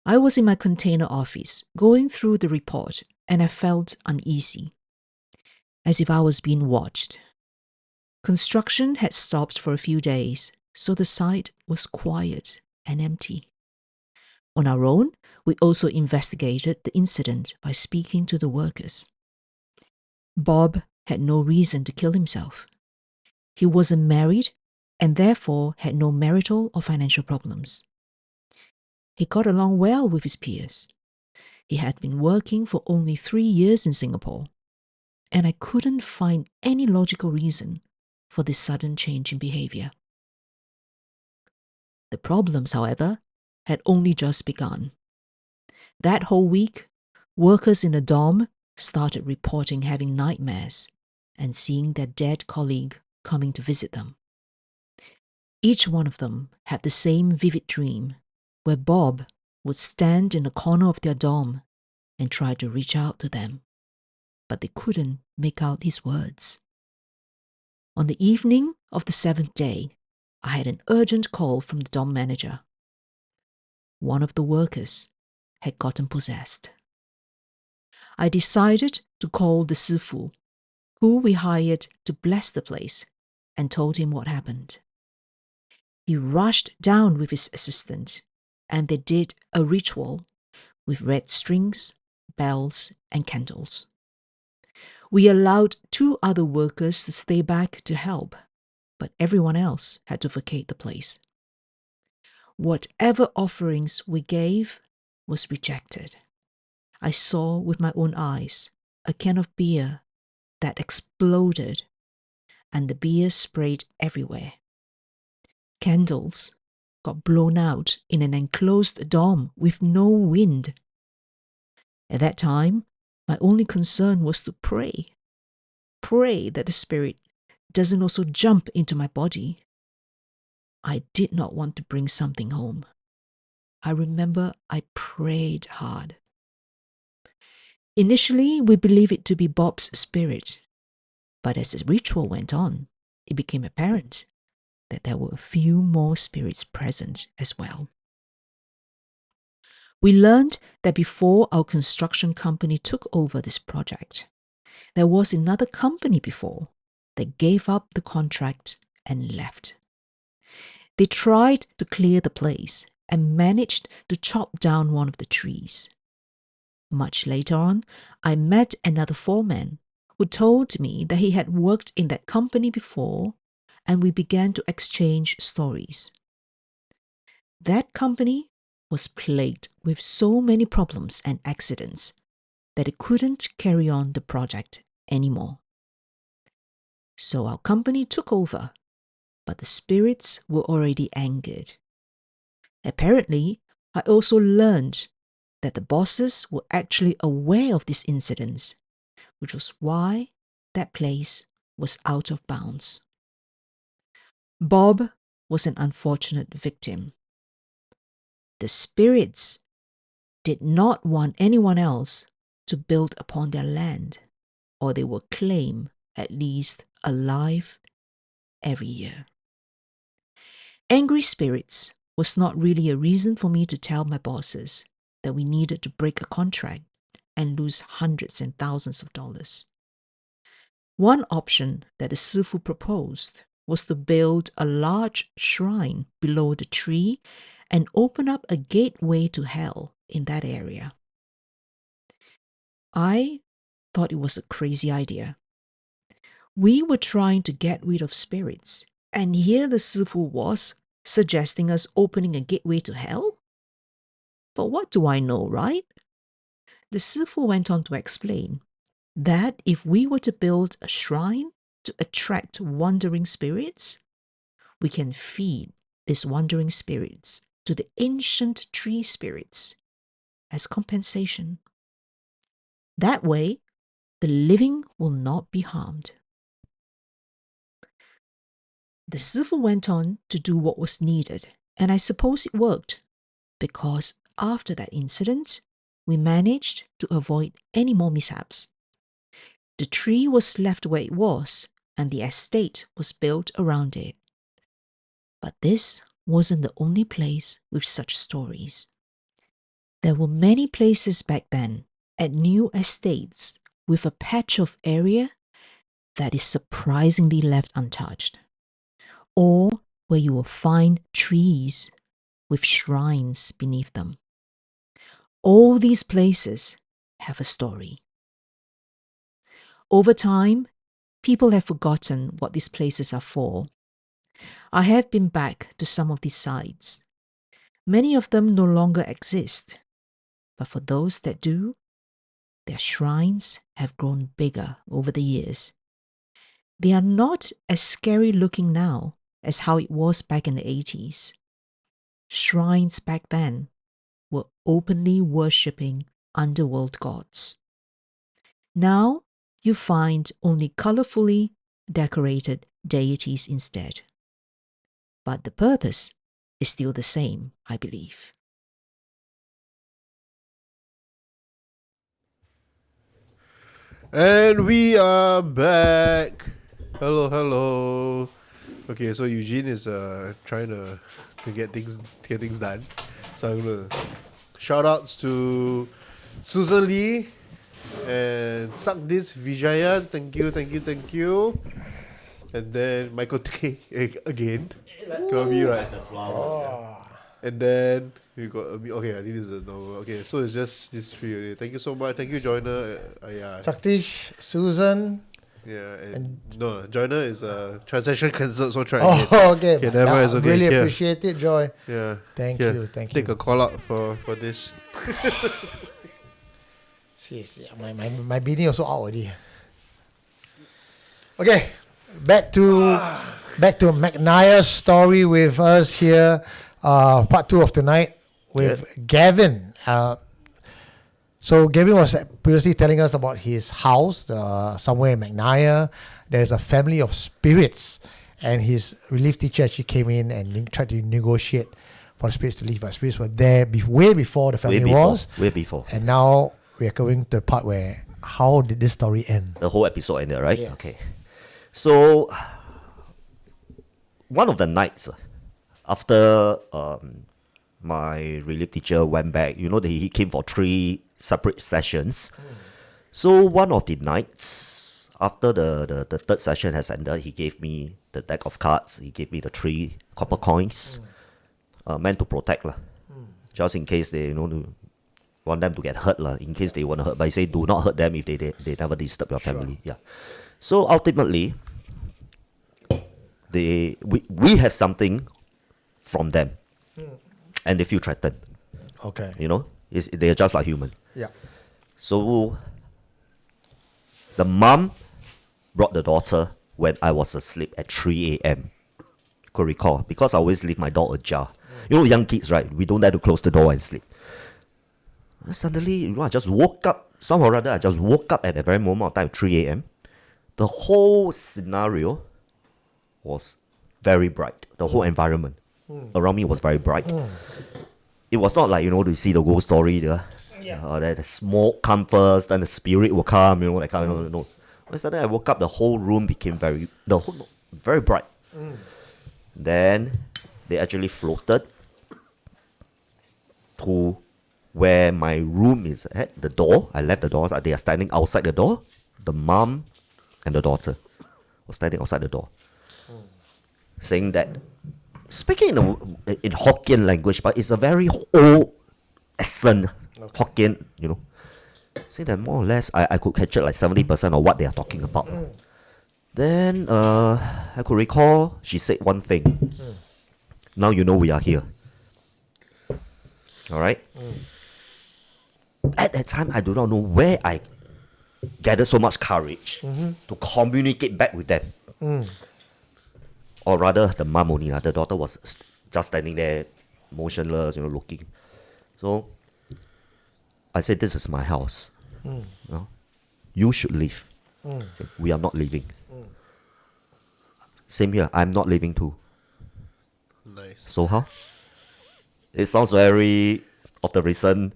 I was in my container office going through the report and I felt uneasy, as if I was being watched. Construction had stopped for a few days, so the site was quiet and empty. On our own, we also investigated the incident by speaking to the workers. Bob had no reason to kill himself. He wasn't married and therefore had no marital or financial problems. He got along well with his peers. He had been working for only 3 years in Singapore, and I couldn't find any logical reason for this sudden change in behavior. The problems, however, had only just begun. That whole week, workers in the dorm started reporting having nightmares and seeing their dead colleague coming to visit them. Each one of them had the same vivid dream where Bob would stand in a corner of their dorm and try to reach out to them, but they couldn't make out his words. On the evening of the 7th day, I had an urgent call from the dorm manager. One of the workers had gotten possessed. I decided to call the Sifu, who we hired to bless the place, and told him what happened. He rushed down with his assistant, and they did a ritual with red strings, bells, and candles. We allowed 2 other workers to stay back to help, but everyone else had to vacate the place. Whatever offerings we gave was rejected. I saw with my own eyes a can of beer that exploded, and the beer sprayed everywhere. Candles got blown out in an enclosed dorm with no wind. At that time, my only concern was to pray. Pray that the spirit doesn't also jump into my body. I did not want to bring something home. I remember I prayed hard. Initially, we believed it to be Bob's spirit, But as the ritual went on, it became apparent that there were a few more spirits present as well. We learned that before our construction company took over this project, there was another company before that gave up the contract and left. They tried to clear the place and managed to chop down one of the trees. Much later on, I met another foreman who told me that he had worked in that company before, and we began to exchange stories. That company was plagued with so many problems and accidents that it couldn't carry on the project anymore. So our company took over, but the spirits were already angered. Apparently, I also learned that the bosses were actually aware of these incidents, which was why that place was out of bounds. Bob was an unfortunate victim. The spirits did not want anyone else to build upon their land, or they will claim at least a life every year. Angry spirits was not really a reason for me to tell my bosses that we needed to break a contract and lose hundreds and thousands of dollars. One option that the Sifu proposed was to build a large shrine below the tree and open up a gateway to hell in that area. I thought it was a crazy idea. We were trying to get rid of spirits, and here the Sifu was suggesting us opening a gateway to hell? But what do I know, right? The Sifu went on to explain that if we were to build a shrine to attract wandering spirits, we can feed these wandering spirits to the ancient tree spirits as compensation. That way, the living will not be harmed. The Sifu went on to do what was needed, and I suppose it worked, because after that incident, we managed to avoid any more mishaps. The tree was left where it was, and the estate was built around it. But this wasn't the only place with such stories. There were many places back then at new estates with a patch of area that is surprisingly left untouched, or where you will find trees with shrines beneath them. All these places have a story. Over time, people have forgotten what these places are for. I have been back to some of these sites. Many of them no longer exist, but for those that do, their shrines have grown bigger over the years. They are not as scary looking now as how it was back in the 80s. Shrines back then were openly worshipping underworld gods. Now you find only colorfully decorated deities instead. But the purpose is still the same, I believe. And we are back. Hello. Okay, so Eugene is trying to get things done. So I'm gonna shout outs to Susan Lee and Suck This Vijayan. Thank you. And then Michael Tay again. Cannot be right. And then we got okay. I think this is a novel. Okay, so it's just these three already. Thank you so much. Thank you, Joyner. Yeah. Saktish, Susan. Yeah, and no, Joyner is transaction cancelled, so try again. Oh, okay. Okay, never is okay. Really Here. appreciate it, Joy. Yeah. Thank Here, you. Take a call out for this. See, my beanie also out already. Okay, back to McNair's story with us here. Part 2 of tonight with Gavin. So Gavin was previously telling us about his house, somewhere in McNair. There's a family of spirits, and his relief teacher actually came in and tried to negotiate for the spirits to leave. But spirits were there way before the family was. Way before. And now we are going to the part where how did this story end? The whole episode ended, right? Yeah. Okay. So one of the nights after my relief teacher went back, he came for 3 separate sessions. So one of the nights after the third session has ended, he gave me the deck of cards. He gave me the 3 copper coins, meant to protect just in case they want them to get hurt in case they want to hurt. But he said do not hurt them if they never disturb your family. Yeah. So ultimately, we had something from them, and they feel threatened. Okay. They're just like human. Yeah. So the mom brought the daughter when I was asleep at 3 a.m. Could recall, because I always leave my door ajar. Young kids, right? We don't dare to close the door and sleep. And suddenly, I just woke up. Somehow or other, I just woke up at the very moment of time, 3 a.m. The whole scenario was very bright. The whole environment around me was very bright. It was not like, to see the ghost story, that the smoke comes first, then the spirit will come, that kind of, no. When suddenly I woke up, the whole room became very bright. Then they actually floated to where my room is at, the door. I left the door. They are standing outside the door. The mom and the daughter were standing outside the door, saying that, speaking in Hokkien language, but it's a very old accent, Hokkien, saying that more or less I could capture like 70% of what they are talking about. Then I could recall she said one thing. Now we are here. All right. At that time, I do not know where I gathered so much courage to communicate back with them. Or rather, the mom only. The daughter was just standing there, motionless, looking. So I said, this is my house. You should leave. We are not leaving. Same here. I'm not leaving too. Nice. So how? It sounds very of the recent.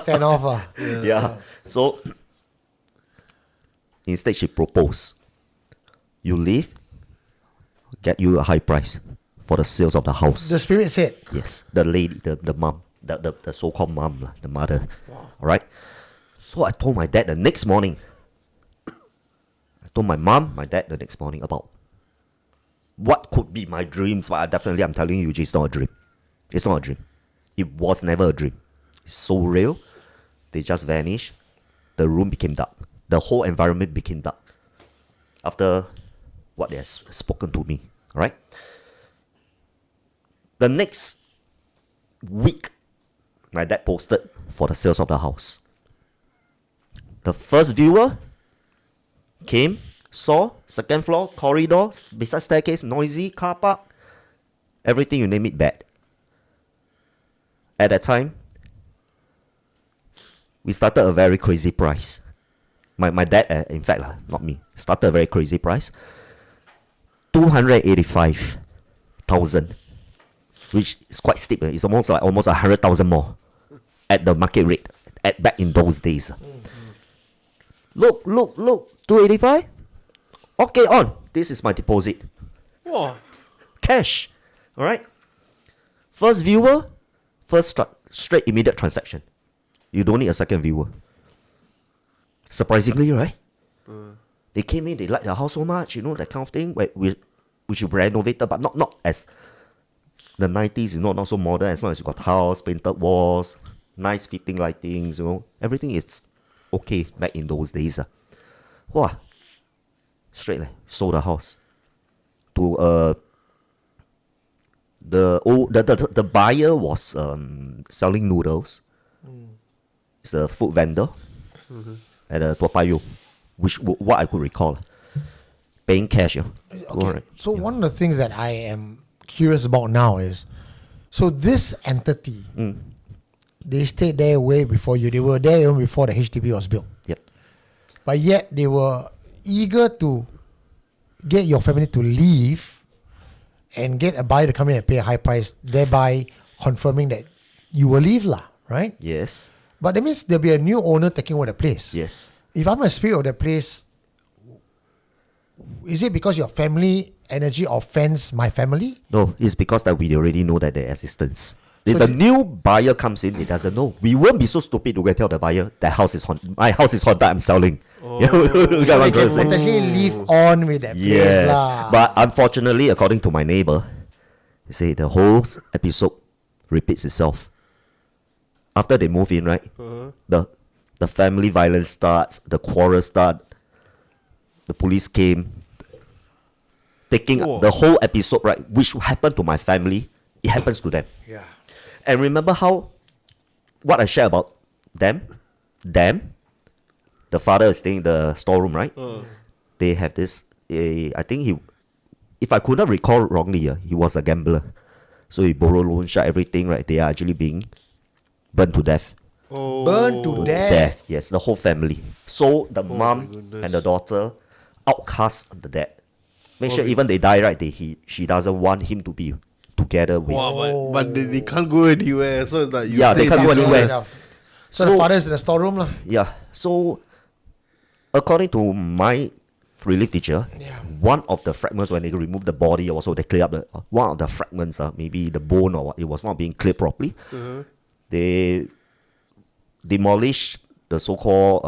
Standoff. Yeah. So instead, she proposed, you leave, get you a high price for the sales of the house. The spirit said. Yes, the lady, the mom, the so-called mom, the mother. Wow. All right. So I told my dad the next morning. I told my mom, my dad the next morning about what could be my dreams. But I'm telling you, it's not a dream. It's not a dream. It was never a dream. It's so real. They just vanished. The room became dark. The whole environment became dark after what they have spoken to me. All right. The next week, my dad posted for the sales of the house. The first viewer came, saw, second floor, corridor, beside staircase, noisy, car park, everything you name it bad. At that time, we started a very crazy price. My dad, in fact, not me, started a very crazy price. 285,000, which is quite steep. It's almost 100,000 more at the market rate back in those days. Look, 285. Okay, on. This is my deposit. Wow. Cash. All right. First viewer, straight immediate transaction. You don't need a second viewer. Surprisingly, right? They came in, they liked the house so much, that kind of thing. Which we renovated, but not as the 90s, not so modern. As long as you got house, painted walls, nice fitting lightings, everything is okay back in those days. Wow. Straight sold the house to the buyer was selling noodles. It's a food vendor at Toa Payoh, which what I could recall. Paying cash. Okay. Right. So one of the things that I am curious about now is, so this entity, they stayed there way before you. They were there even before the HDB was built. Yep. But yet they were eager to get your family to leave and get a buyer to come in and pay a high price, thereby confirming that you will leave, right? Yes. But that means there'll be a new owner taking over the place. Yes. If I'm a spirit of the place, is it because your family energy offends my family? No, it's because that we already know that their existence. If So the you- new buyer comes in, it doesn't know. We won't be so stupid to go tell the buyer that house is haunted. My house is haunted. I'm selling. You know, you get So what they I'm trying can to say? potentially live on with that place Yes, lah. but unfortunately, according to my neighbor, they say the whole episode repeats itself. After they move in, right? The family violence starts. The quarrel start. The police came, taking Whoa. the whole episode, right? Which happened to my family, it happens to them. Yeah. And remember how what I share about them, the father is staying in the storeroom, right? They have this. I think he, if I could not recall wrongly, he was a gambler, so he borrowed loan shark everything, right? They are actually being burned to death. Burned to death. Death, yes, the whole family. So the my mom goodness. and the daughter outcast the dad. Make sure even they die, right? She doesn't want him to be together with. Wow, but they can't go anywhere. So it's like you Yeah, stay they can't in go this anywhere. room. So the So- father is in the storeroom lah. Yeah. So, according to my relief teacher, Yeah. one of the fragments when they remove the body, also they clear up the one of the fragments, maybe the bone or what, it was not being cleared properly. They demolished the so-called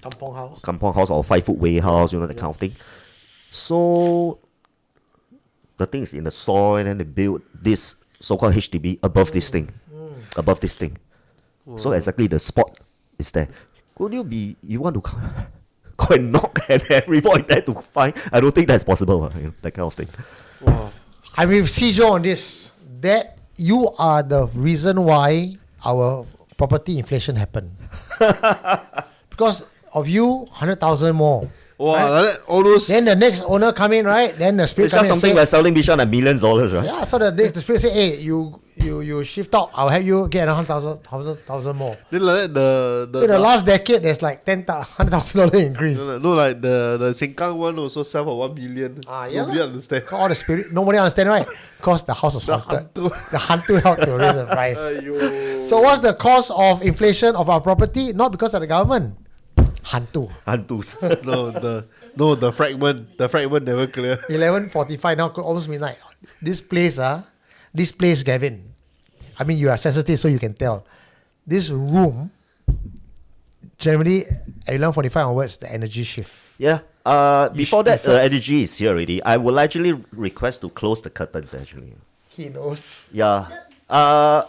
Kampong house. kampong house or 5-foot warehouse, that kind of thing. So the thing is in the soil, and then they built this so-called HDB above this thing, above this thing. So exactly the spot is there. Could you want to go and knock and everyone there to find? I don't think that's possible, that kind of thing. I will see you on this. That you are the reason why our property inflation happened. Because of you, 100,000 more. Wow, Right? like that, all those. Then the next owner come in, right? Then the spirit It's come just in and something say, we're selling Bishan at millions dollars, right? yeah. So the spirit say, hey, you shift out. I'll help you get 100,000 more. Then like that, So the last decade, there's like $100,000 increase. no, like the Sengkang one also sell for 1 million. Yeah Nobody lah. understand. All the spirit, nobody understand, right? Because the house was haunted. The hantu helped to raise the price. So what's the cause of inflation of our property? Not because of the government. Hantu. Hantus. The fragment never clear. 11:45 now, almost midnight. This place, Gavin. I mean, you are sensitive, so you can tell. This room, generally, at 11:45 onwards, the energy shift. Yeah. Before that, energy is here already. I will actually request to close the curtains, actually. He knows. Yeah. I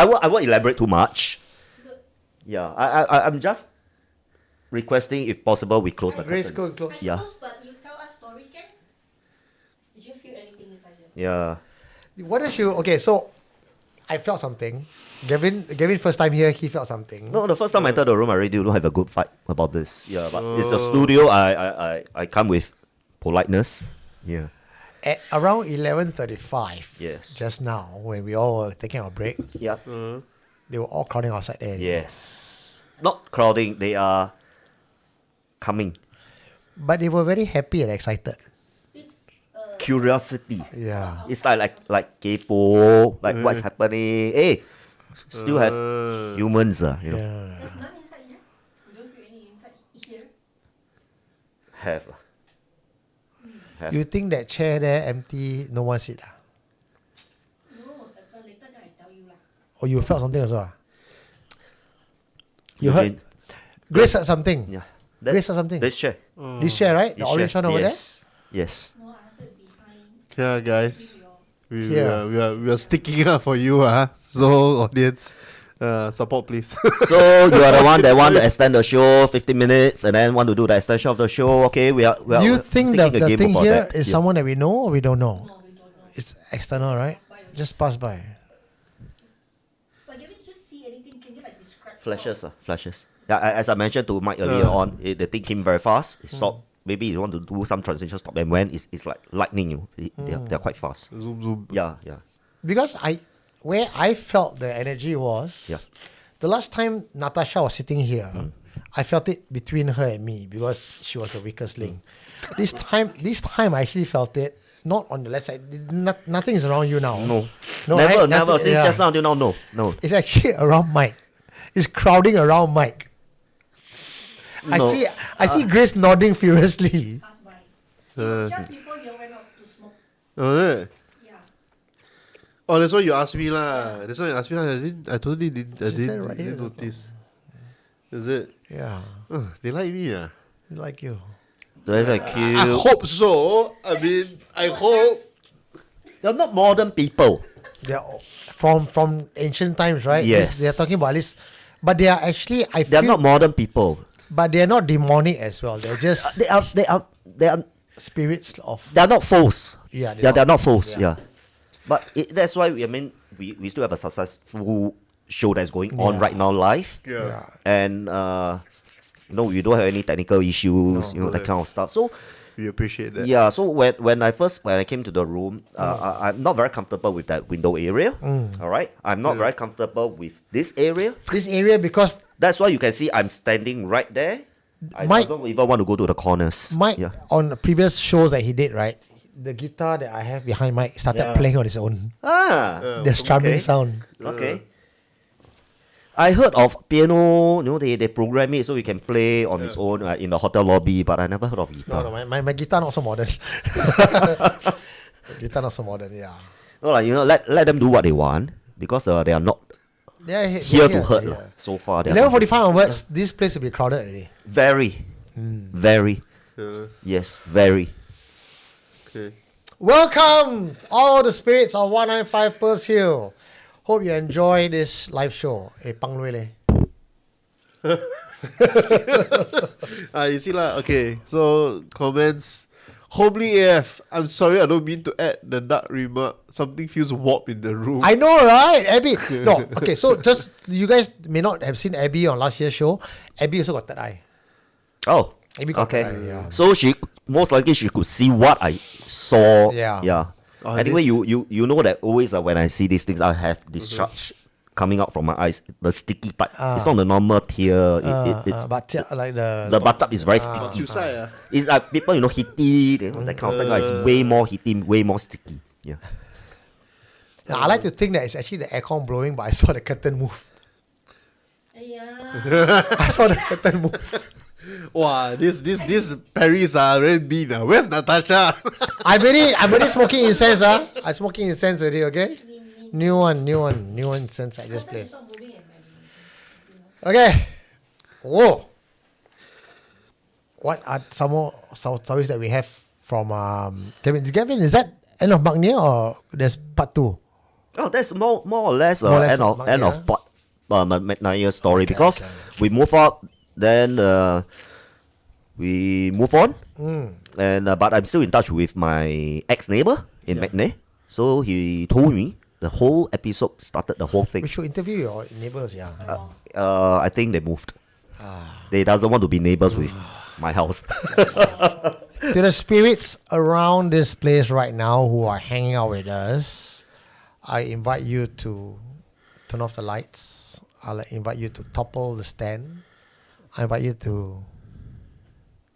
won't elaborate too much. Yeah. I'm just requesting, if possible, we close the Grace, curtains. go close. Yeah. But you tell us story, Ken? Did you feel anything inside here? Yeah. What is you? Okay, so I felt something. Gavin, first time here, he felt something. No, the first time I entered the room, I already don't have a good fight about this. Yeah, but it's a studio. I come with politeness. Yeah. At around 11:35. Yes. Just now, when we all were taking our break, Yeah. they were all crowding outside there. Yes. Not crowding. They are coming. But they were very happy and excited. Curiosity. Yeah. It's like kaypoh, like what's happening. Hey, still have humans, Yeah. There's none inside here? You don't feel any inside here? Have. You think that chair there empty, no one sit? No, but later then I tell you lah. Or you felt something as well? You Eugene. heard? Grace said something. Yeah. Grace said something. This chair. This chair, right? The This orange chair. one over Yes. Yes. No, I heard behind Yeah, guys. with your... We are sticking up for you, So audience, support please. So you are the one that want to extend the show 15 minutes and then want to do the extension of the show. Okay, we are. Do you think that taking a the game thing about here that. is Yeah. someone that we know or we don't know? No, we don't know. It's external, right? Just pass by only. Just pass by. But didn't you see anything? Can you like describe? Flashes, flashes. Yeah, as I mentioned to Mike earlier on, the thing came very fast. It stopped. Maybe you want to do some transition, stop and when it's like lightning. They're quite fast. Zoom. Yeah. Because where I felt the energy was, Yeah. the last time Natasha was sitting here, I felt it between her and me because she was the weakest link. This time I actually felt it not on the left side. Nothing is around you now. No. right? Never. Nothing- Since yeah. just now until now, no. It's actually around Mike. It's crowding around Mike. No. I see Grace nodding furiously. Pass by. Just before you went out to smoke. Oh, yeah. Yeah. Oh, that's why you asked me lah. That's why you asked me. I totally didn't. I She said didn't, right here, didn't notice. Is it? Yeah, Oh, they like me, ah. like you. There's a I cute. hope so. I mean, I hope. They're not modern people. They're from ancient times, right? Yes. They're talking about this, but they are actually They're not modern people. but they are not demonic as well. They're just They are spirits of they're not false. Yeah, they're not false. Yeah. But that's why we still have a successful show that's going on Yeah. right now live. Yeah. And we don't have any technical issues, that kind of stuff. So We appreciate that. yeah, so when I came to the room, I'm not very comfortable with that window area. All right, I'm not very comfortable with this area. this area because That's why you can see I'm standing right there. I Mike- don't even want to go to the corners. Mike Yeah. on the previous shows that he did, right? The guitar that I have behind Mike started playing on its own. The strumming okay. sound. Okay. I heard of piano, they program it so you can play on its own in the hotel lobby, but I never heard of guitar. No, my guitar not so modern. Guitar not so modern, yeah. No, let them do what they want because they are not They're here to hurt. yeah. lah. So far, they're 11:45 onwards, this place will be crowded already. very, very, yes, very. Okay. Welcome, all the spirits of 195 Pearls Hill. Hope you enjoy this live show. Pang Lui leh. You see lah. Okay. So comments. Homely AF. I'm sorry, I don't mean to add the dark remark. Something feels warped in the room. I know, right? Abby. No, okay, so just, you guys may not have seen Abby on last year's show. Abby also got that eye. Oh, Maybe got okay. that eye, yeah. So most likely she could see what I saw. Yeah. Yeah. Oh, Anyway, this- you know that always when I see these things, I have discharge coming out from my eyes. The sticky type. It's not the normal tear. It's But like the buttock is very sticky. Susah, It's like people, hitty, that kind of thing. It's way more hitty, way more sticky. Yeah. I like to think that it's actually the aircon blowing, but I saw the curtain move. Yeah. I saw the curtain move. Wow, this Paris very mean. Where's Natasha? I'm already smoking incense. I'm smoking incense already, okay? New one incense I just placed. Stop moving and imagining. Okay. Whoa. What are some more stories that we have from Gavin? Gavin, is that end of McNair or there's part 2? Oh, that's more or less, More or less end of McNair. part McNair story because okay. we move out, then we move on, and but I'm still in touch with my ex neighbor in McNair. So he told me the whole episode started the whole thing. We should interview your neighbors, yeah. I think they moved. They doesn't want to be neighbors with my house. To the spirits around this place right now who are hanging out with us, I invite you to turn off the lights. I'll invite you to topple the stand. I invite you to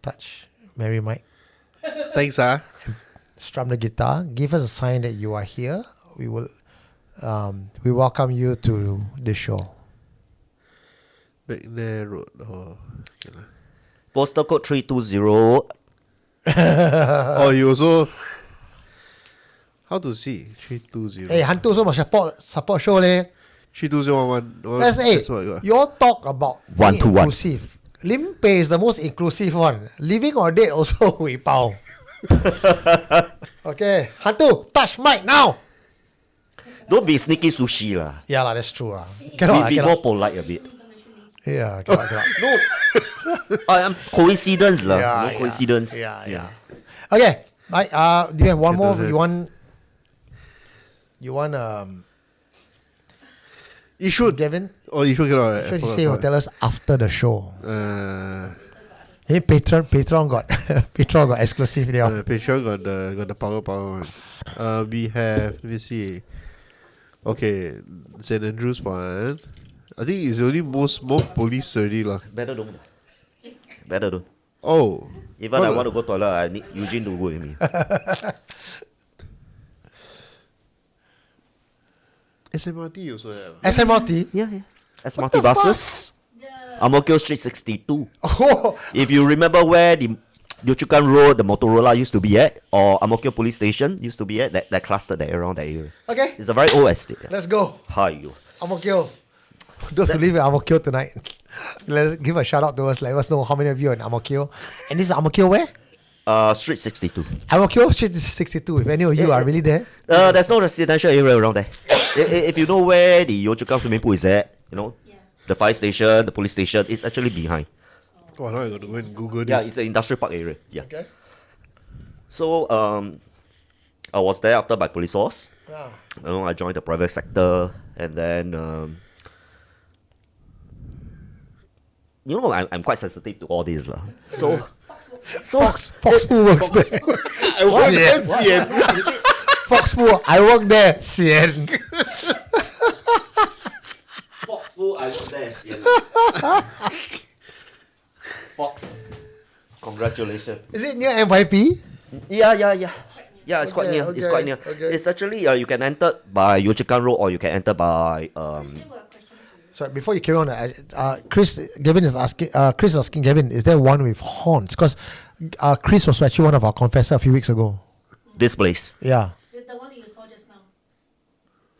touch Mary Mike, Thanks, strum the guitar. Give us a sign that you are here. We will, we welcome you to the show. McNair Road. Oh, okay lah. Postal code 320. Oh, you also. How to see? 320. Hey, Hantu so much support show leh. 32011. Let's That's what I got. you all talk about One being to one. inclusive. Lim Pei is the most inclusive one. Living or dead also we pao. Okay, Hantu, touch mic now. Don't be sneaky sushi lah. Yeah lah, that's true. Be Cannot, more cannot. polite a bit. Yeah, cannot. No, coincidence lah. Yeah, No yeah. coincidence. Yeah. Okay, Mike. Do you have one more? You want Yishun. Gavin? Oh, Yishun cannot. Right? Sure, you say you'll tell us after the show. Hey, Patreon got Patreon got exclusive there. Patreon got the power one. We have, let me see. Okay, St. Andrew's one. I think it's only more police already lah. Better don't. Better don't. Oh. Even I want to go toilet, I need Eugene to go with me. SMRT also have. SMRT. Yeah. SMRT buses. Mo Kio Street 62. Oh, If you remember where the Yio Chu Kang Road, the Motorola used to be at, or Mo Kio Police Station used to be at, that cluster there around that area. Okay, It's a very old estate. Yeah. let's go. Hi, you. Ang Mo Kio. Those who live in Ang Mo Kio tonight, let's give a shout out to us. Let us know how many of you are in Ang Mo Kio. And this is Ang Mo Kio where? Street 62. Ang Mo Kio Street 62. If any of you are really there, There's no residential area around there. If you know where the Yio Chu Kang swimming pool is at, the fire station, the police station, it's actually behind. Oh, now I got to go and Google Yeah, this. it's an industrial park area. Yeah. okay. So I was there after my police force. I joined the private sector, and then I'm quite sensitive to all this lah. So Fox Fu works there. I work there, sian. Fox Fu, I work there. Sian. Fox Fu, I work there. Fox, congratulations. Is it near NYP? Yeah. Yeah, it's quite Okay, near. It's quite near. okay. It's actually you can enter by Yio Chu Kang Road, or you can enter by Sorry, before you carry on, Chris is asking Gavin, is there one with horns? Because Chris was actually one of our confessor a few weeks ago. this place. Yeah, The one that you saw just now.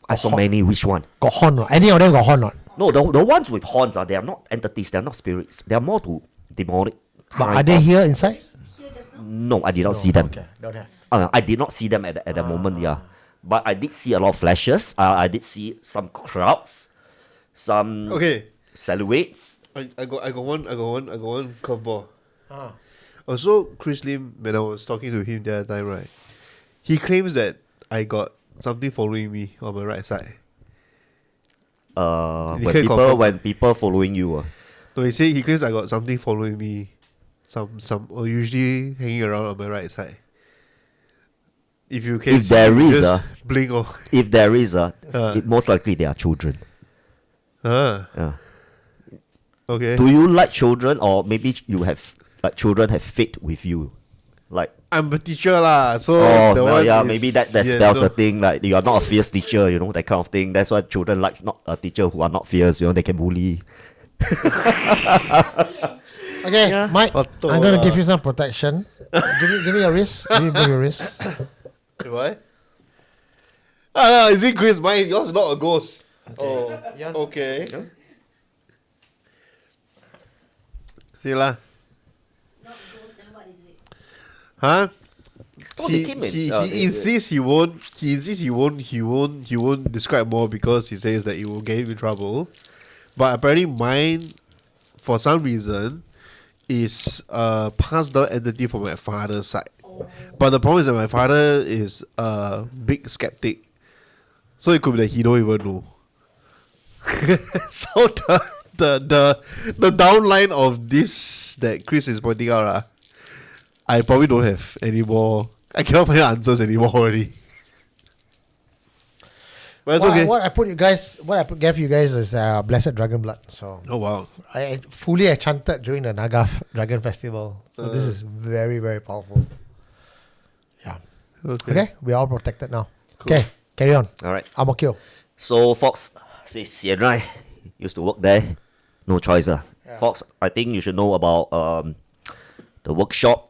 I saw many. Which one? got horn. Not? Any of them got horn? Not? No, the ones with horns they are not entities. They are not spirits. They are more to demonic. But kind are they of- here inside? Here just now. No, I did not see them. Okay, don't have. I did not see them at the moment. Yeah, but I did see a lot of flashes. I did see some crowds, some Okay, silhouettes. I got one curveball. Also, Chris Lim, when I was talking to him the other time, right, he claims that I got something following me on my right side. You When can confirm. people following you. No, he claims I got something following me. Some or usually hanging around on my right side. If you can If there is just blink off. If there is it most likely they are children. Ah, Yeah. okay. Do you like children, or maybe you have like children have faith with you, like? I'm a teacher lah, so Oh, the well, one yeah, is- maybe that yeah, spells no. the thing, like you are not a fierce teacher, that kind of thing. That's why children likes not a teacher who are not fierce, they can bully. Okay, Yeah. Mike, Auto I'm going to lah. give you some protection. give me your wrist. Give me your wrist. What? Ah, no, is it Chris? Mine, yours is not a ghost. Oh, okay. See lah. Not those, then what is it? Huh? Oh, they came in. He They- insists he won't. He insists he won't describe more because he says that it will get him in trouble. But apparently, mine, for some reason, is a passed down entity from my father's side. But the problem is that my father is a big skeptic, so it could be that he don't even know. So the downline of this that Chris is pointing out, I probably don't have any more. I cannot find answers anymore already. But it's okay. What I gave you guys is Blessed Dragon Blood. So Oh wow. I fully enchanted during the Naga Dragon Festival. So this is very, very powerful. Yeah. Okay, we are all protected now. Okay, carry on. All right. Ang Mo Kio. So Fox says, sian, right? Used to work there. No choice. Fox, I think you should know about the workshop,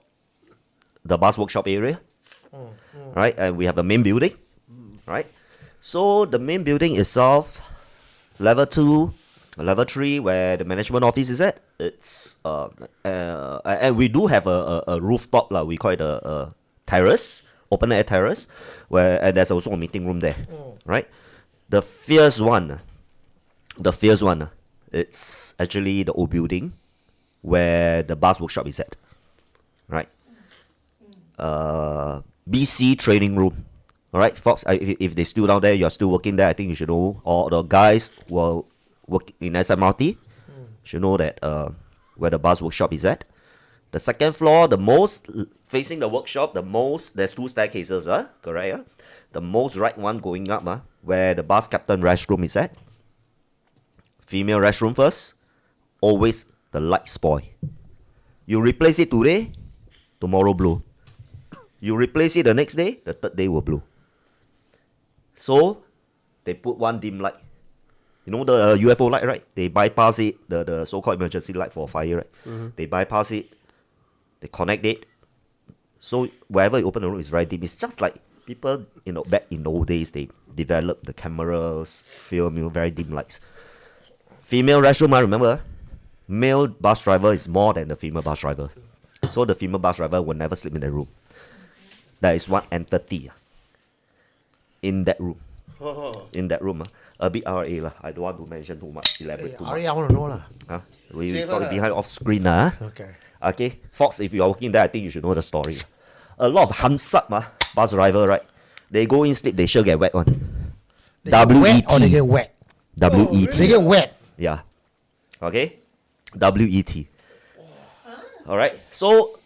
the bus workshop area. Right? And we have a main building. Right? So the main building itself, level 2, level 3, where the management office is at, it's and we do have a rooftop, we call it a terrace, open air terrace, and there's also a meeting room there. Right? The fierce one, it's actually the old building where the bus workshop is at. Right? BC training room. Alright, Fox, if they're still down there, you're still working there, I think you should know. Or the guys who are working in SMRT should know that where the bus workshop is at. The second floor, the most facing the workshop, there's 2 staircases, correct? The most right one going up, where the bus captain restroom is at. Female restroom first. Always the light spoil. You replace it today, tomorrow blue. You replace it the next day, the third day will blue. So, they put one dim light. You know the UFO light, right? They bypass it, the so-called emergency light for fire, right? They bypass it, they connect it, So wherever you open the room, it's very dim. It's just like people, back in old days, they developed the cameras, film, very dim lights. Female restroom, I remember. Male bus driver is more than the female bus driver. So the female bus driver will never sleep in the room. There is one entity in that room. In that room. A bit RA lah. I don't want to mention too much, elaborate too much. I want to know lah. Huh? We got it behind off screen. Okay. Okay. Fox, if you are working there, I think you should know the story. A lot of Hamsat bus driver, right? They go in sleep, they sure get wet one. They get wet or they get wet? W-E-T. They get wet. Yeah. Okay? W-E-T. Alright. So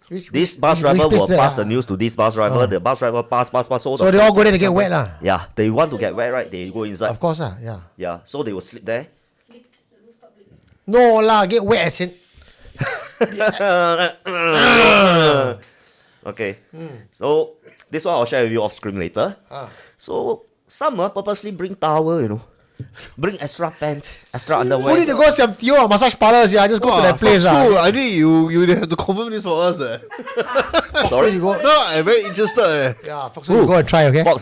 this bus driver will pass the news to this bus driver. The bus driver pass. So they all go there to get wet lah. Yeah. They want to get wet, right? They go inside. Of course lah, yeah. Yeah. So they will sleep there. No lah, get wet as in. Okay. So this one I'll share with you off screen later. So some purposely bring towel, bring extra pants, extra underwear. Who need to go some Tio massage parlors? Yeah, just go to that place. I think you have to confirm this for us. Sorry, you go. No, I'm very interested. Yeah, Fox, you go and try, okay? Fox,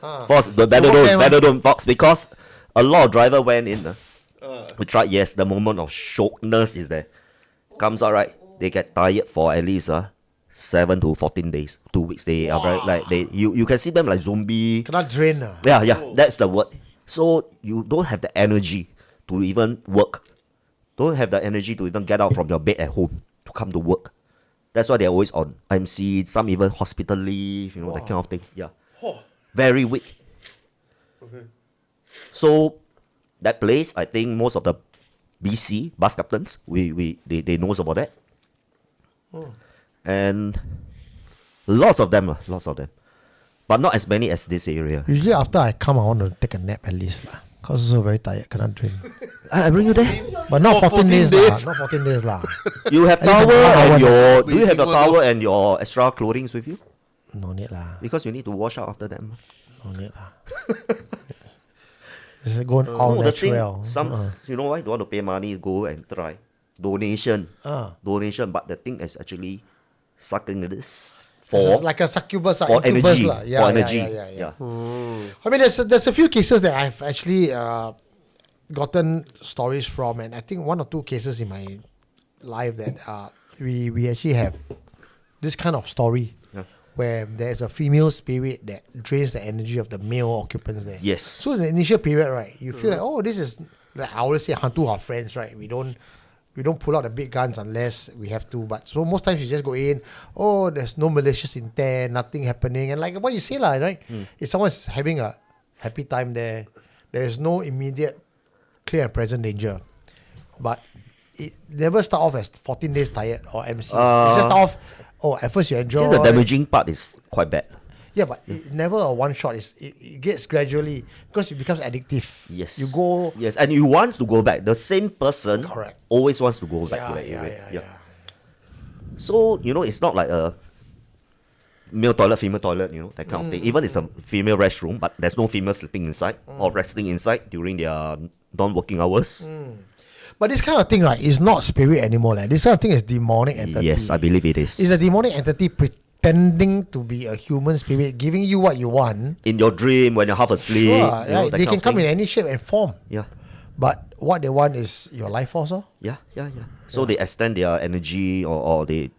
Fox, better don't, Fox, because a lot of driver went in. We tried, yes, the moment of shockness is there. Comes out, right? They get tired for at least 7 to 14 days, 2 weeks. They are very, you can see them like zombie. Cannot drain. Yeah, that's the word. So you don't have the energy to even work. Don't have the energy to even get out from your bed at home to come to work. That's why they're always on IMC, some even hospital leave, that kind of thing. Yeah. Very weak. Okay. So that place, I think most of the BC bus captains, they knows about that. And lots of them. But not as many as this area. Usually after I come, I want to take a nap at least lah. Cause also very tired, cannot drain. I bring you there. But not For 14 days 14 lah. days. Not 14 days lah. You have At least towel an hour and your. Do you have Basic your one, towel and your extra clothing with you? No need lah. Because you need to wash out after them. No need lah. Just going all No, the thing, natural. you know why? Don't want to pay money, go and try. Donation. Donation, but the thing is actually sucking this It's for like a succubus, for incubus energy. lah. Yeah, For yeah, energy. yeah. I mean, there's a few cases that I've actually gotten stories from, and I think 1 or 2 cases in my life that we actually have this kind of story where there's a female spirit that drains the energy of the male occupants there. Yes. So in the initial period, right, you feel like, this is like I always say, hantu are friends, right? We don't pull out the big guns unless we have to. But so most times you just go in, there's no malicious intent, nothing happening. And like what you say, right? If someone's having a happy time there, there's no immediate, clear and present danger. But it never start off as 14 days tired or MC. It's just start off, at first you enjoy. The damaging part is quite bad. Yeah, but it never a one shot. It gets gradually because it becomes addictive. Yes. You go. Yes, and you want to go back. The same person Correct. always wants to go back to that area. Yeah. So, it's not like a male toilet, female toilet, that kind of thing. Even it's a female restroom, but there's no female sleeping inside or resting inside during their non-working hours. But this kind of thing, right, is not spirit anymore. Like. This kind of thing is demonic entity. Yes, I believe it is. It's a demonic entity pretending to be a human spirit, giving you what you want. In your dream, when you're half asleep. Sure, that right? They kind can of come thing. in any shape and form. Yeah. But what they want is your life force. Yeah. So they extend their energy or they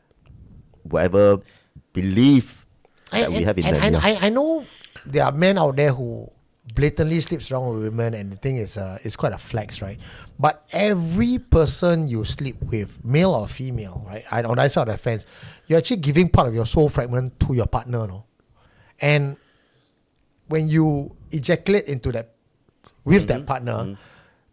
whatever belief that we have in them. And I know there are men out there who blatantly sleeps around with women, and the thing is, it's quite a flex, right? But every person you sleep with, male or female, right? On that side of the fence, you're actually giving part of your soul fragment to your partner, no? And when you ejaculate into that with that partner,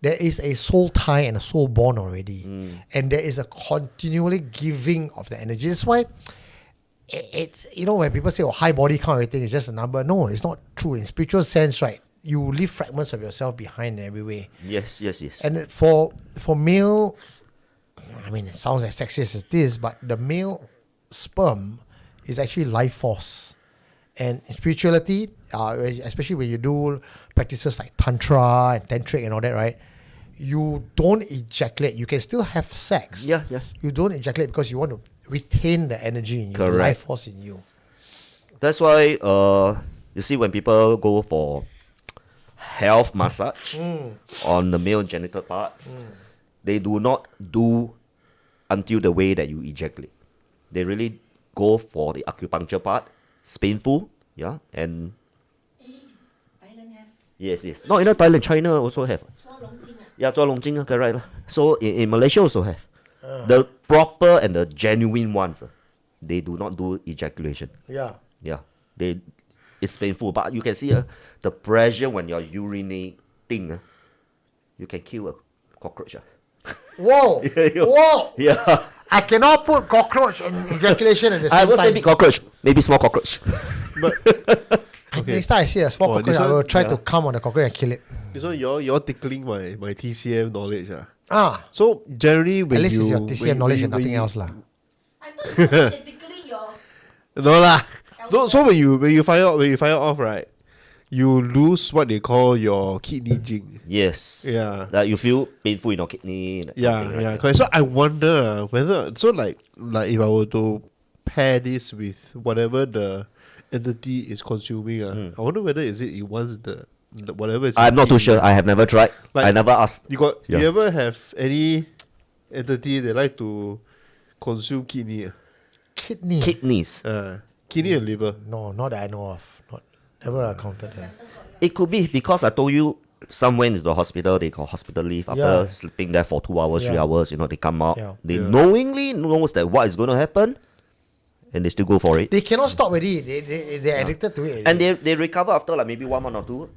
there is a soul tie and a soul bond already, and there is a continually giving of the energy. That's why it's when people say high body count, everything is just a number. No, it's not true. In spiritual sense, right, you leave fragments of yourself behind in every way. Yes. And for male, I mean, it sounds as sexist as this, but the male sperm is actually life force. And spirituality, especially when you do practices like tantra and tantric and all that, right, you don't ejaculate. You can still have sex. Yeah. You don't ejaculate because you want to retain the energy in you, the Correct. life force in you. That's why you see when people go for health massage on the male genital parts, they do not do until the way that you ejaculate. They really go for the acupuncture part. It's painful, yeah, and Thailand have yes. Not in Thailand, China also have. 抓龙筋啊。 Yeah, 抓龙筋 correct lah. So in Malaysia also have. The proper and the genuine ones, they do not do ejaculation. Yeah. Yeah, it's painful, but you can see the pressure when you're urinating. You can kill a cockroach. Whoa! Whoa! Yeah, I cannot put cockroach and ejaculation at the I same will say time. big cockroach, maybe small cockroach. But Next time I see a small Oh, cockroach, this I will one- try to come on the cockroach and kill it. so you're tickling my TCM knowledge. Ah, So generally when at least you it's your TCM when- knowledge when- and when nothing you- else lah. I thought you were tickling your. No lah. No, so when you fire off, right, you lose what they call your kidney jing. Yes. Yeah. That you feel painful in your kidney. that kind of Yeah, thing, yeah, right? correct. So I wonder whether like if I were to pair this with whatever the entity is consuming, I wonder whether is it wants the whatever is. I'm not too eating. sure. I have never tried. Like, I never asked. You Yeah. ever have any entity that like to consume kidney? Kidney. Kidneys. Kidney and liver. No, not that I know of. Never encountered that. It could be because I told you some went into the hospital, they got hospital leave after Yeah. sleeping there for 2 hours, 3 Yeah. hours, they come out. Yeah. They Yeah. knowingly knows that what is going to happen and they still go for it. They cannot stop already. They're addicted to it. And they recover after like maybe 1 month or 2.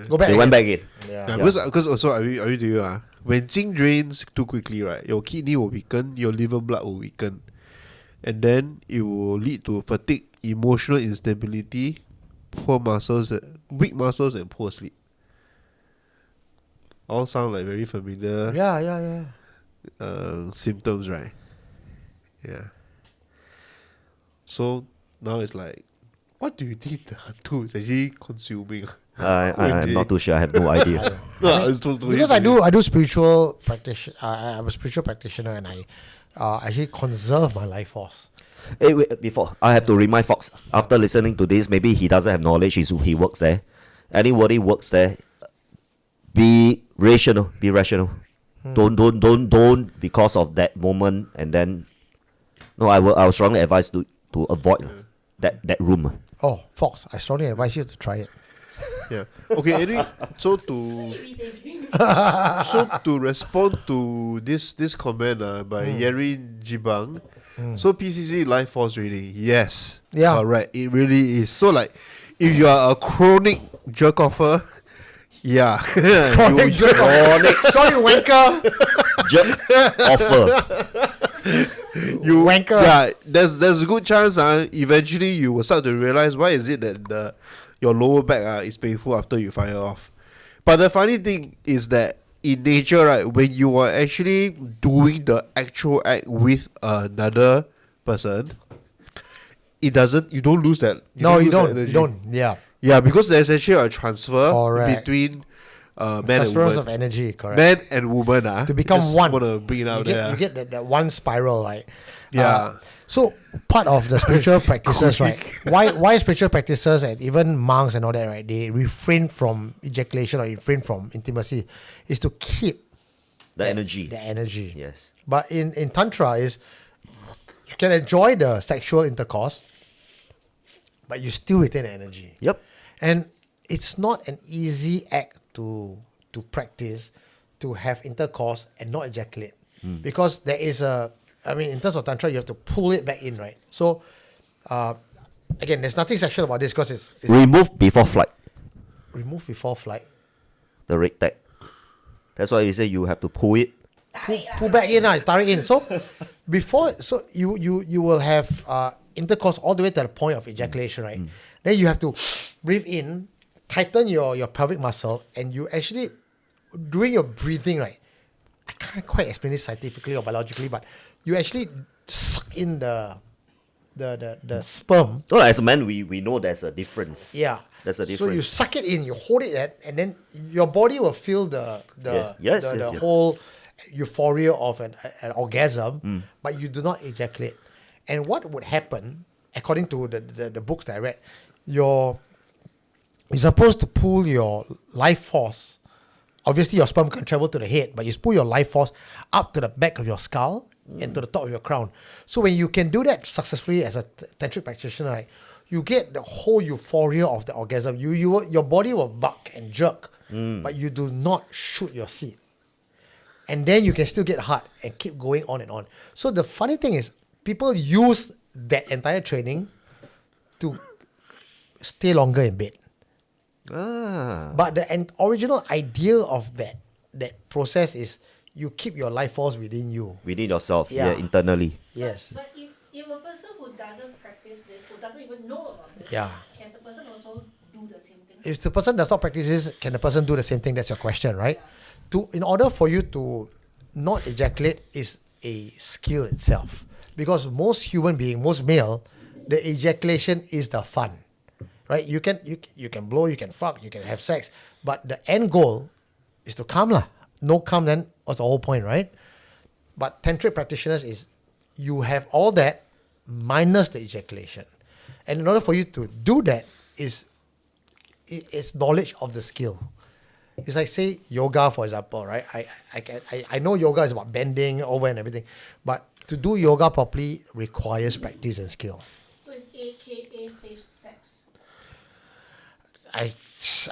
go back. They went again. back in. Yeah. Yeah, because also I read to you when zinc drains too quickly, right, your kidney will weaken, your liver blood will weaken, and then it will lead to fatigue, emotional instability, poor muscles, weak muscles, and poor sleep. All sound like very familiar Yeah. symptoms, right? Yeah. So now it's like, what do you think the hantu is actually consuming? I'm not too sure. I have no idea. No, it's totally Because I do spiritual practitioner. I'm a spiritual practitioner, and I actually conserve my life force. Hey, wait, before I have to remind Fox, after listening to this, maybe he doesn't have knowledge, he works there. Anybody works there, be rational, be rational. Don't because of that moment and then no, I will strongly advise to avoid that room. Oh, Fox, I strongly advise you to try it. Yeah. Okay. Anyway, so to respond to this comment by Yeri Jibang, so PCC life force reading, yes, Yeah. correct, it really is. So like, if you are a chronic jerk offer, yeah, Chronic jerk off. Sorry, wanker. Jerk offer. you Wanker. Yeah, there's a good chance eventually you will start to realize why is it that your lower back is painful after you fire off. But the funny thing is that in nature, right, when you are actually doing the actual act with another person, you don't lose that. No, you lose that don't. energy. You don't. Yeah. Yeah, because there's actually a transfer Correct. between man and Transference of woman. energy, correct. Man and woman To become just one. wanna bring it out You get that one spiral, right? Yeah. So part of the spiritual practices, right? Why spiritual practices and even monks and all that, right? They refrain from ejaculation or refrain from intimacy, is to keep The energy. the energy. Yes. But in Tantra is you can enjoy the sexual intercourse, but you still retain the energy. Yep. And it's not an easy act to practice, to have intercourse and not ejaculate. Because there is in terms of Tantra, you have to pull it back in, right? So, again, there's nothing sexual about this because it's Remove before flight. removed before flight. The red tag. That's why you say you have to pull it. Pull back in, tarik in. So, you will have intercourse all the way to the point of ejaculation, right? Then you have to breathe in, tighten your pelvic muscle, and you actually, during your breathing, right? I can't quite explain this scientifically or biologically, but you actually suck in the sperm. No, as a man, we know there's a difference. Yeah. There's a So you difference. suck it in, you hold it, and then your body will feel the Yes, the yes. whole euphoria of an orgasm, but you do not ejaculate. And what would happen, according to the books that I read, you're supposed to pull your life force. Obviously, your sperm can travel to the head, but you pull your life force up to the back of your skull and to the top of your crown. So when you can do that successfully as a tantric practitioner, right, you get the whole euphoria of the orgasm. Your body will buck and jerk, but you do not shoot your seed. And then you can still get hard and keep going on and on. So the funny thing is, people use that entire training to stay longer in bed. But the original idea of that process is you keep your life force within you. Within yourself, Yeah. internally. Yes. But if a person who doesn't practice this, who doesn't even know about this, Yeah. can the person also do the same thing? If the person does not practice this, can the person do the same thing? That's your question, right? In order for you to not ejaculate is a skill itself. Because most human beings, most male, the ejaculation is the fun. Right? You can blow, you can fuck, you can have sex, but the end goal is to come lah. No come, then what's the whole point, right? But tantric practitioners is you have all that minus the ejaculation, and in order for you to do that is knowledge of the skill. It's like, say, yoga, for example, right? I know yoga is about bending over and everything, but to do yoga properly requires practice and skill. So it's AKA safe sex.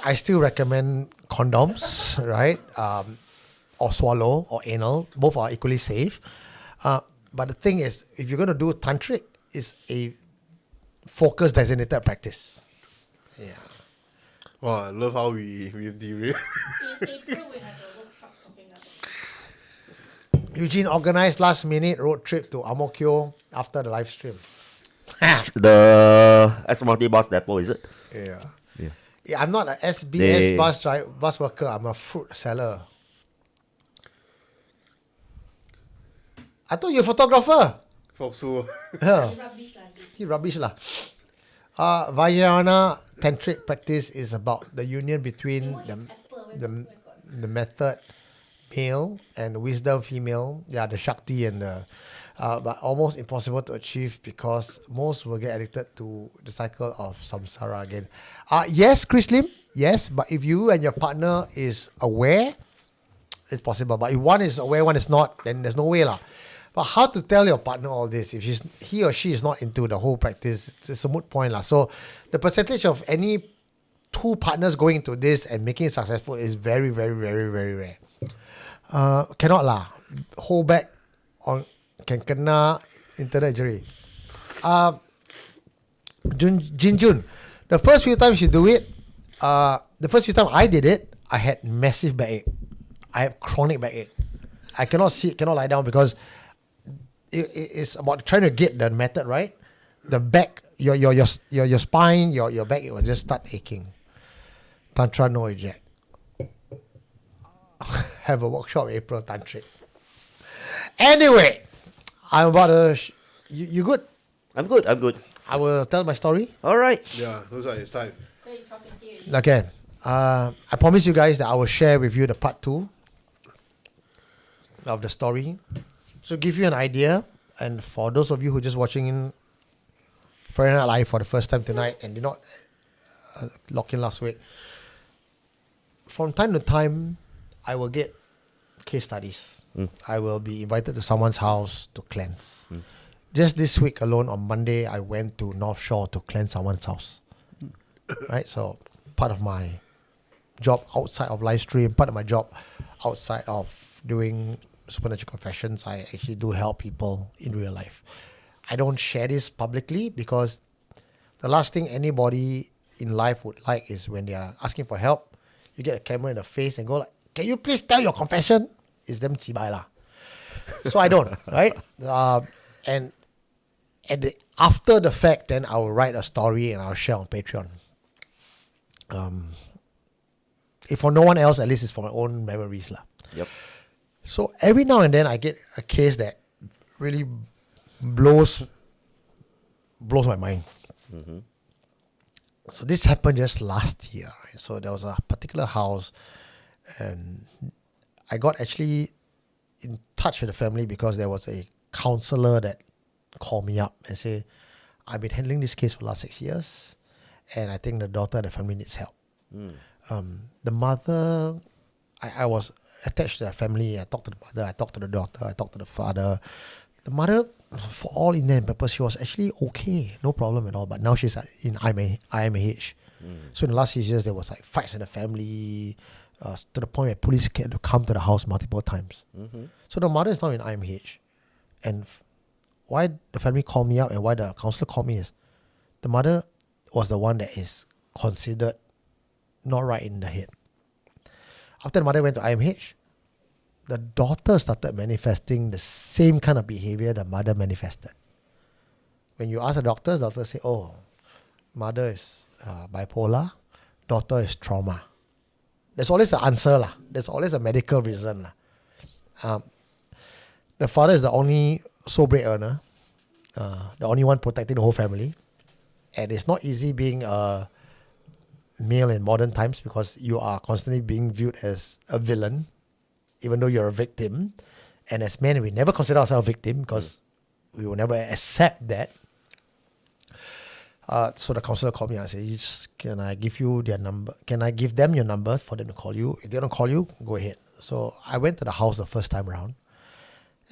I still recommend condoms, right? Or swallow or anal. Both are equally safe. But the thing is, if you're going to do tantric, it's a focus designated practice. Yeah. Wow, I love how we derailed. In April, we have a workshop talking about Eugene organized last minute road trip to Mo Kio after the live stream. The SMRT bus depot, is it? Yeah. Yeah. Yeah, I'm not an SBS They- bus worker. I'm a fruit seller. I thought you're a photographer. So, Yeah. rubbish like this. He rubbish lah. Vajrayana tantric practice is about the union between the method male and wisdom female. Yeah, the Shakti and the but almost impossible to achieve because most will get addicted to the cycle of samsara again. Yes, Chris Lim, yes, but if you and your partner is aware, it's possible. But if one is aware, one is not, then there's no way lah. But how to tell your partner all this if he or she is not into the whole practice? It's a moot point lah. So the percentage of any two partners going into this and making it successful is very, very, very, very rare. Cannot lah. Hold back on can kena internal injury. Jin, the first few times you do it, the first few times I did it, I had massive backache. I have chronic backache. I cannot sit, cannot lie down because it's about trying to get the method right. The back, your spine, your back, it will just start aching. Tantra no eject. Have a workshop April tantric. Anyway, I'm about to. You good? I'm good. I will tell my story. All right. yeah, looks like it's time. Very talking here. Okay. I promise you guys that I will share with you the part 2 of the story. So give you an idea, and for those of you who are just watching in Friday Night Live for the first time tonight and did not lock in last week, from time to time, I will get case studies. I will be invited to someone's house to cleanse. Just this week alone, on Monday, I went to North Shore to cleanse someone's house. Right? So part of my job outside of live stream, part of my job outside of doing supernatural confessions, I actually do help people in real life. I don't share this publicly because the last thing anybody in life would like is when they are asking for help, you get a camera in the face and go like, can you please tell your confession? It's them cibai lah. So I don't, right? And after the fact, then I will write a story and I'll share on Patreon. If for no one else, at least it's for my own memories lah. Yep. So every now and then I get a case that really blows my mind. So this happened just last year. Right? So there was a particular house, and I got actually in touch with the family because there was a counselor that call me up and say, I've been handling this case for the last 6 years, and I think the daughter and the family needs help. The mother, I was attached to the family. I talked to the mother, I talked to the daughter, I talked to the father. The mother, for all intent and purpose, she was actually okay, no problem at all. But now she's in IMAH. So in the last 6 years, there was like fights in the family, to the point where police had to come to the house multiple times. So the mother is now in IMH. And why the family called me up and why the counselor called me is the mother was the one that is considered not right in the head. After the mother went to IMH, the daughter started manifesting the same kind of behavior the mother manifested. When you ask the doctors say, oh, mother is bipolar, daughter is trauma. There's always an answer. There's always a medical reason. The father is the only sole breadwinner, the only one protecting the whole family. And it's not easy being a male in modern times because you are constantly being viewed as a villain, even though you're a victim. And as men, we never consider ourselves a victim because we will never accept that. So the counselor called me and said, can I give you their number? Can I give them your number for them to call you? If they don't call you, go ahead. So I went to the house the first time around.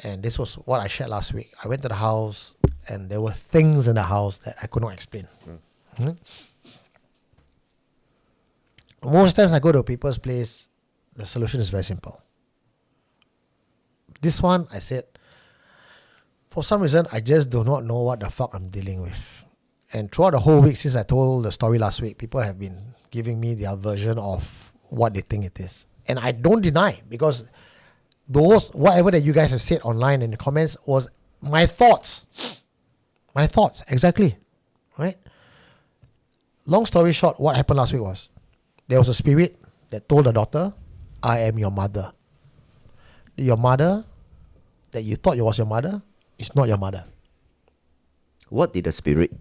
And this was what I shared last week. I went to the house and there were things in the house that I could not explain. Most times I go to people's place, the solution is very simple. This one, I said, for some reason, I just do not know what the fuck I'm dealing with. And throughout the whole week, since I told the story last week, people have been giving me their version of what they think it is. And I don't deny, because whatever that you guys have said online in the comments was my thoughts. My thoughts, exactly. Right? Long story short, what happened last week was, there was a spirit that told the daughter, I am your mother. Your mother, that you thought was your mother, is not your mother. What did the spirit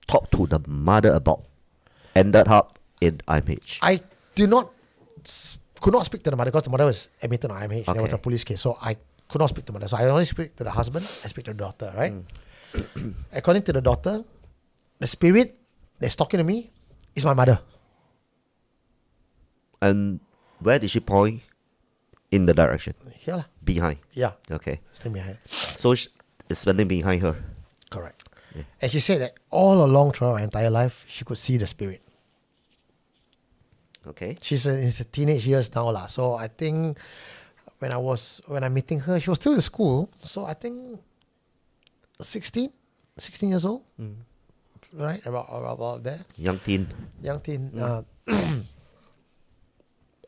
talk to the mother about? Ended up in IMH. I could not speak to the mother because the mother was admitted on IMH. There was a police case, so I could not speak to the mother. So I only speak to the husband, I speak to the daughter, right? According to the daughter, the spirit that's talking to me is my mother. And where did she point? In the direction? Here lah. Behind? Yeah. Okay. Standing behind. So it's standing behind her? Correct. Yeah. And she said that all along throughout her entire life, she could see the spirit. Okay. She's in her teenage years now lah. So I think when I'm meeting her, she was still in school. So I think 16 years old. Right? About there. Young teen.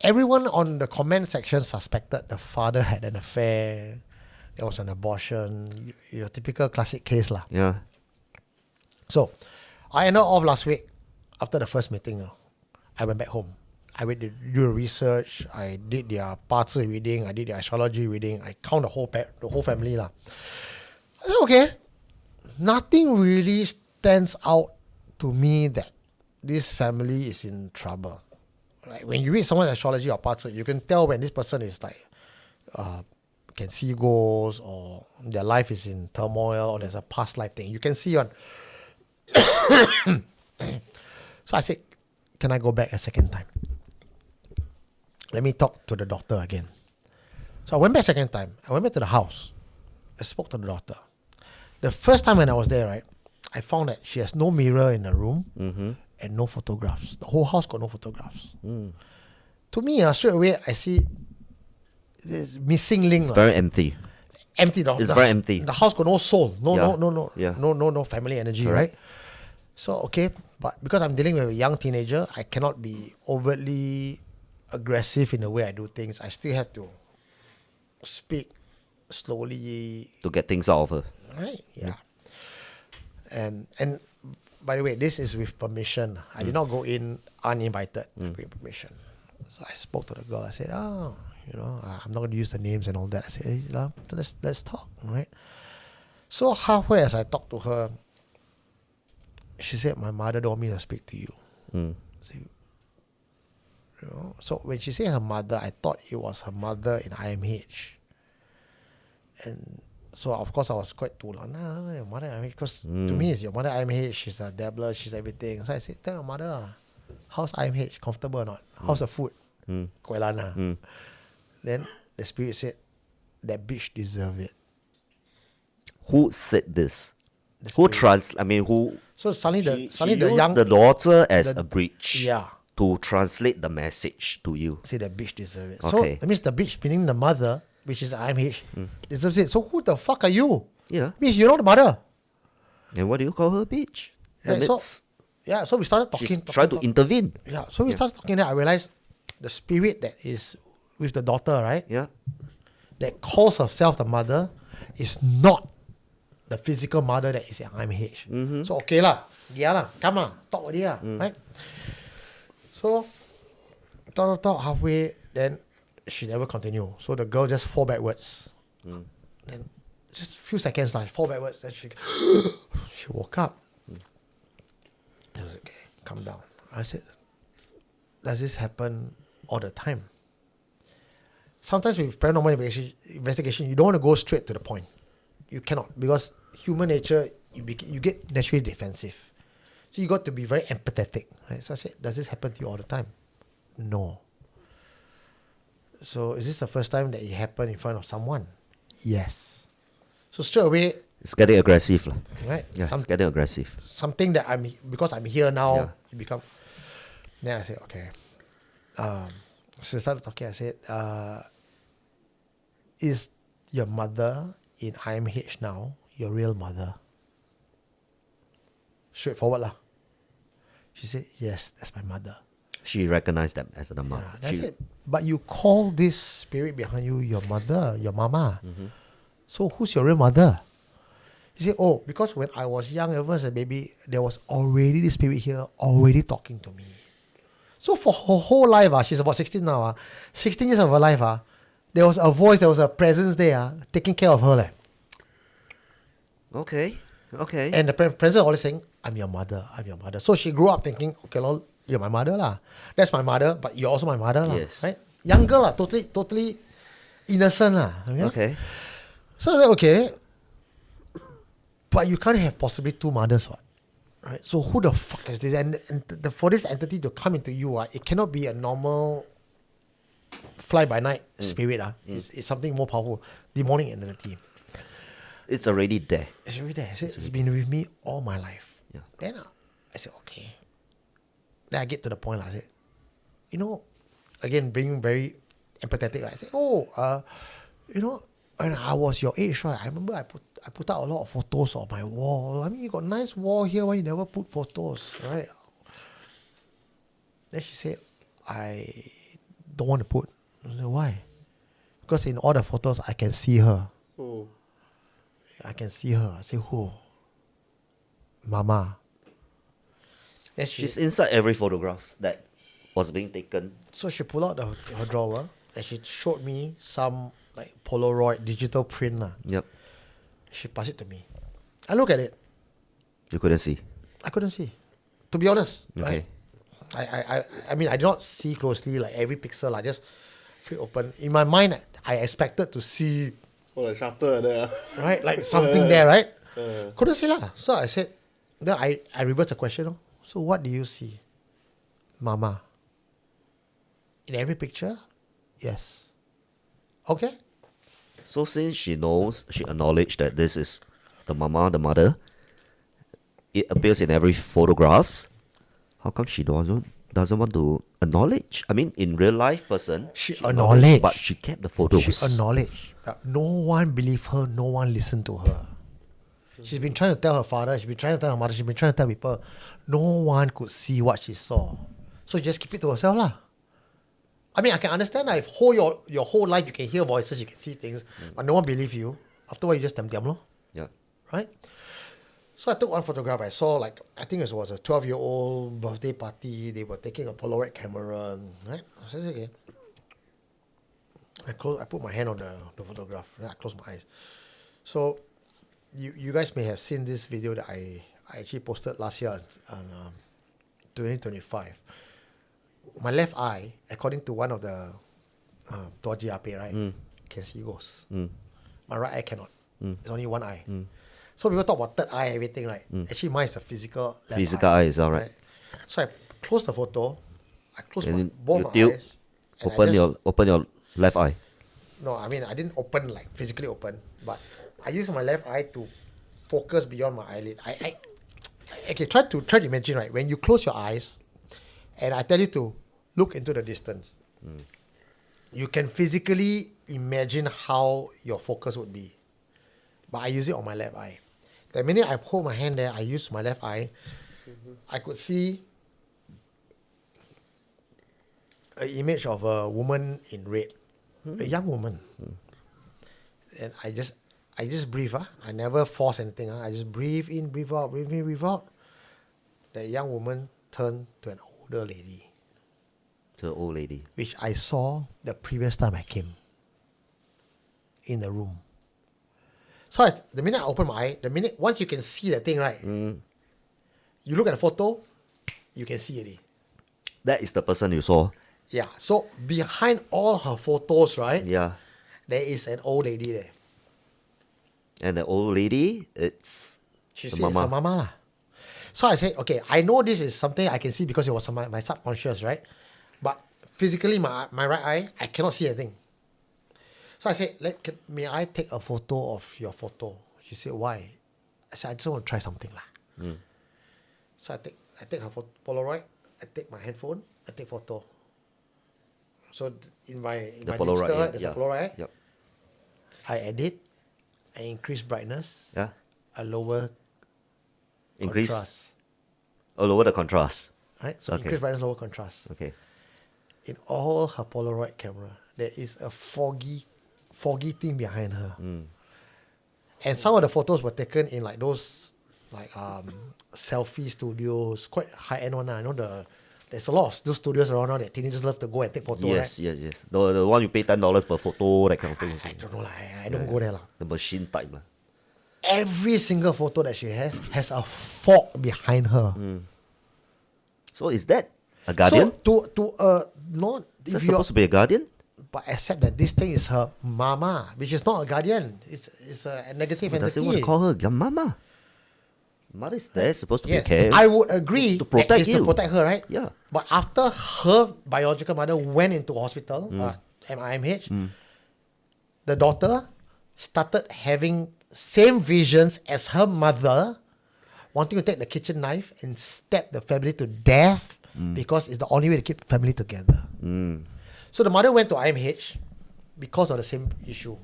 Everyone on the comment section suspected the father had an affair. There was an abortion. Your typical classic case lah. Yeah. So, I ended off last week after the first meeting. I went back home. I went to do research. I did their parts reading. I did their astrology reading. I count the whole family lah. I said, okay, nothing really stands out to me that this family is in trouble. Like when you read someone's astrology or parts, you can tell when this person is like can see ghosts or their life is in turmoil or there's a past life thing. You can see on. So I said, can I go back a second time? Let me talk to the doctor again. So I went back second time. I went back to the house. I spoke to the doctor. The first time when I was there, right, I found that she has no mirror in the room. And no photographs. The whole house got no photographs. To me, straight away, I see this missing link. It's very empty. Empty. It's very empty. The house got no soul. No family energy, Correct. right? So, okay, but because I'm dealing with a young teenager, I cannot be overtly aggressive in the way I do things. I still have to speak slowly. To get things out of her. Right? Yeah. And by the way, this is with permission. I did not go in uninvited. I go in permission. So I spoke to the girl. I said, I'm not going to use the names and all that. I said, hey, let's talk, right? So halfway as I talked to her, she said, my mother don't want me to speak to you. So when she said her mother, I thought it was her mother in IMH. And So of course I was quite tulan. Nah, your mother IMH, because to me it's your mother IMH. She's a dabbler. She's everything. So I said, tell your mother, how's IMH? Comfortable or not? How's the food? Kuelana. Then the spirit said, that bitch deserve it. Who said this? The Who spirit. who? So suddenly She the used young the daughter as a bridge. Yeah. To translate the message to you. say the bitch deserve it. Okay. So that means the bitch, meaning the mother, which is IMH, deserves it. So who the fuck are you? Yeah. Means you're not the mother. And what do you call her, bitch? Yeah, And so- it's- Yeah, so we started talking. she's trying to intervene. Yeah, so we started talking. Then I realized the spirit that is with the daughter, right? Yeah. That calls herself the mother, is not the physical mother that is in IMH. So okay lah, yeah lah, come on, talk with her, right? So talk halfway, then she never continue. So the girl just fall backwards. Then just a few seconds like fall backwards. Then she she woke up. I was okay, calm down. I said, does this happen all the time? Sometimes with paranormal investigation, you don't want to go straight to the point. You cannot, because human nature, you get naturally defensive. So you got to be very empathetic. Right? So I said, does this happen to you all the time? No. So is this the first time that it happened in front of someone? Yes. So straight away, It's getting aggressive. Lah. right? Yeah, it's getting aggressive. Something that because I'm here now, Yeah. it become. Then I said, okay. So we started talking. I said, is your mother in IMH now your real mother? Straightforward lah. She said, yes, that's my mother. She recognized them as the mom. Yeah, that's it. But you call this spirit behind you your mother, your mama. So who's your real mother? He said, oh, because when I was young, ever as a baby, there was already this spirit here already talking to me. So for her whole life, she's about 16 now, 16 years of her life, there was a voice, there was a presence there taking care of her. Okay. Okay. And the presence always saying, I'm your mother, I'm your mother. So she grew up thinking, okay, lol, you're my mother lah. That's my mother, but you're also my mother lah. Yes. Right? Younger lah, totally innocent lah. Okay. So I said, okay, but you can't have possibly two mothers, what? Right? So who the fuck is this? And for this entity to come into you, it cannot be a normal fly-by-night spirit. It's something more powerful. Demonic entity. It's already there. It's already there. I said, it's been with me all my life. Yeah. Then I said, okay. Then I get to the point. I said, again, being very empathetic. Right? I said, when I was your age, right? I remember I put out a lot of photos on my wall. I mean, you got nice wall here. Why you never put photos, right? Then she said, I don't want to put. I said, why? Because in all the photos, I can see her. Oh. I can see her. I say, who? Mama. Then She's inside every photograph that was being taken. So she pulled out her drawer and she showed me some like Polaroid digital print. Yep. She passed it to me. I look at it. You couldn't see. I couldn't see. To be honest. Okay. Right? I mean, I did not see closely like every pixel. I just flip open. In my mind, I expected to see, Oh, the shutter there. right, like something there, right? Couldn't see lah. So I said, then I reversed the question. So what do you see? Mama. In every picture? Yes. Okay. So since she knows, she acknowledged that this is the mama, the mother, it appears in every photographs. How come she doesn't want to acknowledge? I mean, in real life person, She acknowledged, acknowledged. but she kept the photos. She acknowledged. But no one believed her. No one listened to her. She's been trying to tell her father. She's been trying to tell her mother. She's been trying to tell people. No one could see what she saw. So she just keep it to herself lah. I mean, I can understand that if your whole life you can hear voices, you can see things, but no one believe you. After a while, you just diam lor. Yeah. Right? So I took one photograph. I saw I think it was a 12-year-old birthday party. They were taking a Polaroid camera. Right? So I said, okay. I put my hand on the photograph. Right? I closed my eyes. So you guys may have seen this video that I actually posted last year on 2025. My left eye, according to one of the Tua GRP, right, can see ghosts. My right eye cannot. It's only one eye. So people talk about third eye, everything, right? Actually, mine is a physical left Physical eye is all right. So I close the photo. I close And then both you my tilt, eyes. and I open your left eye. No, I mean I didn't open like physically open, but I use my left eye to focus beyond my eyelid. Okay, try to imagine, right? When you close your eyes, and I tell you to look into the distance, you can physically imagine how your focus would be. But I use it on my left eye. The minute I hold my hand there, I use my left eye. I could see an image of a woman in red, a young woman, and I just breathe. I never force anything. I just breathe in, breathe out, breathe in, breathe out. The young woman turned to an older lady, To the old lady. which I saw the previous time I came in the room. So the minute I open my eye, once you can see the thing, right? You look at the photo, you can see it. That is the person you saw. Yeah. So behind all her photos, right? Yeah. There is an old lady there. And the old lady, it's She the said it's her mama lah. So I said, okay, I know this is something I can see because it was my subconscious, right? But physically, my right eye, I cannot see anything. So I said, may I take a photo of your photo? She said, why? I said, I just want to try something lah. So I take her Polaroid, I take my handphone, I take photo. So in my Polaroid, digital, yeah, there's yeah. a Polaroid. Yep. I edit, I increase brightness, Yeah. I lower Increase. contrast. Oh, lower the contrast. Right? So Okay. increase brightness, lower contrast. Okay. In all her Polaroid camera, there is a foggy thing behind her. And some of the photos were taken in like those selfie studios, quite high end one. I know there's a lot of those studios around now that teenagers love to go and take photos. Yes, Right? yes. The one you pay $10 per photo, that kind of thing. I don't know lah. I don't go there lah. The machine type lah. Every single photo that she has a fog behind her. So is that a guardian? So not is that if you're, supposed to be a guardian? but except that this thing is her mama, which is not a guardian. It's a negative Does it entity. want to call her your mama? Mother is there, supposed to Yes, be care. I would agree To protect that it's you. to protect her, right? Yeah. But after her biological mother went into hospital, MIMH, the daughter started having same visions as her mother, wanting to take the kitchen knife and stab the family to death because it's the only way to keep family together. So the mother went to IMH because of the same issue.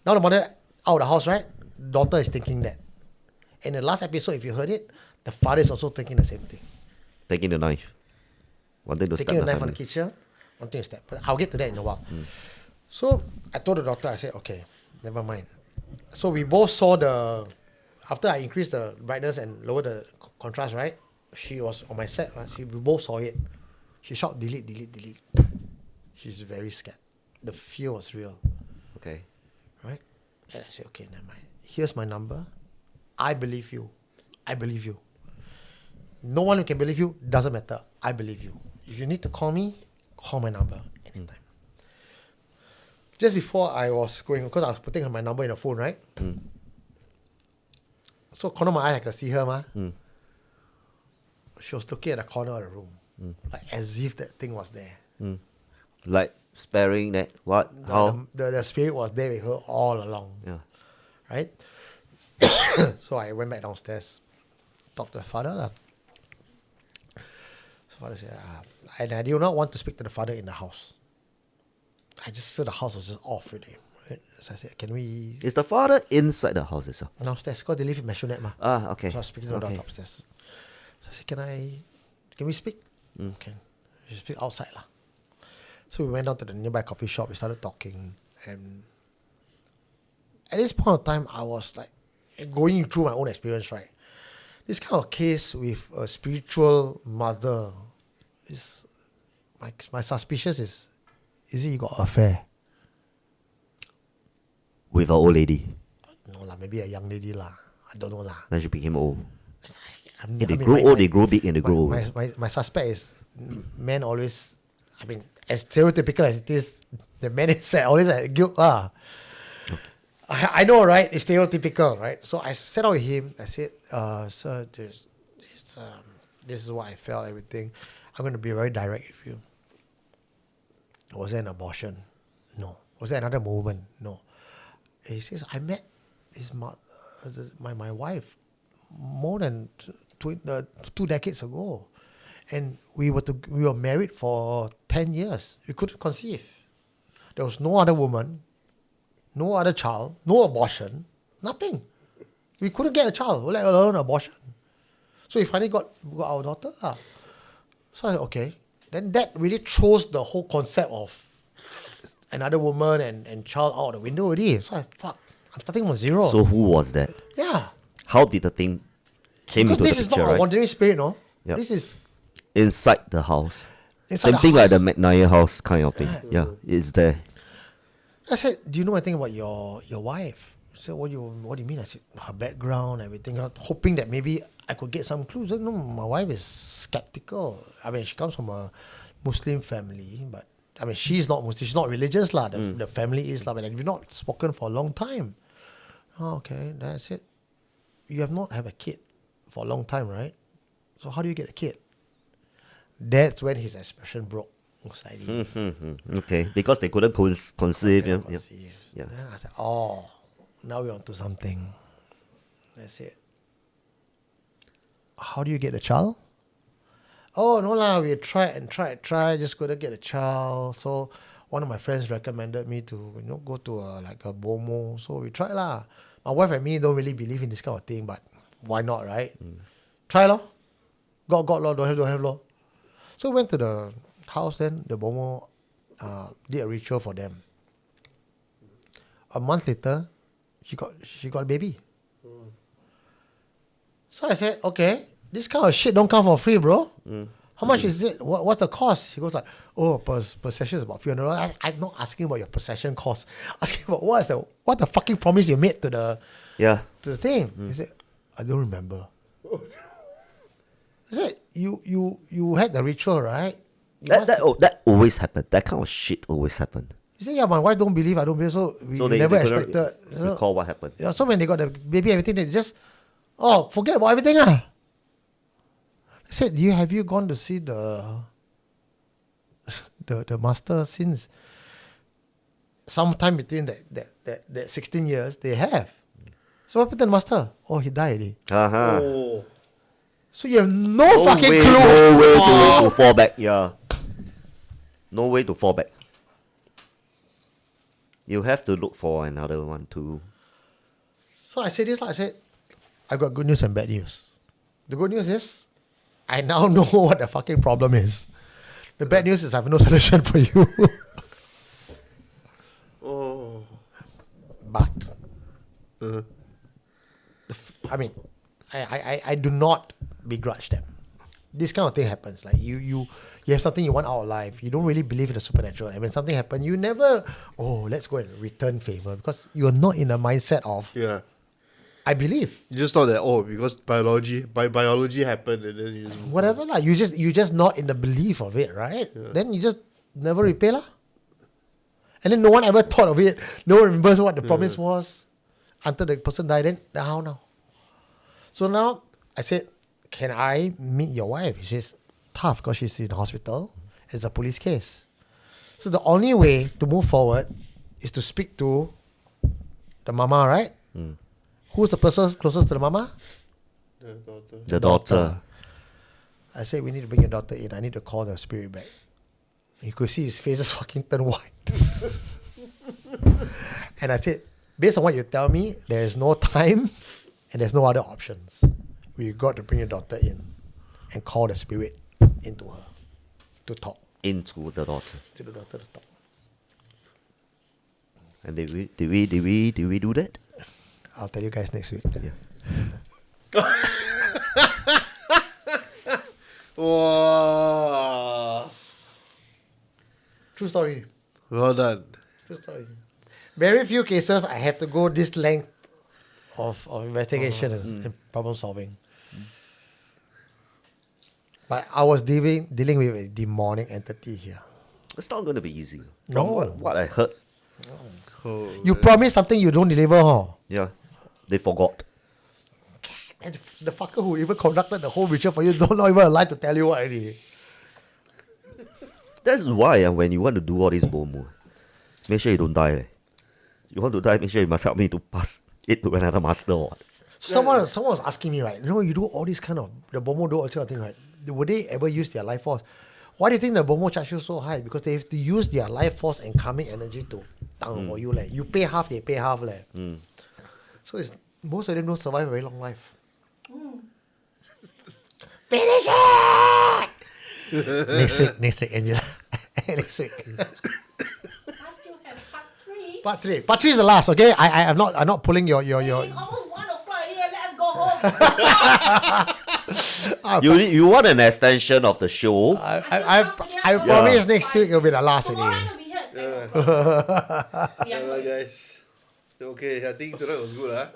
Now the mother out of the house, right? Daughter is thinking that. In the last episode, if you heard it, the father is also thinking the same thing. Taking the knife. Wanting to Taking stab a the knife on the family. kitchen, wanting to stab. But I'll get to that in a while. So I told the doctor, I said, okay, never mind. So we both saw after I increased the brightness and lowered the contrast, right? She was on my set, right? We both saw it. She shot delete, delete, delete. She's very scared. The fear was real, Okay. right? And I said, okay, never mind. Here's my number. I believe you. I believe you. No one who can believe you, doesn't matter. I believe you. If you need to call me, call my number anytime. Just before I was going, because I was putting my number in the phone, right? So corner of my eye, I could see her, ma. She was looking at the corner of the room, like as if that thing was there. Like sparing that. What? How? The spirit was there with her all along, Yeah. right? So I went back downstairs, talked to the father. So father said, and I did not want to speak to the father in the house. I just feel the house was just off already. Right? So I said, can we Is the father inside the house itself? downstairs? Because they live in Maisonette, ma. Ah, okay. So I was speaking to the daughter upstairs. So I said, can we speak? Okay. We speak outside lah. So we went down to the nearby coffee shop. We started talking, and at this point of time, I was like going through my own experience. Right, this kind of case with a spiritual mother is my suspicious is it you got affair? With an old lady. No lah, maybe a young lady lah. I don't know lah. Then she became old. Yeah, They grow old, they grow big, and they grow old. My suspect is men always, I mean, as stereotypical as it is, the man is always at guilt. I know, right? It's stereotypical, right? So I sat down with him. I said, sir, this is what I felt, everything. I'm going to be very direct with you. Was there an abortion? No. Was there another movement? No. He says, I met my wife more than 2 decades ago. And we were married for 10 years. We couldn't conceive. There was no other woman, no other child, no abortion, nothing. We couldn't get a child, let alone abortion. So we finally got our daughter. So I said, okay. Then that really throws the whole concept of another woman and child out the window already. So I'm starting from zero. So who was that? Yeah. How did the thing came Because into this the is picture, not a right? wandering spirit, no? Yep. This is Inside the house. inside Same the thing like house. the McNair house kind of thing. Yeah, it's there. I said, do you know anything about your wife? He said, what do you mean? I said, her background, everything. I was hoping that maybe I could get some clues. I said, no, my wife is skeptical. I mean, she comes from a Muslim family, but I mean, she's not Muslim. She's not religious, The family is, but we've not spoken for a long time. Oh, okay. Then I said, you have not had a kid for a long time, right? So how do you get a kid? That's when his expression broke. Slightly. Okay, because they couldn't conceive. Yeah. Conceive. Yeah. Then I said, oh, now we're onto something. I said, how do you get a child? Oh, no lah, we tried, just couldn't get a child. So one of my friends recommended me to go to a BOMO. So we tried lah. My wife and me don't really believe in this kind of thing, but why not, right? Try lor. God lor, don't have lor. So we went to the house, then the BOMO did a ritual for them. A month later, she got a baby. So I said, okay, this kind of shit don't come for free, bro. How much is it? What's the cost? He goes like, oh, per session is about $300. I'm not asking about your per session cost. Asking about what the fucking promise you made to the thing. He said, I don't remember. I said, you had the ritual, right? That always happened. That kind of shit always happened. He said, yeah, my wife don't believe, I don't believe, so we They never couldn't expected. recall what happened. Yeah, so when they got the baby, everything, they just, forget about everything. I said, have you gone to see the master since sometime between that 16 years? They have. So what happened to the master? Oh, he died already. Uh-huh. So you have no fucking way, clue. No way to fall back. Yeah. No way to fall back. You have to look for another one too. So I said this, I said, I got good news and bad news. The good news is, I now know what the fucking problem is. The bad news is I have no solution for you. But, I mean, I do not begrudge them. This kind of thing happens. Like you have something you want out of life. You don't really believe in the supernatural. And when something happens, you never, let's go and return favor. Because you're not in a mindset of, Yeah. I believe. You just thought that, because biology happened and then you just Whatever lah. You just not in the belief of it, right? Yeah. Then you just never repay lah. And then no one ever thought of it. No one remembers what the promise was until the person died. Then how now? So now I said, can I meet your wife? He says, tough because she's in the hospital. It's a police case. So the only way to move forward is to speak to the mama, right? Who's the person closest to the mama? The daughter. I said, we need to bring your daughter in. I need to call the spirit back. You could see his face just fucking turn white. And I said, based on what you tell me, there is no time and there's no other options. We got to bring your daughter in and call the spirit into her to talk. Into the daughter. To the daughter to talk. And did we do that? I'll tell you guys next week. Yeah. Wow. True story. Well done. True story. Very few cases I have to go this length of investigation and problem solving. But I was dealing with a demonic entity here. It's not going to be easy. No. From what I heard, You promise something you don't deliver, huh? Yeah, they forgot. And the fucker who even conducted the whole ritual for you don't not even alive to tell you what already. That's why when you want to do all this bomo, make sure you don't die. You want to die, make sure you must help me to pass it to another master. Someone was asking me, right? You know, you do all this kind of the Bomo do all this kind of thing, right? Would they ever use their life force? Why do you think the Bomo charge you so high? Because they have to use their life force and karmic energy to tang for you. Like. You pay half, they pay half. Like. So it's most of them don't survive a very long life. Finish it! next week, Angela. next week. I still have part 3. Part 3 is the last, okay? I'm not pulling your It's almost 1 o'clock already. Let's go home. You want an extension of the show? I promise next week will be the last Tomorrow already. will be here. Alright, guys. Okay, I think tonight was good, huh?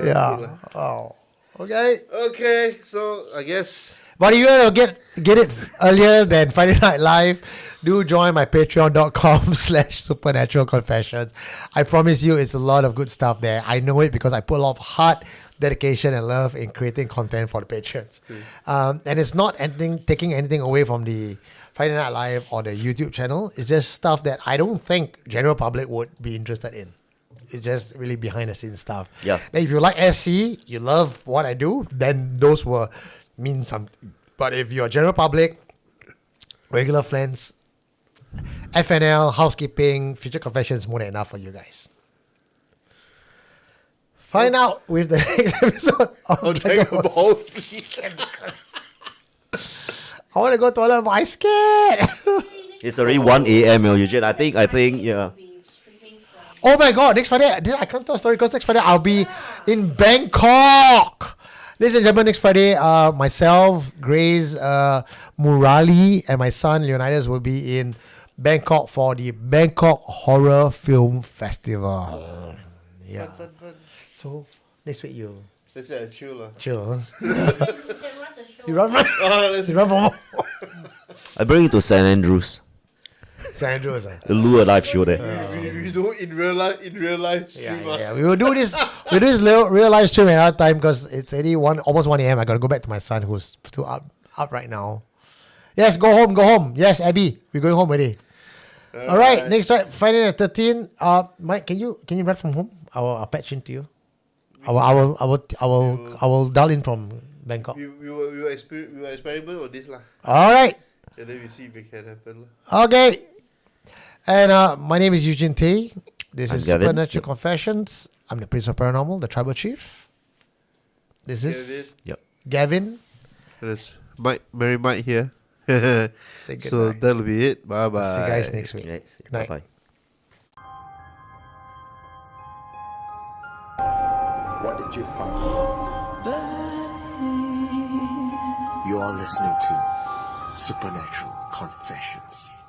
Yeah. Oh. Okay. Okay, so I guess But if you want to get it earlier than Friday Night Live, do join my patreon.com/supernatural confessions. I promise you it's a lot of good stuff there. I know it because I put a lot of heart, dedication, and love in creating content for the patrons. And it's not taking anything away from the Friday Night Live or the YouTube channel. It's just stuff that I don't think general public would be interested in. It's just really behind the scenes stuff. Yeah. Now, if you like SC, you love what I do, then those will mean something. But if you're general public, regular friends, FNL, housekeeping, future confessions, more than enough for you guys. Find out with the next episode of Dragon Ball Z. I want to go to toilet, but I'm scared. It's already 1 a.m. Eugene. I think, yeah. Oh my God, next Friday, I can't tell a story because next Friday I'll be in Bangkok. Ladies and gentlemen, next Friday, myself, Grace, Murali, and my son Leonidas will be in Bangkok for the Bangkok Horror Film Festival. Yeah. fun. So, next week you Let's say I chill lah. chill. You can run the show. You run, Let's you run for more. I bring you to St. Andrews. St. Andrews. The Lure live show there. we do in real life stream. Yeah. We will do this. We do this real live stream another time because it's already almost 1 a.m. I gotta go back to my son who's still up right now. Yes, go home. Yes, Abby, we're going home already. All right, next Friday the 13th. Mike, can you run from home? I'll patch into you. I will dial in from Bangkok. We will experiment on this lah. All right. And then we see if it can happen lah. Okay. And my name is Eugene T. This I'm is Gavin. Supernatural Confessions. I'm the Prince of Paranormal, the Tribal Chief. This is Yep. Gavin. There's Mary Mike here. Say good So night. that'll be it. Bye bye. See you guys next week. Yes. Good night. Bye-bye. What did you find? You are listening to Supernatural Confessions.